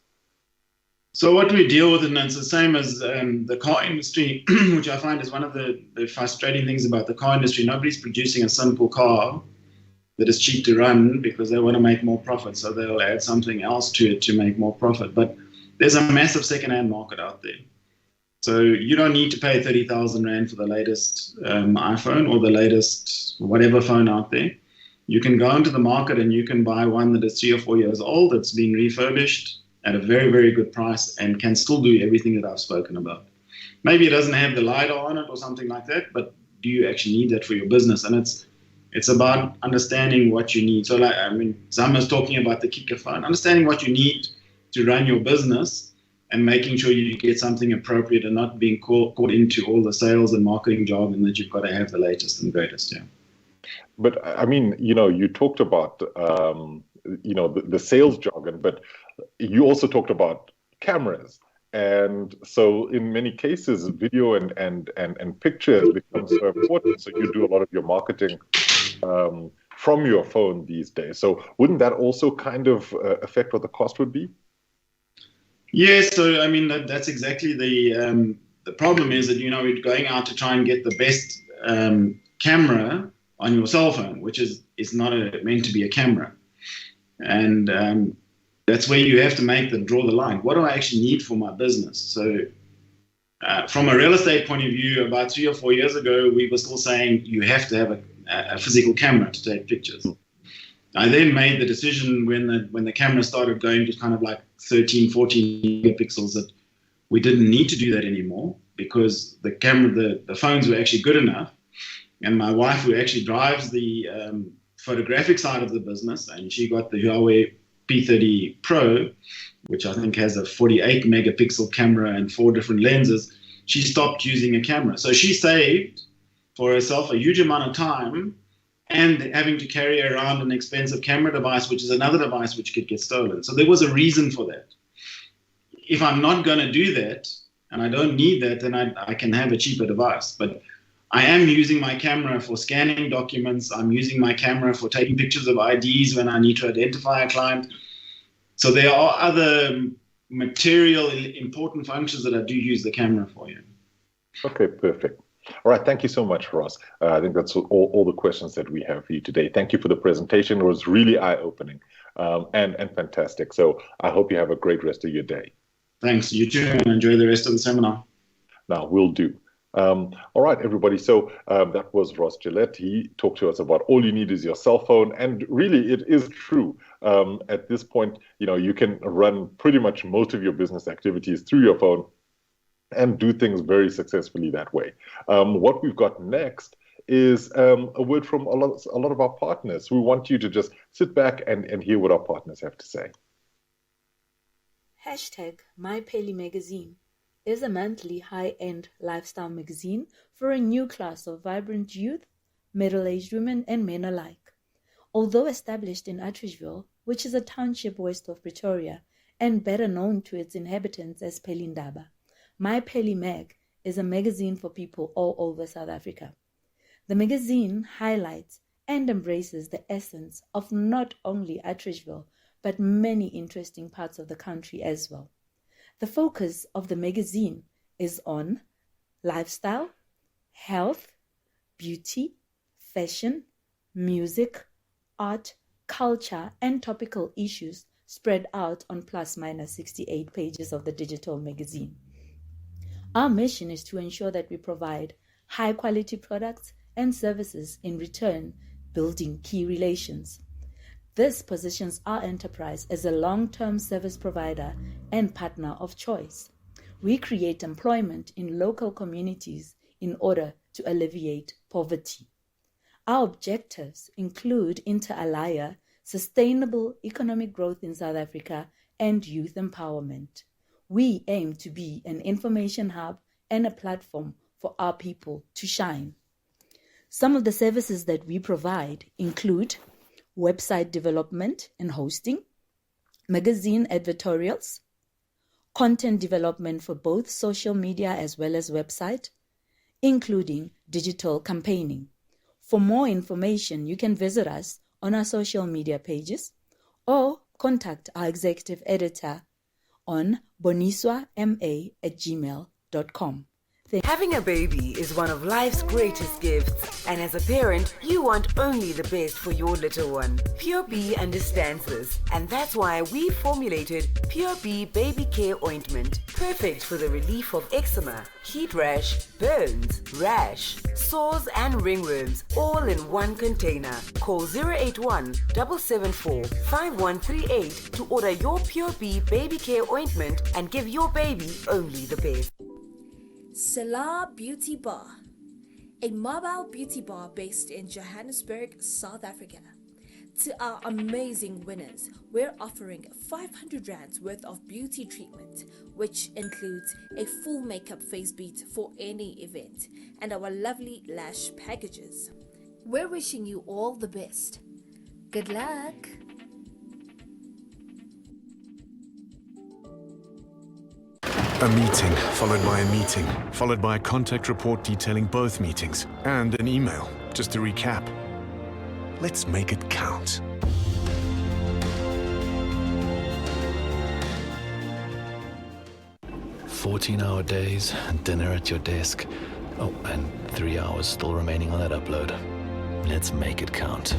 Speaker 19: So what we deal with, and it's the same as the car industry, which I find is one of the frustrating things about the car industry. Nobody's producing a simple car that is cheap to run because they want to make more profit. So they'll add something else to it to make more profit. But there's a massive second-hand market out there. So you don't need to pay 30,000 Rand for the latest iPhone or the latest whatever phone out there. You can go into the market and you can buy one that is 3 or 4 years old, that's been refurbished at a very, very good price and can still do everything that I've spoken about. Maybe it doesn't have the LiDAR on it or something like that, but do you actually need that for your business? And it's about understanding what you need. So Zama's talking about the Kicker phone, understanding what you need to run your business and making sure you get something appropriate and not being caught into all the sales and marketing jargon that you've got to have the latest and greatest. Yeah.
Speaker 1: But I mean, you talked about, the sales jargon, but you also talked about cameras. And so in many cases, video and pictures become so important. So you do a lot of your marketing from your phone these days. So wouldn't that also kind of affect what the cost would be?
Speaker 19: Yes, so I mean that's exactly the problem is that we're going out to try and get the best camera on your cell phone, which is not meant to be a camera, and that's where you have to draw the line. What do I actually need for my business? So from a real estate point of view, about 3 or 4 years ago, we were still saying you have to have a physical camera to take pictures. I then made the decision when the camera started going to kind of like 13, 14 megapixels that we didn't need to do that anymore because the phones were actually good enough. And my wife, who actually drives the photographic side of the business, and she got the Huawei P30 Pro, which I think has a 48 megapixel camera and 4 different lenses. She stopped using a camera. So she saved for herself a huge amount of time and having to carry around an expensive camera device, which is another device which could get stolen. So there was a reason for that. If I'm not going to do that, and I don't need that, then I can have a cheaper device. But I am using my camera for scanning documents. I'm using my camera for taking pictures of IDs when I need to identify a client. So there are other material important functions that I do use the camera for. You.
Speaker 1: Okay, perfect. All right, thank you so much, Ross. I think that's all the questions that we have for you today. Thank you for the presentation. It was really eye-opening and fantastic. So I hope you have a great rest of your day.
Speaker 19: Thanks. You too, and enjoy the rest of the seminar.
Speaker 1: Now, will do. All right, everybody. So that was Ross Gillette. He talked to us about all you need is your cell phone. And really, it is true. At this point, you can run pretty much most of your business activities through your phone and do things very successfully that way. What we've got next is a word from a lot of our partners. We want you to just sit back and hear what our partners have to say.
Speaker 20: #MyPeli Magazine is a monthly high-end lifestyle magazine for a new class of vibrant youth, middle-aged women, and men alike. Although established in Atteridgeville, which is a township west of Pretoria, and better known to its inhabitants as Pelindaba, MyPeli Mag is a magazine for people all over South Africa. The magazine highlights and embraces the essence of not only Atteridgeville, but many interesting parts of the country as well. The focus of the magazine is on lifestyle, health, beauty, fashion, music, art, culture, and topical issues spread out on plus-minus 68 pages of the digital magazine. Our mission is to ensure that we provide high-quality products and services, in return building key relations. This positions our enterprise as a long-term service provider and partner of choice. We create employment in local communities in order to alleviate poverty. Our objectives include inter alia, sustainable economic growth in South Africa, and youth empowerment. We aim to be an information hub and a platform for our people to shine. Some of the services that we provide include website development and hosting, magazine editorials, content development for both social media as well as website, including digital campaigning. For more information, you can visit us on our social media pages or contact our executive editor on boniswama@gmail.com.
Speaker 21: Having a baby is one of life's greatest gifts, and as a parent, you want only the best for your little one. Pure B understands this, and that's why we formulated Pure B Baby Care Ointment, perfect for the relief of eczema, heat rash, burns, rash, sores, and ringworms, all in one container. Call 081-774-5138 to order your Pure B Baby Care Ointment and give your baby only the best.
Speaker 22: Salah Beauty Bar, a mobile beauty bar based in Johannesburg, South Africa. To our amazing winners, we're offering 500 rands worth of beauty treatment, which includes a full makeup face beat for any event, and our lovely lash packages. We're wishing you all the best. Good luck!
Speaker 23: A meeting, followed by a meeting, followed by a contact report detailing both meetings, and an email, just to recap. Let's make it count.
Speaker 24: "14-hour days, dinner at your desk. Oh, and 3 hours still remaining on that upload. Let's make it count."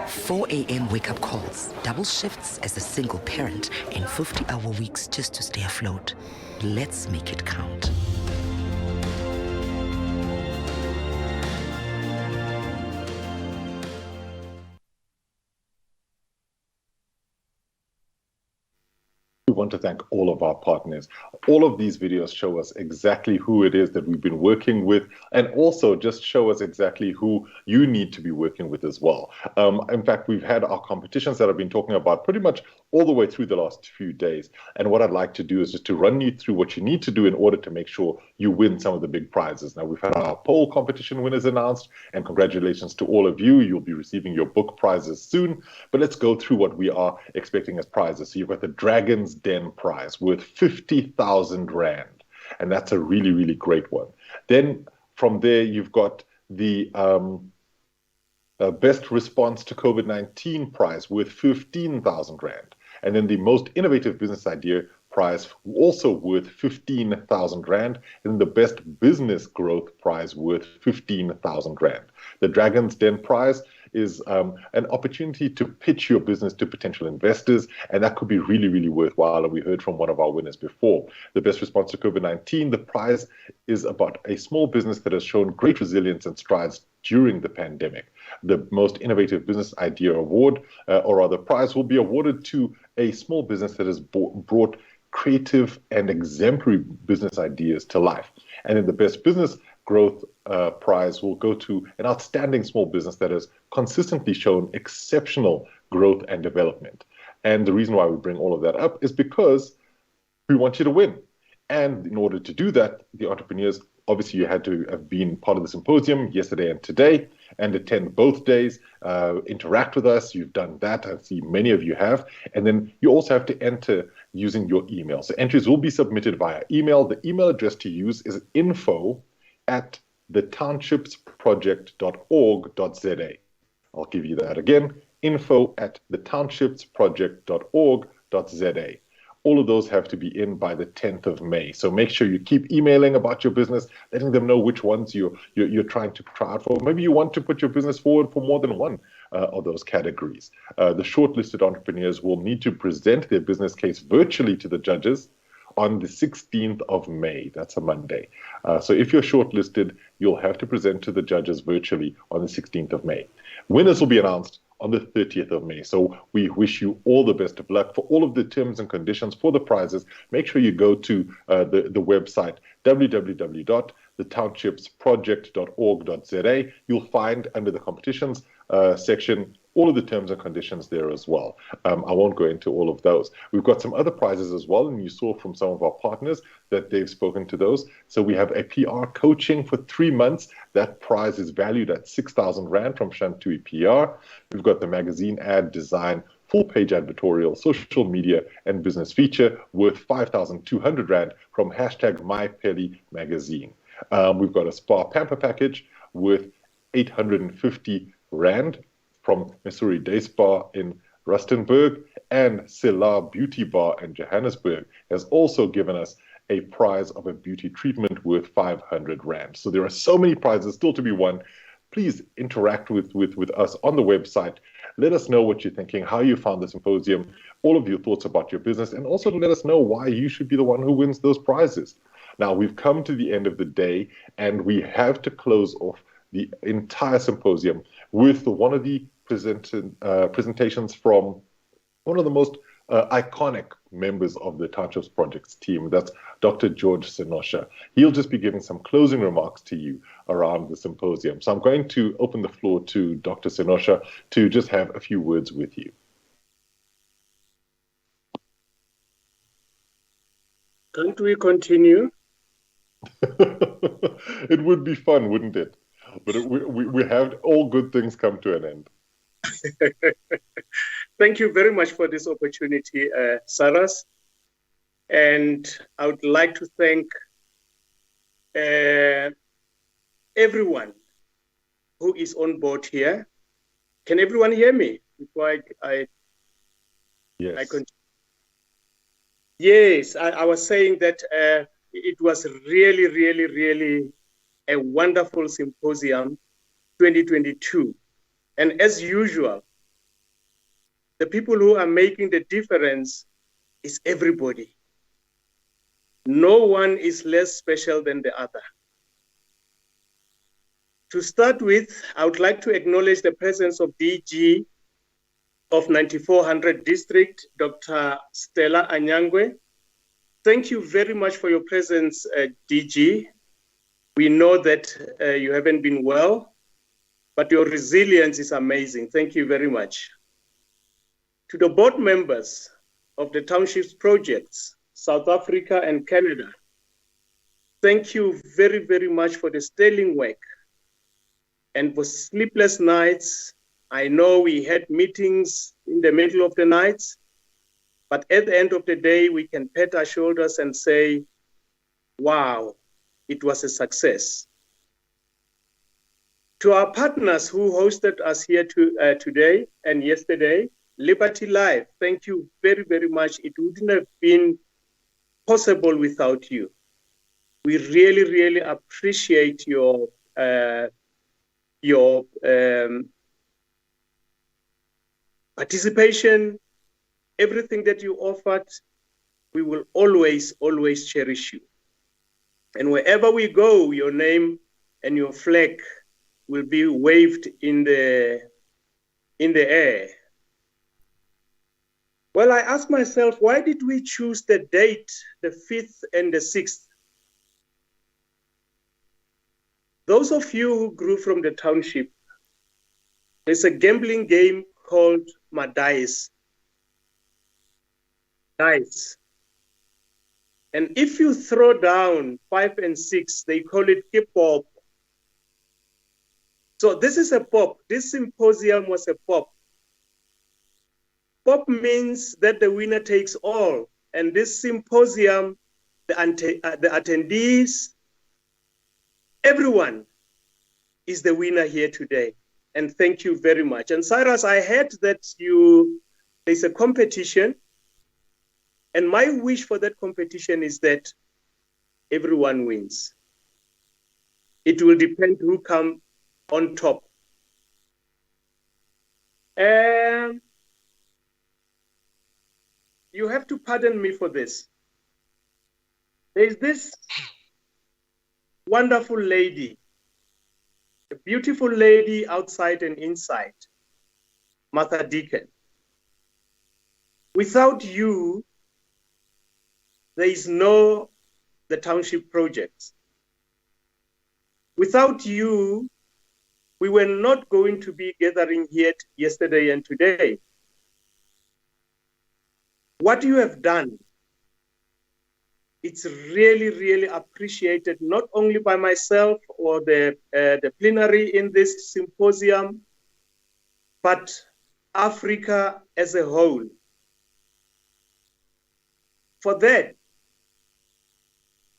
Speaker 25: "4 a.m. wake-up calls, double shifts as a single parent, and 50-hour weeks just to stay afloat. Let's make it count."
Speaker 1: We want to thank all of our partners. All of these videos show us exactly who it is that we've been working with, and also just show us exactly who you need to be working with as well. In fact, we've had our competitions that I've been talking about pretty much all the way through the last few days. And what I'd like to do is just to run you through what you need to do in order to make sure you win some of the big prizes. Now, we've had our poll competition winners announced, and congratulations to all of you. You'll be receiving your book prizes soon. But let's go through what we are expecting as prizes. So you've got the Dragon's Den prize worth 50,000 Rand. And that's a really, really great one. Then from there, you've got the Best Response to COVID-19 prize worth 15,000 Rand. And then the Most Innovative Business Idea prize also worth 15,000 Rand. And the Best Business Growth prize worth 15,000 Rand. The Dragon's Den prize is an opportunity to pitch your business to potential investors, and that could be really, really worthwhile. And we heard from one of our winners before. The best response to COVID-19, the prize is about a small business that has shown great resilience and strides during the pandemic. The most innovative business idea award, or rather prize, will be awarded to a small business that has brought creative and exemplary business ideas to life. And then the best business growth prize will go to an outstanding small business that has consistently shown exceptional growth and development. And the reason why we bring all of that up is because we want you to win. And in order to do that, the entrepreneurs, obviously you had to have been part of the symposium yesterday and today and attend both days, interact with us. You've done that. I see many of you have. And then you also have to enter using your email. So entries will be submitted via email. The email address to use is info@thetownshipsproject.org.za. I'll give you that again, info@thetownshipsproject.org.za. All of those have to be in by the 10th of May. So make sure you keep emailing about your business, letting them know which ones you're trying to try out for. Maybe you want to put your business forward for more than one of those categories. The shortlisted entrepreneurs will need to present their business case virtually to the judges on the 16th of May. That's a Monday. So if you're shortlisted, you'll have to present to the judges virtually on the 16th of May. Winners will be announced on the 30th of May. So we wish you all the best of luck. For all of the terms and conditions for the prizes, make sure you go to the website, www.thetownshipsproject.org.za. You'll find under the competitions section all of the terms and conditions there as well. I won't go into all of those. We've got some other prizes as well, and you saw from some of our partners that they've spoken to those. So we have a PR coaching for 3 months. That prize is valued at 6,000 Rand from Shantui PR. We've got the magazine ad design, full-page advertorial, social media, and business feature worth 5,200 Rand from #MyPelly Magazine. We've got a spa pamper package worth 850 Rand from Missouri Day Spa in Rustenburg, and Sela Beauty Bar in Johannesburg has also given us a prize of a beauty treatment worth 500 Rand. So there are so many prizes still to be won. Please interact with us on the website. Let us know what you're thinking, how you found the symposium, all of your thoughts about your business, and also let us know why you should be the one who wins those prizes. Now, we've come to the end of the day, and we have to close off the entire symposium with one of the presentations from one of the most iconic members of the Townships Projects team. That's Dr. George Senosha. He'll just be giving some closing remarks to you around the symposium. So I'm going to open the floor to Dr. Senosha to just have a few words with you.
Speaker 2: Can't we continue?
Speaker 1: It would be fun, wouldn't it? But we have all good things come to an end.
Speaker 2: Thank you very much for this opportunity, Saras. And I would like to thank everyone who is on board here. Can everyone hear me before
Speaker 1: Yes.
Speaker 2: I continue? Yes, I was saying that it was really, really, really a wonderful symposium 2022. And as usual, the people who are making the difference is everybody. No one is less special than the other. To start with, I would like to acknowledge the presence of DG of 9400 District, Dr. Stella Anyangwe. Thank you very much for your presence, DG. We know that you haven't been well, but your resilience is amazing. Thank you very much. To the board members of the Townships Projects, South Africa and Canada, thank you very, very much for the sterling work and for sleepless nights. I know we had meetings in the middle of the nights, but at the end of the day, we can pat our shoulders and say, wow, it was a success. To our partners who hosted us here today and yesterday, Liberty Live, thank you very, very much. It wouldn't have been possible without you. We really, really appreciate your participation, everything that you offered, we will always, always cherish you. And wherever we go, your name and your flag will be waved in the air. Well, I asked myself, why did we choose the date, the 5th and the 6th? Those of you who grew from the township, there's a gambling game called Dice. And if you throw down 5 and 6, they call it kipop. So this is a pop. This symposium was a pop. Pop means that the winner takes all. And this symposium, the attendees, everyone is the winner here today. And thank you very much. And Cyrus, I heard that there's a competition. And my wish for that competition is that everyone wins. It will depend who comes on top. You have to pardon me for this. There's this wonderful lady, a beautiful lady outside and inside, Martha Deacon. Without you, there is no the township projects. Without you, we were not going to be gathering here yesterday and today. What you have done, it's really, really appreciated, not only by myself or the plenary in this symposium, but Africa as a whole. For that,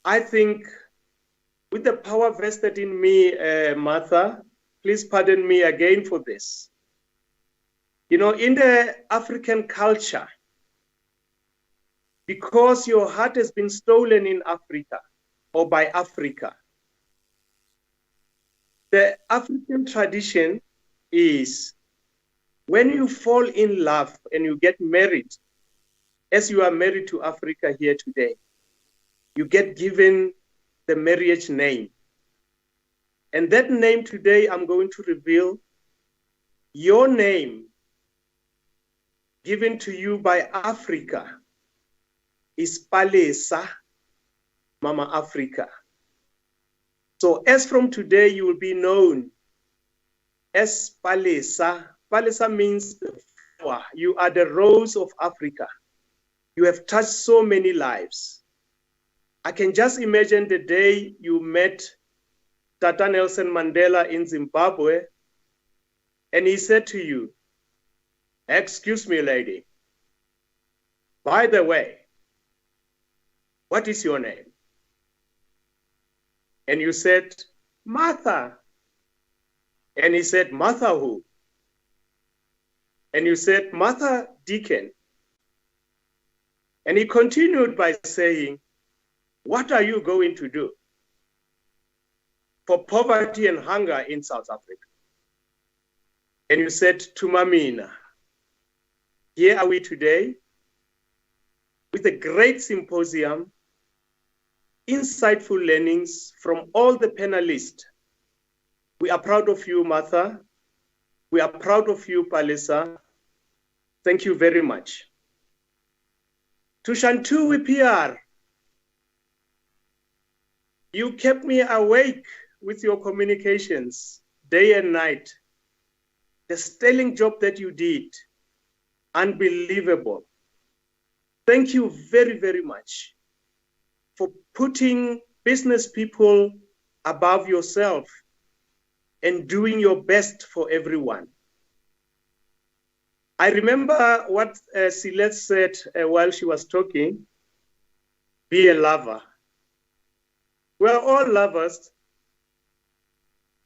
Speaker 2: I think with the power vested in me, Martha, please pardon me again for this. You know, in the African culture, because your heart has been stolen in Africa or by Africa, the African tradition is when you fall in love and you get married, as you are married to Africa here today, you get given the marriage name. And that name today, I'm going to reveal your name given to you by Africa is Palesa, Mama Africa. So as from today, you will be known as Palesa. Palesa means the flower. You are the rose of Africa. You have touched so many lives. I can just imagine the day you met Tata Nelson Mandela in Zimbabwe, and he said to you, "Excuse me, lady. By the way, what is your name?" And you said, "Martha." And he said, "Martha who?" And you said, "Martha Deacon." And he continued by saying, "What are you going to do for poverty and hunger in South Africa?" And you said, "Tumamina." Here are we today with a great symposium, insightful learnings from all the panelists. We are proud of you, Martha. We are proud of you, Palesa. Thank you very much. Tushantuwi PR, you kept me awake with your communications day and night. The sterling job that you did, unbelievable. Thank you very, very much for putting business people above yourself and doing your best for everyone. I remember what Silette said while she was talking, be a lover. We're all lovers,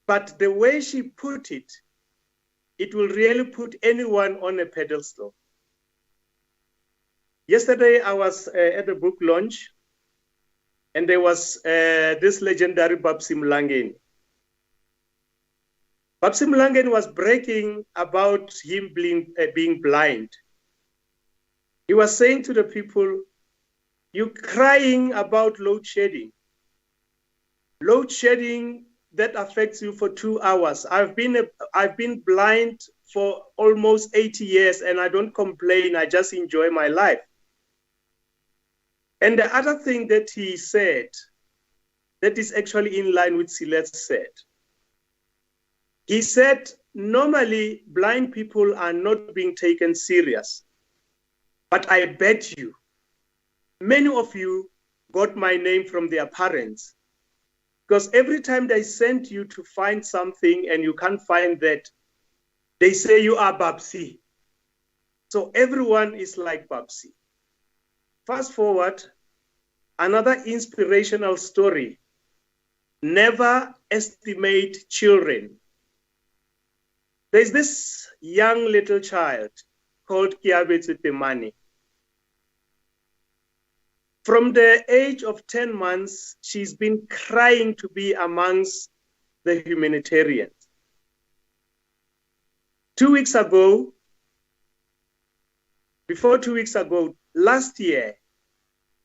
Speaker 2: but the way she put it, it will really put anyone on a pedestal. Yesterday, I was at the book launch, and there was this legendary Babsi Mlangeni. Babsi Mlangen was bragging about him being blind. He was saying to the people, "You're crying about load shedding. Load shedding that affects you for 2 hours. I've been blind for almost 80 years and I don't complain. I just enjoy my life." And the other thing that he said, that is actually in line with Silet said. He said, normally blind people are not being taken serious. But I bet you, many of you got my name from their parents. Because every time they send you to find something and you can't find that, they say you are Babsi. So everyone is like Babsi. Fast forward, another inspirational story. Never estimate children. There's this young little child called Kiabetsu Temani. From the age of 10 months, she's been crying to be amongst the humanitarians. 2 weeks ago, last year,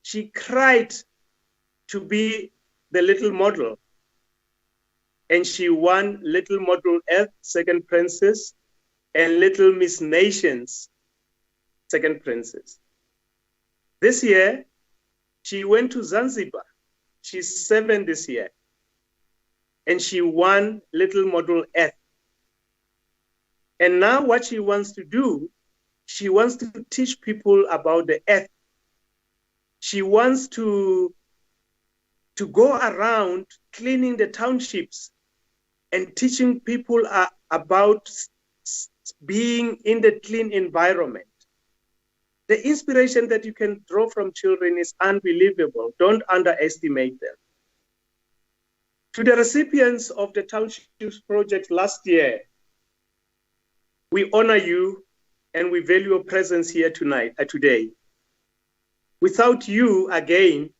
Speaker 2: she cried to be the little model. And she won Little Model Earth, second princess, and Little Miss Nations, second princess. This year, she went to Zanzibar. She's 7 this year. And she won Little Model Earth. And now what she wants to do, she wants to teach people about the earth. She wants to go around cleaning the townships and teaching people about being in the clean environment. The inspiration that you can draw from children is unbelievable. Don't underestimate them. To the recipients of the Townships Project last year, we honor you and we value your presence here today. Without you, again,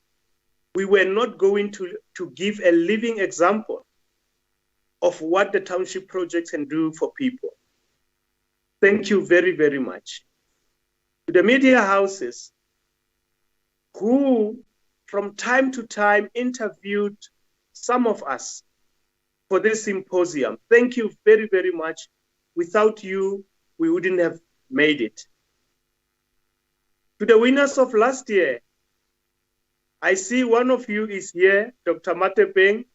Speaker 2: we were not going to give a living example of what the Township Project can do for people. Thank you very, very much. To the media houses who from time to time interviewed some of us for this symposium, thank you very, very much. Without you, we wouldn't have made it. To the winners of last year, I see one of you is here, Dr. Matepeng.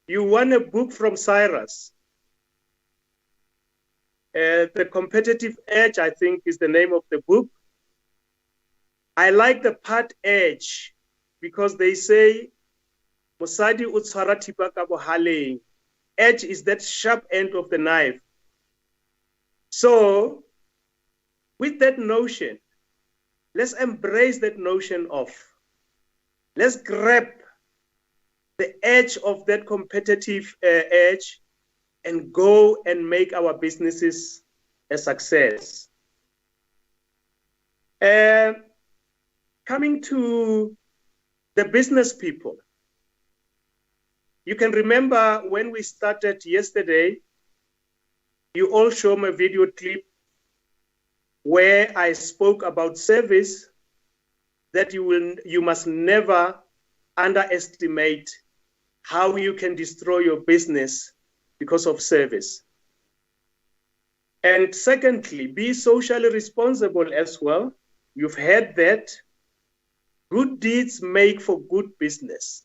Speaker 2: You won a book from Cyrus. The Competitive Edge, I think, is the name of the book. I like the part edge because they say, Mosadi utshwara thipa ka bohaleng. Edge is that sharp end of the knife. So, with that notion, let's embrace that notion of, let's grab the edge of that competitive edge and go and make our businesses a success. Coming to the business people, you can remember when we started yesterday, you all show me a video clip where I spoke about service, that you must never underestimate how you can destroy your business because of service. And secondly, be socially responsible as well. You've heard that. Good deeds make for good business.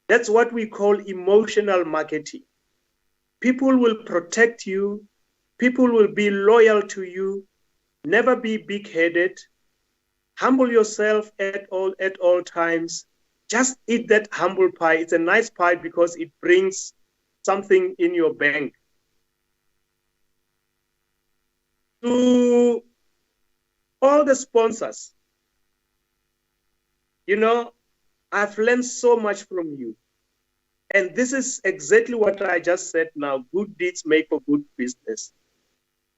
Speaker 2: That's what we call emotional marketing. People will protect you. People will be loyal to you. Never be big-headed. Humble yourself at all times. Just eat that humble pie. It's a nice pie because it brings something in your bank. To all the sponsors, you know, I've learned so much from you. And this is exactly what I just said now. Good deeds make for good business.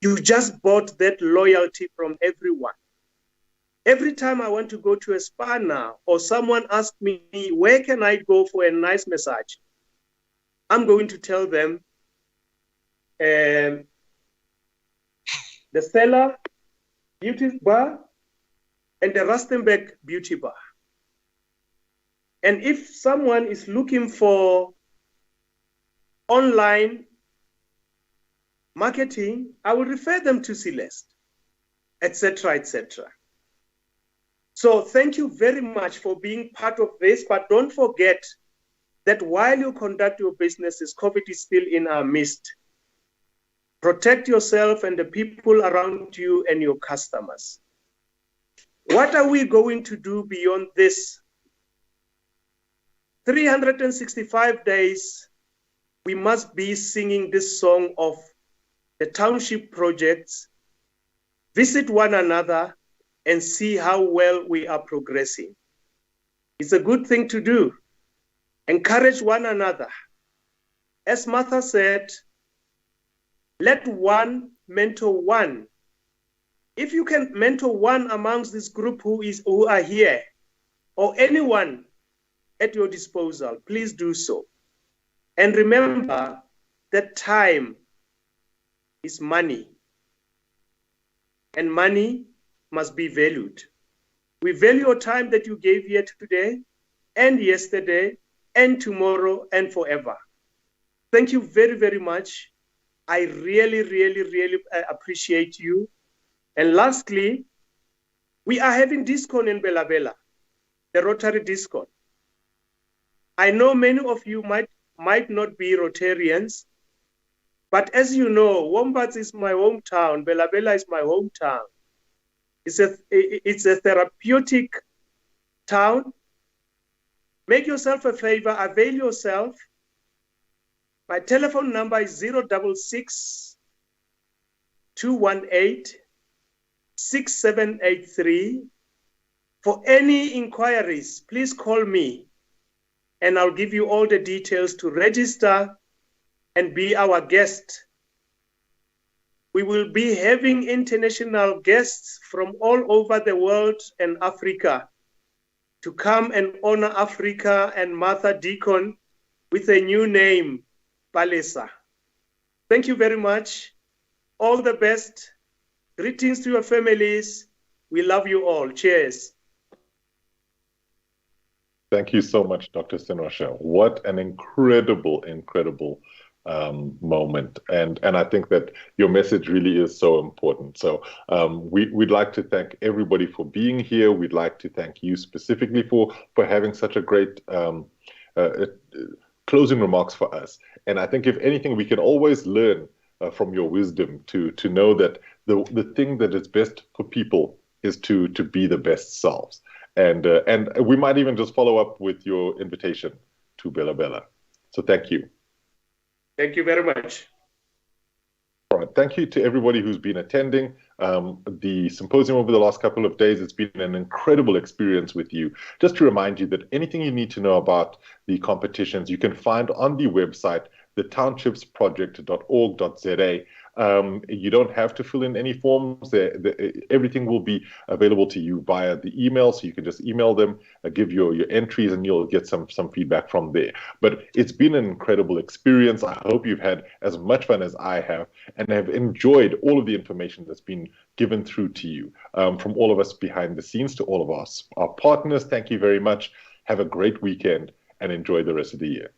Speaker 2: You just bought that loyalty from everyone. Every time I want to go to a spa now, or someone asks me, where can I go for a nice massage? I'm going to tell them, the Stella Beauty Bar, and the Rustenburg Beauty Bar. And if someone is looking for online marketing, I will refer them to Celeste, etc., etc. So thank you very much for being part of this, but don't forget that while you conduct your businesses, COVID is still in our midst. Protect yourself and the people around you and your customers. What are we going to do beyond this? 365 days, we must be singing this song of the township projects, visit one another, and see how well we are progressing. It's a good thing to do. Encourage one another. As Martha said, let one mentor one. If you can mentor one amongst this group who are here, or anyone at your disposal, please do so. And remember that time is money, and money must be valued. We value your time that you gave here today, and yesterday, and tomorrow, and forever. Thank you very, very much. I really, really, really appreciate you. And lastly, we are having Discon in Bella Bella, the Rotary Discon. I know many of you might not be Rotarians, but as you know, Wombats is my hometown, Bella Bella is my hometown. It's a therapeutic town. Make yourself a favor, avail yourself. My telephone number is 066 218 6783. For any inquiries, please call me and I'll give you all the details to register and be our guest. We will be having international guests from all over the world and Africa to come and honor Africa and Martha Deacon with a new name, Palesa. Thank you very much. All the best. Greetings to your families. We love you all. Cheers.
Speaker 1: Thank you so much, Dr. Senosha. What an incredible, incredible moment. And I think that your message really is so important. So we'd like to thank everybody for being here. We'd like to thank you specifically for having such a great closing remarks for us. And I think if anything, we can always learn from your wisdom to know that the thing that is best for people is to be the best selves. And we might even just follow up with your invitation to Bella Bella. So thank you.
Speaker 2: Thank you very much.
Speaker 1: All right. Thank you to everybody who's been attending the symposium over the last couple of days. It's been an incredible experience with you. Just to remind you that anything you need to know about the competitions, you can find on the website, thetownshipsproject.org.za. You don't have to fill in any forms. Everything will be available to you via the email, so you can just email them, give your entries, and you'll get some feedback from there. But it's been an incredible experience. I hope you've had as much fun as I have and have enjoyed all of the information that's been given through to you from all of us behind the scenes to all of our partners. Thank you very much. Have a great weekend and enjoy the rest of the year.